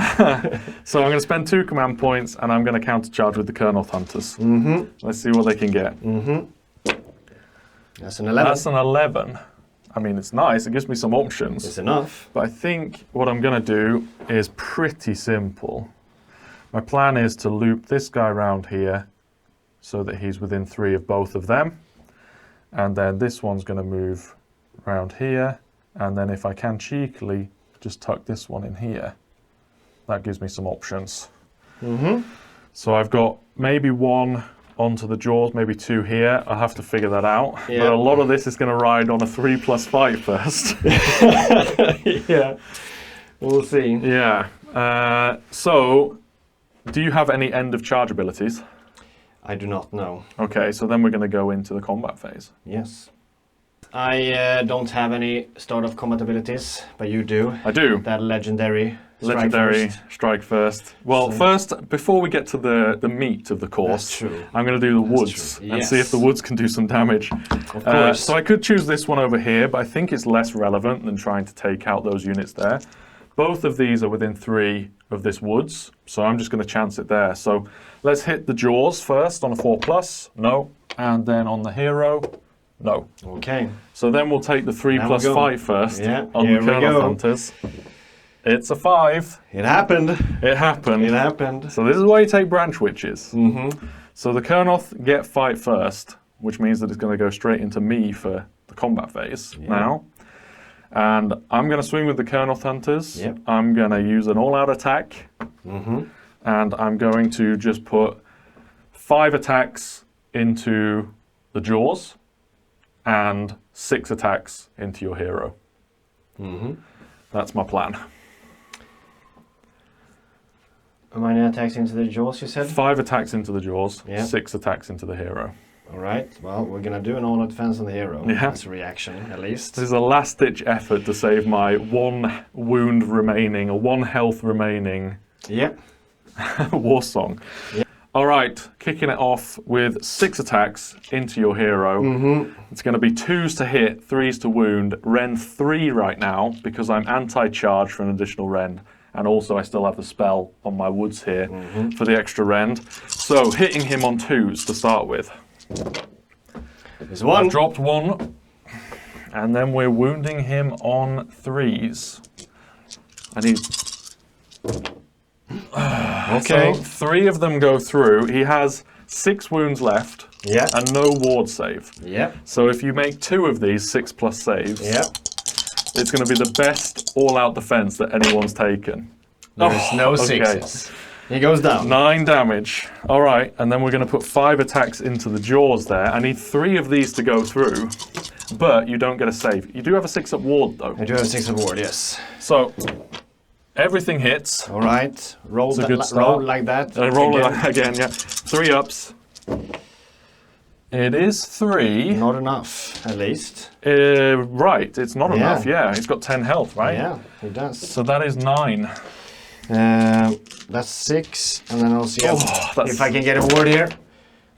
So I'm going to spend 2 command points, and I'm going to counter charge with the Kernoth Hunters. Let's see what they can get. That's an 11. That's an 11. I mean, it's nice. It gives me some options. It's enough. But I think what I'm going to do is pretty simple. My plan is to loop this guy around here so that he's within 3 of both of them. And then this one's going to move around here. And then if I can cheekily just tuck this one in here, that gives me some options. So I've got maybe 1 onto the jaws, maybe 2 here. I'll have to figure that out. Yeah. But a lot of this is going to ride on a 3+ fight first. Yeah, we'll see. Yeah. So, do you have any end of charge abilities? I do not know. Okay, so then we're going to go into the combat phase. Yes. I don't have any start of combat abilities, but you do. I do. That legendary Legendary strike first. Well, So- first, before we get to the meat of the course, That's true. I'm going to do the That's woods true. and see if the woods can do some damage. Of course. So I could choose this one over here, but I think it's less relevant than trying to take out those units there. Both of these are within 3 of this woods, so I'm just going to chance it there. So let's hit the jaws first on a 4+, no. And then on the hero, no. Okay. So then we'll take the 3+ go. fight first Yeah, on here the we Colonel go. Hunters. It's a 5. It happened. It happened. It happened. So this is why you take branch witches. Mm-hmm. So the Kernoth get fight first, which means that it's going to go straight into me for the combat phase now. And I'm going to swing with the Kernoth Hunters. Yep. I'm going to use an all-out attack. Mm-hmm. And I'm going to just put 5 attacks into the jaws and 6 attacks into your hero. Mm-hmm. That's my plan. How many attacks into the jaws, you said? 5 attacks into the jaws, Yeah. 6 attacks into the hero. All right. Well, we're going to do an all-out defense on the hero. Yeah. As a reaction, at least. This is a last-ditch effort to save my 1 wound remaining, or 1 health remaining Yeah. war song. Yeah. All right, kicking it off with 6 attacks into your hero. Mm-hmm. It's going to be 2s to hit, 3s to wound, rend 3 right now because I'm anti-charge for an additional rend. And also I still have the spell on my woods here for the extra rend. So hitting him on 2s to start with. There's 1. Dropped 1. And then we're wounding him on 3s. I need... Okay. So 3 of them go through. He has 6 wounds left Yeah. and no ward save. Yeah. So if you make 2 of these 6+ saves, Yeah. it's going to be the best all-out defense that anyone's taken. There's no okay. 6s. He goes down. 9 damage. All right, and then we're going to put 5 attacks into the jaws there. I need 3 of these to go through, but you don't get a save. You do have a 6-up ward, though. I do have a 6 of ward, yes. So everything hits. All right. Roll, It's a good start. roll like that. Roll again. it again, yeah. 3 ups. It is 3. Not enough, at least. Right, it's not Yeah. enough, yeah. He's got 10 health, right? Yeah, he does. So that is 9. That's 6, and then also that's- if I can get a ward here,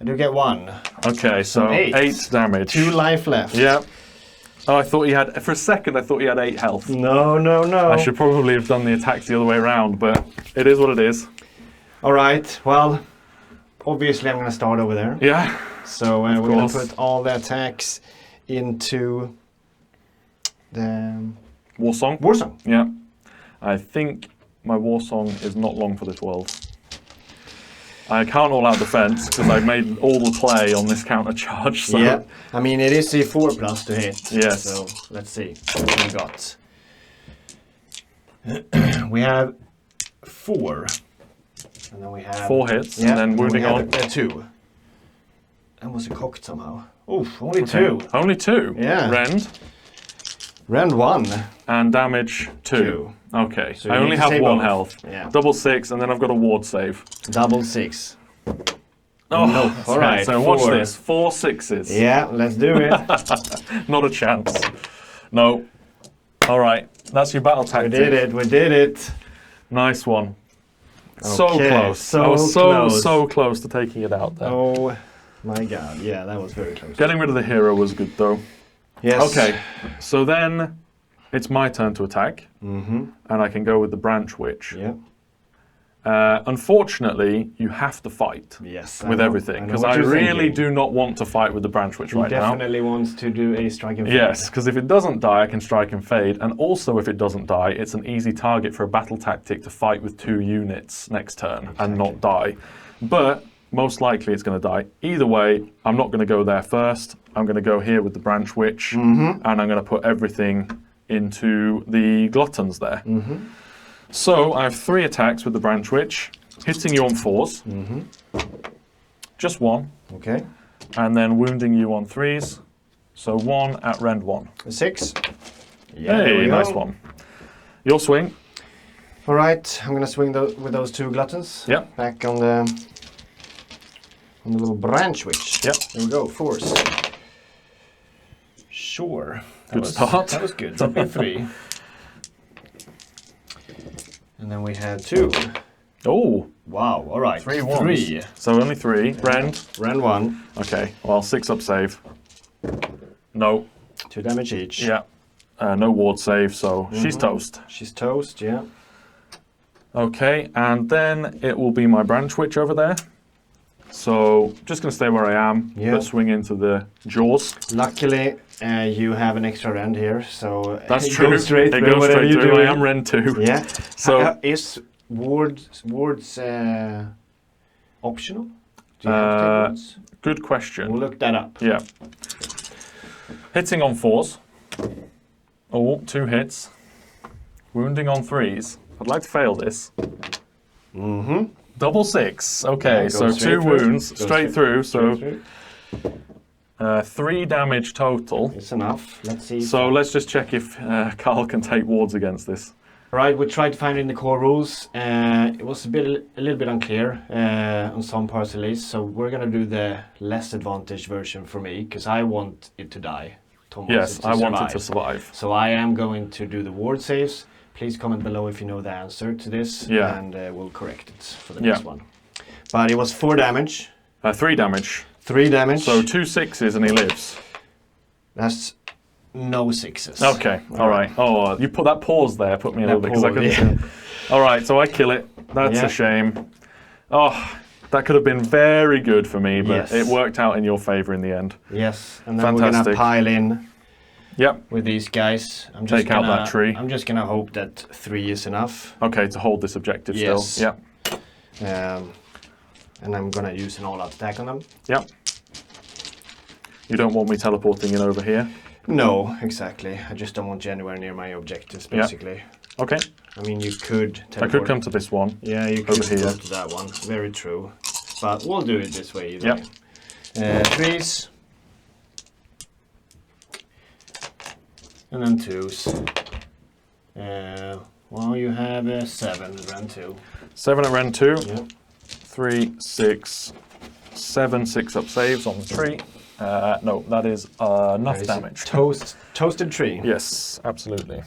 I do get 1. Okay, so 8 damage. 2 life left. Yeah. Oh, I thought he had, for a second, I thought he had 8 health. No, no, no. I should probably have done the attacks the other way around, but it is what it is. All right. Well, obviously I'm going to start over there. Yeah. So we're going course. to put all the attacks into the War Song? war song. Yeah. I think my War Song is not long for this world. I can't all out defense because I made all the play on this counter charge. So. Yeah. I mean, it is a 4+ to hit. Yes. So let's see what we got. We have 4. And then we have 4 hits, Yeah, and then wounding we have on. a 2. That was a cocked somehow. Oof, only 2. Only 2. Yeah. Rend Rend 1. and damage 2. Okay. So I you only need to have save 1 both. health. Yeah. Double 6, and then I've got a ward save. Double 6. Oh, no. that's All right. right, So watch 4. this. 4 6s. Yeah, let's do it. Not a chance. No. All right. That's your battle We tactic. did it. We did it. Nice one. So Okay, close. so I was close. so close to taking it out there. Oh my god. Yeah, that was very close. Getting rid of the hero was good though. Yes. Okay. So then it's my turn to attack. Mm-hmm. And I can go with the branch witch. Yeah. Unfortunately, you have to fight with everything, because I really do not want to fight with the Branch Witch right now. He definitely wants to do a strike and fade. Yes, because if it doesn't die, I can strike and fade, and also if it doesn't die, it's an easy target for a battle tactic to fight with 2 units next turn and not die. But most likely it's going to die. Either way, I'm not going to go there first. I'm going to go here with the Branch Witch, and I'm going to put everything into the Gluttons there. So I have 3 attacks with the Branch Witch, hitting you on 4s, just 1, Okay. and then wounding you on 3s. So 1 at rend 1. 6. Yeah, there Hey, we go. nice one. Your swing. All right, I'm gonna swing with those 2 Gluttons. Yep. Back on the little Branch Witch. Yep. There we go. Force. Sure. Good start. That was good. Something 3. And then we had 2. Oh, Wow. All right. 3 ones. 3. So only 3. Rend. Rend 1. Okay, well, 6 up save. No. 2 damage each. Yeah. No ward save, so she's toast. She's toast. Yeah. Okay, and then it will be my Branch Witch over there. So just going to stay where I am, Yeah. but swing into the jaws. Luckily, you have an extra rend here, so That's it true. goes straight it through goes whatever straight you through. do. I am rend 2. Yeah. So Is wards optional? Do you have to take wards? good question. We'll look that up. Yeah. Hitting on 4s. Oh, 2 hits. Wounding on 3s. I'd like to fail this. Double 6. Okay, Yeah, so goes 2 straight through. wounds Goes straight through. So Straight through. 3 damage total. It's enough. Let's see. So let's just check if Karl can take wards against this. Right, we tried to find in the core rules. It was a little bit unclear on some parts at least. So we're gonna do the less advantaged version for me because I want it to die. Tom wants Yes, it to I want it survive. to survive. So I am going to do the ward saves. Please comment below if you know the answer to this, Yeah. and we'll correct it for the Yeah. next one. But it was 4 damage, 3 damage. 3 damage. So 2 6s and he lives. That's no 6s. Okay, all right. Oh, you put that pause there, put me a little bit because I couldn't see. All right, so I kill it. That's Yeah. a shame. Oh, that could have been very good for me, but Yes. it worked out in your favour in the end. Yes, and then we're gonna Fantastic. pile in Yep. with these guys. I'm just Take out gonna, that tree. I'm just gonna hope that 3 is enough. Okay, to hold this objective Yes. still. Yep. And I'm gonna use an all-out attack on them. Yep. You don't want me teleporting in over here? No, exactly. I just don't want you anywhere near my objectives, Yeah. basically. Okay. I mean, you could I teleport. could come to this one. Yeah, you could over here. go to that one. Very true. But we'll do it this way either Yep. way. 3s. And then 2s. Well, you have 7, run 2. 7 at rend 2. Yep. 3, 6, 7, 6 up saves on the tree. No, that is enough damage. Toasted tree. Yes, absolutely.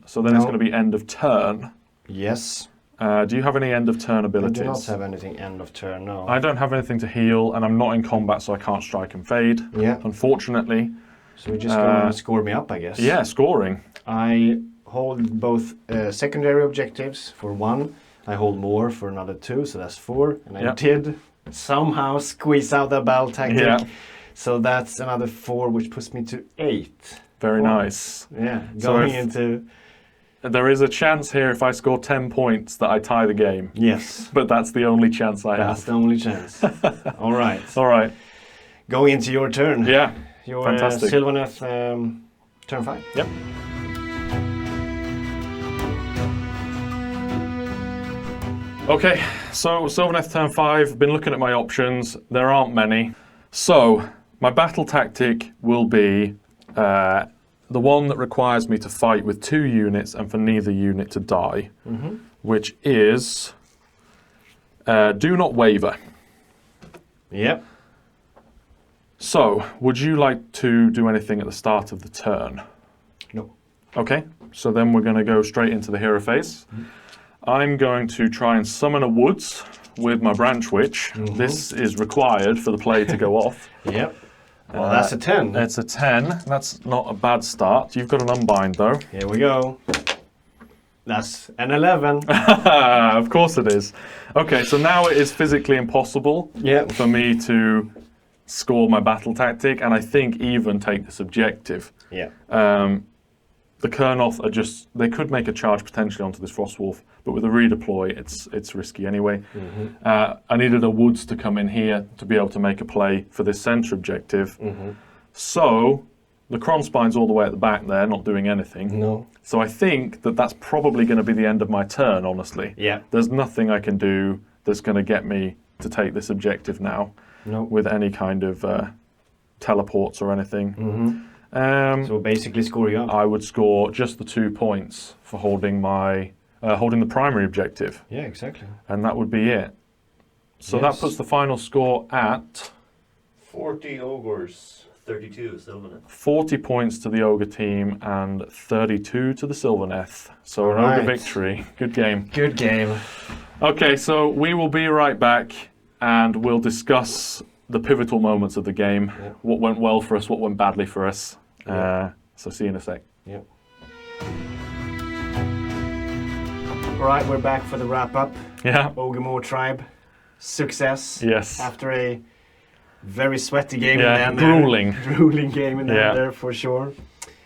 So then it's going to be end of turn. Yes. Do you have any end of turn I abilities? do not have anything end of turn, no. I don't have anything to heal, and I'm not in combat, so I can't strike and fade. Yeah. Unfortunately. So we're just gonna score me up, I guess. Yeah, scoring. I hold both secondary objectives for 1. I hold more for another 2, so that's 4. And I Yep. did somehow squeeze out the battle tactic. Yeah. So that's another 4, which puts me to 8. Very Wow. nice. Yeah, So going if- into... There is a chance here if I score 10 points that I tie the game. Yes, But that's the only chance I that's have. the only chance. All right, All right. going into your turn. Yeah. Your fantastic. Sylvaneth turn 5. Yep. Okay, so Sylvaneth turn 5, been looking at my options, there aren't many. So, my battle tactic will be the one that requires me to fight with 2 units and for neither unit to die, which is do not waver. Yep. So, would you like to do anything at the start of the turn? No. Okay, so then we're going to go straight into the hero phase. I'm going to try and summon a woods with my Branch Witch. This is required for the play to go off. Yep. Well, that's a 10. It's a 10. That's not a bad start. You've got an unbind though. Here we go. That's an 11. Of course it is. Okay, so now it is physically impossible for me to score my battle tactic, and I think even take this objective. Yeah. The Kurnoth are just, they could make a charge potentially onto this Frostwolf, but with a redeploy, it's risky anyway. I needed a Woods to come in here to be able to make a play for this centre objective. So the Kronspine's all the way at the back there, not doing anything. No. So I think that that's probably going to be the end of my turn, honestly. Yeah. There's nothing I can do that's going to get me to take this objective now with any kind of teleports or anything. So basically score you up. I would score just the 2 points for holding my holding the primary objective. Yeah, exactly. And that would be it. So that puts the final score at 40 Ogres, 32 Sylvaneth. 40 points to the Ogre team and 32 to the Sylvaneth. So an Ogre victory. Good game. Good game. Okay, so we will be right back and we'll discuss the pivotal moments of the game. What went well for us, what went badly for us. So see you in a sec. Yep. Right, we're back for the wrap-up. Yeah. Ogor Mawtribes, success. Yes. After a very sweaty game in Yeah, the end. grueling. Grueling game in the Yeah. end there, for sure.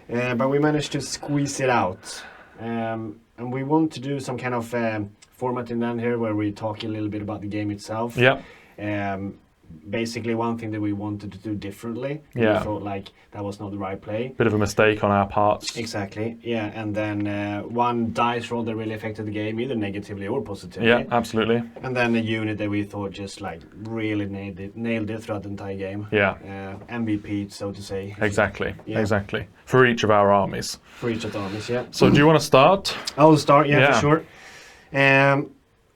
But we managed to squeeze it out. And we want to do some kind of format in the end here where we talk a little bit about the game itself. Yep. Basically, one thing that we wanted to do differently. Yeah. We thought like that was not the right play. Bit of a mistake on our parts. Exactly, yeah, and then one dice roll that really affected the game, either negatively or positively. Yeah, absolutely. And then a unit that we thought just like really nailed it throughout the entire game. Yeah. MVP, so to say. Exactly. Yeah. Exactly. For each of our armies. For each of the armies, yeah. So do you want to start? I'll start, yeah, Yeah. for sure.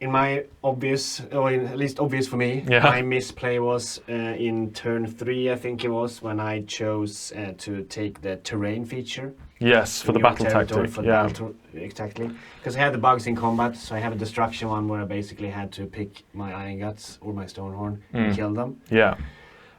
In my obvious, or at least obvious for me, my misplay was in turn 3, I think it was, when I chose to take the terrain feature. Yes, for the battle tactic. For the battle, exactly. Because I had the bugs in combat, so I have a destruction one where I basically had to pick my Ironguts or my Stonehorn and kill them. Yeah.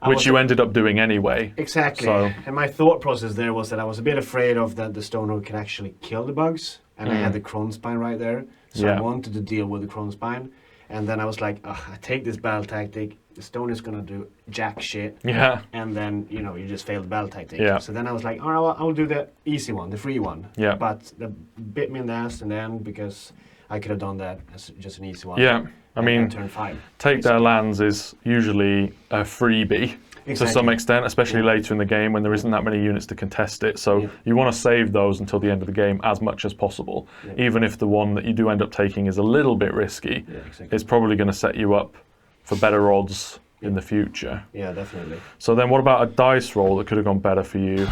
Which you ended up doing anyway. Exactly. So. And my thought process there was that I was a bit afraid of that the Stonehorn can actually kill the bugs, and I had the Kronspine right there. So I wanted to deal with the Kronspine. And then I was like, I take this battle tactic, the stone is going to do jack shit. Yeah. And then, you just fail the battle tactic. Yeah. So then I was like, all right, well, I'll do the easy one, the free one. Yeah. But that bit me in the ass in the end because I could have done that as just an easy one. Yeah. I mean, turn 5. Take their lands is usually a freebie. To some extent, especially later in the game when there isn't that many units to contest it. So you want to save those until the end of the game as much as possible. Even if the one that you do end up taking is a little bit risky, it's probably going to set you up for better odds in the future. Yeah, definitely. So then what about a dice roll that could have gone better for you?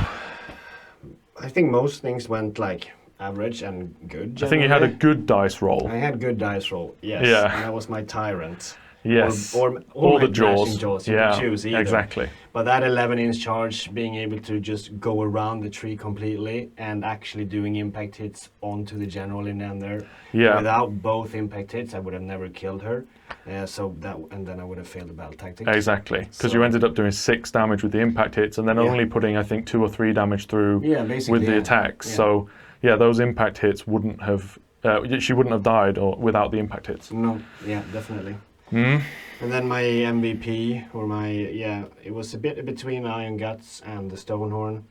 I think most things went like average and good. Generally. I think you had a good dice roll. I had good dice roll, yes. Yeah. And that was my Tyrant. Yes. Or the my jaws. jaws. You can choose either. Exactly. But that 11-inch charge, being able to just go around the tree completely and actually doing impact hits onto the general in there. Yeah. Without both impact hits, I would have never killed her. And then I would have failed the battle tactic. Exactly. Because you ended up doing 6 damage with the impact hits and then only putting, I think, 2 or 3 damage through with the attacks. Yeah. So, those impact hits wouldn't have... she wouldn't have died without the impact hits. No, yeah, definitely. Mm. And then my MVP, or it was a bit between Ironguts and the Stonehorn.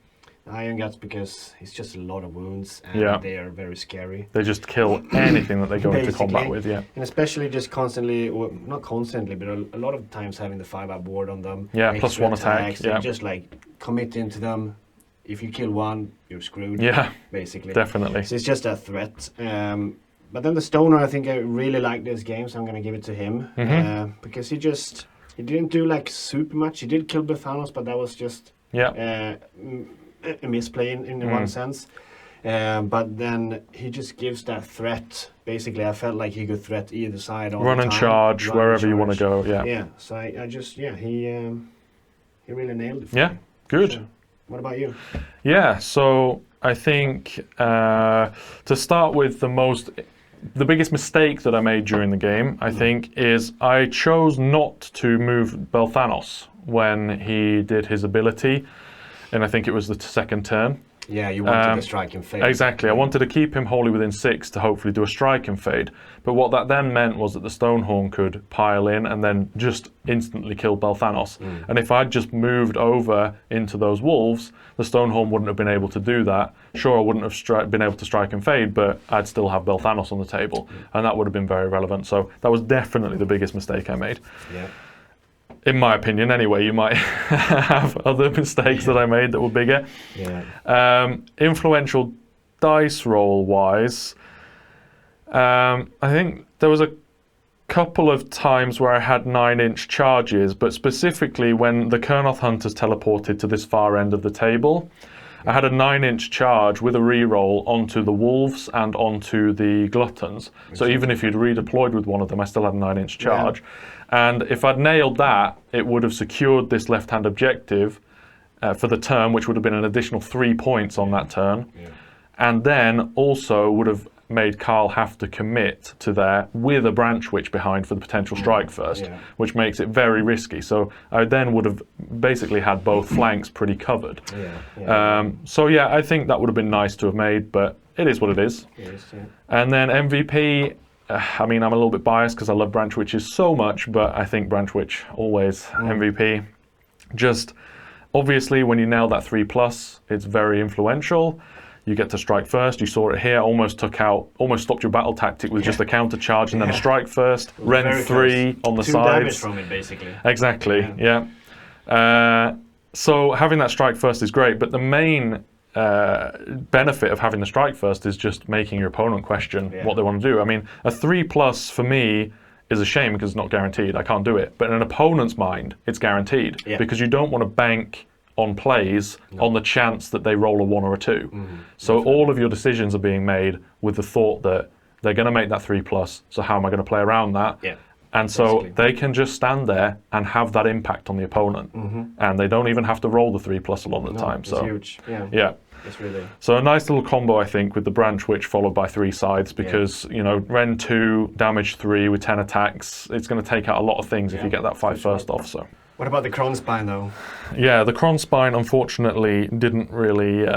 Ironguts because it's just a lot of wounds and they are very scary. They just kill anything that they go into combat with, And especially just constantly, or not constantly, but a lot of times having the 5-up ward on them. Yeah, plus 1 attack. Yeah. Just like commit into them. If you kill one, you're screwed. Yeah, basically. Definitely. So it's just a threat. But then the Stoner, I think I really like this game, so I'm going to give it to him. Because he didn't do like super much. He did kill Bethanos, but that was just a misplay in one sense. But then he just gives that threat. Basically, I felt like he could threat either side all Run the and time. charge wherever you want to go, Yeah, so I just, he really nailed it for me. Good. So, what about you? Yeah, so I think to start with the biggest mistake that I made during the game, I think, is I chose not to move Belthanos when he did his ability, and I think it was the second turn. Yeah, you wanted the strike and fade. Exactly. I wanted to keep him wholly within 6 to hopefully do a strike and fade. But what that then meant was that the Stonehorn could pile in and then just instantly kill Belthanos. And if I'd just moved over into those wolves, the Stonehorn wouldn't have been able to do that. Sure, I wouldn't have been able to strike and fade, but I'd still have Belthanos on the table. And that would have been very relevant. So that was definitely the biggest mistake I made. Yeah. In my opinion, anyway. You might have other mistakes that I made that were bigger. Yeah. Influential dice roll wise, I think there was a couple of times where I had 9-inch charges, but specifically when the Kurnoth Hunters teleported to this far end of the table, I had a 9-inch charge with a reroll onto the Wolves and onto the Gluttons. So even if you'd redeployed with one of them, I still had a 9-inch charge. And if I'd nailed that, it would have secured this left-hand objective for the turn, which would have been an additional 3 points on that turn. Yeah. And then also would have made Karl have to commit to there with a Branch Witch behind for the potential strike first, which makes it very risky. So I then would have basically had both flanks pretty covered. So yeah, I think that would have been nice to have made, but it is what it is. And then MVP, I mean, I'm a little bit biased because I love Branch Witches so much, but I think Branch Witch always MVP. Just obviously when you nail that 3+, it's very influential. You get to strike first. You saw it here. Almost stopped your battle tactic with just a counter charge and then a strike first. Rend 3 on the 2 sides. damage from it, basically. Exactly. So having that strike first is great, but the main benefit of having the strike first is just making your opponent question what they want to do. I mean, a 3+ for me is a shame because it's not guaranteed. I can't do it. But in an opponent's mind, it's guaranteed because you don't want to bank on plays on the chance that they roll a 1 or a 2. So all of your decisions are being made with the thought that they're going to make that 3+, so how am I going to play around that? And so they can just stand there and have that impact on the opponent. And they don't even have to roll the 3+ a lot of the time. It's so huge. Yeah. It's really... So a nice little combo, I think, with the Branch Witch followed by 3 sides because, you know, Rend 2, damage 3 with 10 attacks, it's going to take out a lot of things if you get that 5 first off. So. What about the Kronspine, though? Yeah, the Kronspine, unfortunately, didn't really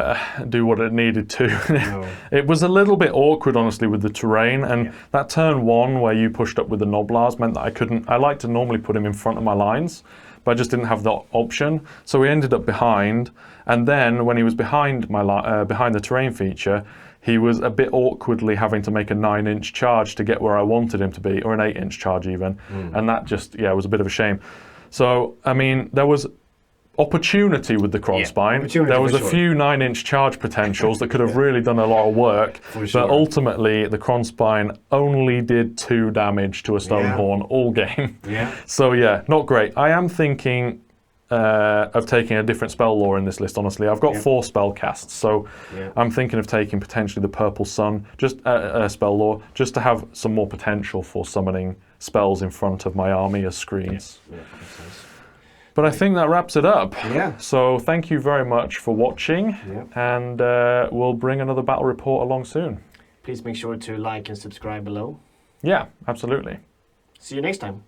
do what it needed to. No. It was a little bit awkward, honestly, with the terrain, and that turn 1 where you pushed up with the Gnoblars meant that I couldn't... I like to normally put him in front of my lines, but I just didn't have that option. So he ended up behind, and then when he was behind behind the terrain feature, he was a bit awkwardly having to make a 9-inch charge to get where I wanted him to be, or an 8-inch charge even, and that just, was a bit of a shame. So, I mean, there was opportunity with the Kronspine. There was a few 9-inch charge potentials that could have really done a lot of work, but ultimately the Kronspine only did 2 damage to a Stonehorn all game. So yeah, not great. I am thinking of taking a different spell lore in this list, honestly. I've got 4 spell casts, so I'm thinking of taking potentially the Purple Sun, just a spell lore, just to have some more potential for summoning spells in front of my army as screens. But I think that wraps it up. So thank you very much for watching, and we'll bring another battle report along soon. Please make sure to like and subscribe below. Yeah, absolutely. See you next time.